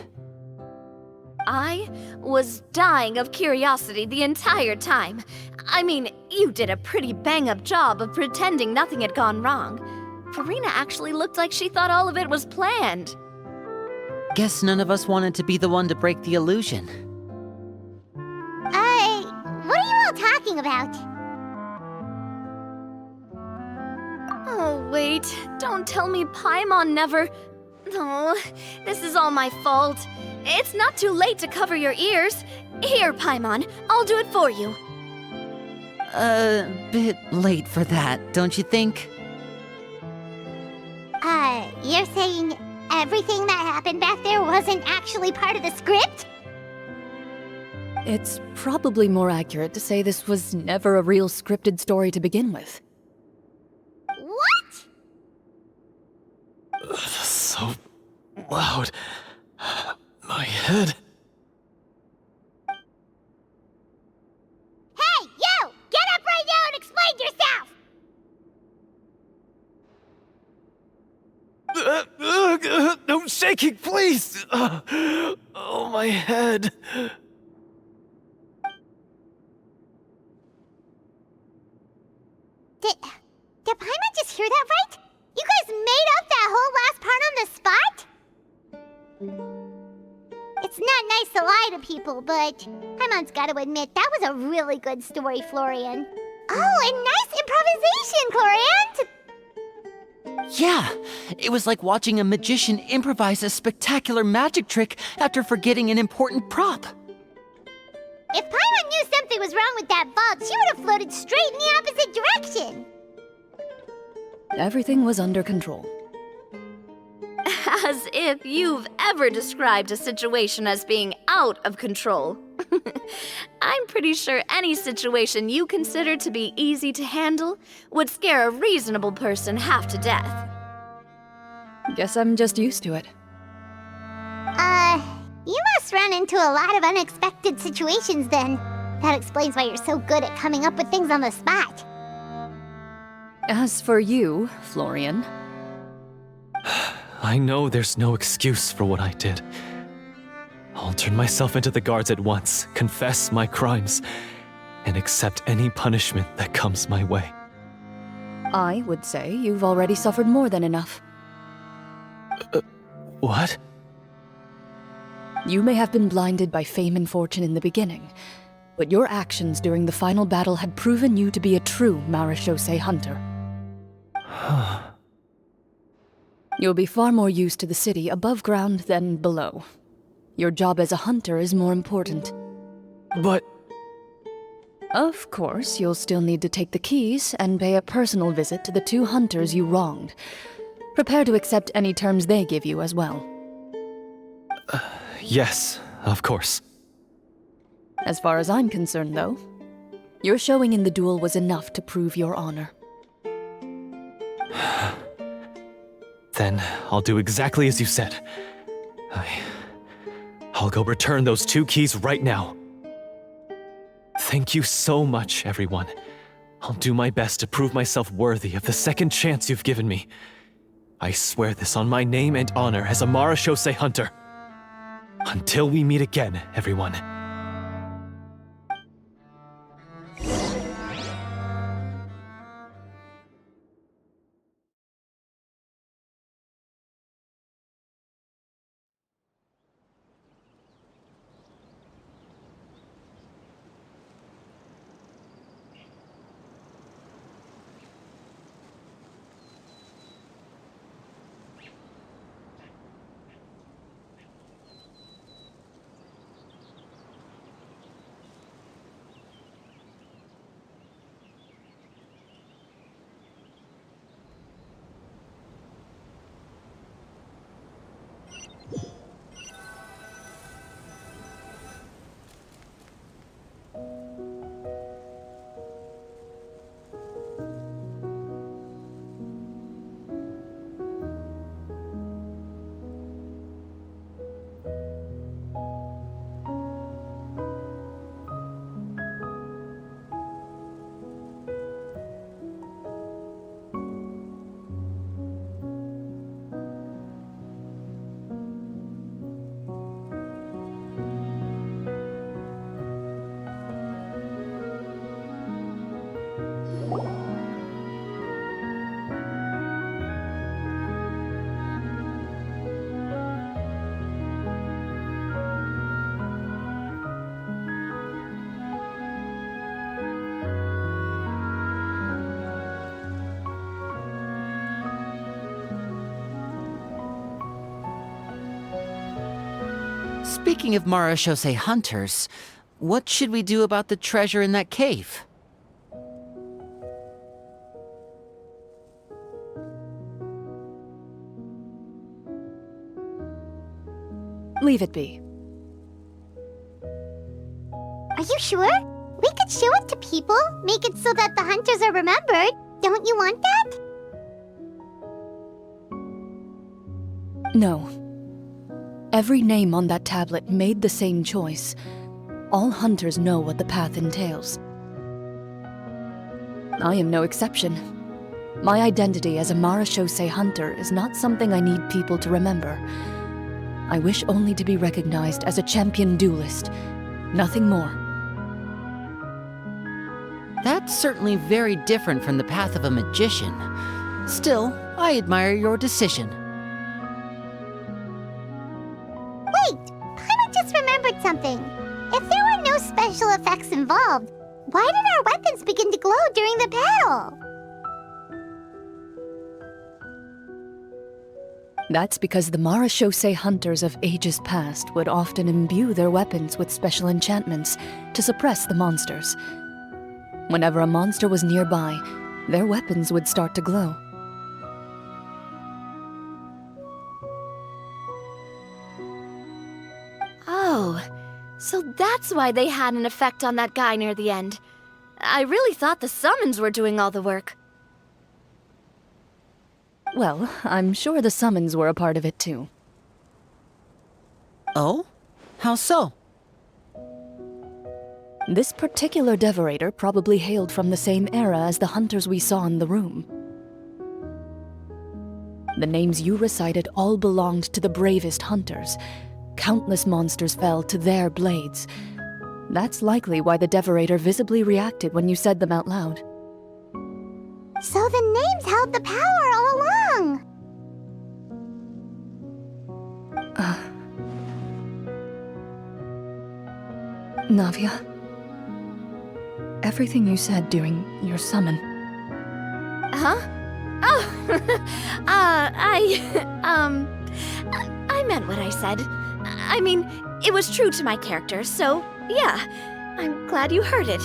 I was dying of curiosity the entire time. I mean, you did a pretty bang-up job of pretending nothing had gone wrong. Farina actually looked like she thought all of it was planned. Guess none of us wanted to be the one to break the illusion. What are you talking about? Oh, wait. Don't tell me Paimon never... Oh, this is all my fault. It's not too late to cover your ears. Here, Paimon, I'll do it for you. Bit late for that, don't you think? You're saying everything that happened back there wasn't actually part of the script? It's probably more accurate to say this was never a real scripted story to begin with. What? So loud. My head. Hey, you! Get up right now and explain yourself! No shaking, please! Oh, my head. Did Paimon just hear that right? You guys made up that whole last part on the spot? It's not nice to lie to people, but Paimon's gotta admit, that was a really good story, Florian. Oh, and nice improvisation, Clorinde! Yeah, it was like watching a magician improvise a spectacular magic trick after forgetting an important prop. If Paimon knew something was wrong with that vault, she would have floated straight in the opposite direction! Everything was under control. As if you've ever described a situation as being out of control. I'm pretty sure any situation you consider to be easy to handle would scare a reasonable person half to death. Guess I'm just used to it. You must run into a lot of unexpected situations then. That explains why you're so good at coming up with things on the spot. As for you, Florian... I know there's no excuse for what I did. I'll turn myself into the guards at once, confess my crimes, and accept any punishment that comes my way. I would say you've already suffered more than enough. What? You may have been blinded by fame and fortune in the beginning, but your actions during the final battle had proven you to be a true marechaussee hunter. You'll be far more used to the city above ground than below. Your job as a hunter is more important. But... Of course, you'll still need to take the keys and pay a personal visit to the 2 hunters you wronged. Prepare to accept any terms they give you as well. Yes, of course. As far as I'm concerned, though, your showing in the duel was enough to prove your honor. Then I'll do exactly as you said. I'll go return those 2 keys right now. Thank you so much, everyone. I'll do my best to prove myself worthy of the second chance you've given me. I swear this on my name and honor as a marechaussee hunter. Until we meet again, everyone. Speaking of Marashose hunters, what should we do about the treasure in that cave? Leave it be. Are you sure? We could show it to people, make it so that the hunters are remembered. Don't you want that? No. Every name on that tablet made the same choice. All hunters know what the path entails. I am no exception. My identity as a Marashose hunter is not something I need people to remember. I wish only to be recognized as a champion duelist. Nothing more. That's certainly very different from the path of a magician. Still, I admire your decision. Wait! Paimon just remembered something. If there were no special effects involved, why did our weapons begin to glow during the battle? That's because the Marashose hunters of ages past would often imbue their weapons with special enchantments to suppress the monsters. Whenever a monster was nearby, their weapons would start to glow. Oh, so that's why they had an effect on that guy near the end. I really thought the summons were doing all the work. Well, I'm sure the summons were a part of it too. Oh? How so? This particular devorator probably hailed from the same era as the hunters we saw in the room. The names you recited all belonged to the bravest hunters. Countless monsters fell to their blades. That's likely why the devorator visibly reacted when you said them out loud. So the names held the power all along! Navia, everything you said during your summon. Huh? Oh, I meant what I said. I mean, it was true to my character, so yeah, I'm glad you heard it.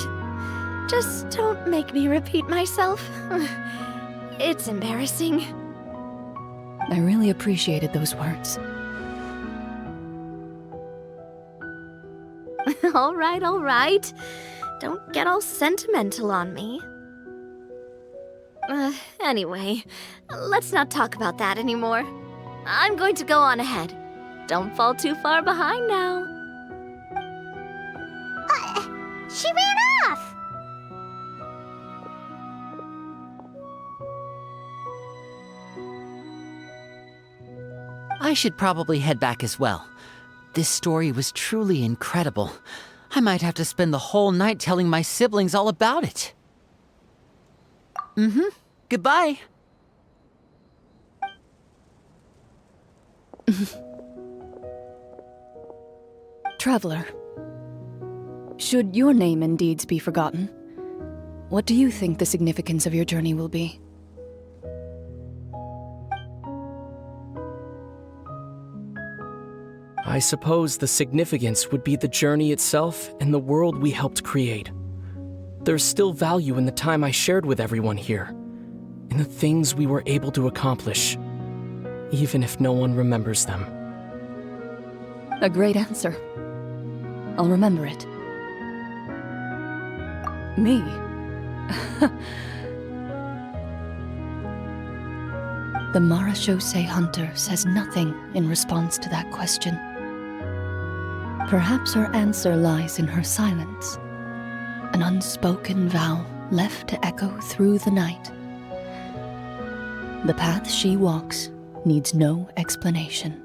Just don't make me repeat myself. It's embarrassing. I really appreciated those words. All right. Don't get all sentimental on me. Anyway, let's not talk about that anymore. I'm going to go on ahead. Don't fall too far behind now. She ran off! I should probably head back as well. This story was truly incredible. I might have to spend the whole night telling my siblings all about it. Goodbye. Traveler, should your name and deeds be forgotten, what do you think the significance of your journey will be? I suppose the significance would be the journey itself and the world we helped create. There's still value in the time I shared with everyone here, in the things we were able to accomplish, even if no one remembers them. A great answer. I'll remember it. Me? The Marashose hunter says nothing in response to that question. Perhaps her answer lies in her silence, an unspoken vow left to echo through the night. The path she walks needs no explanation.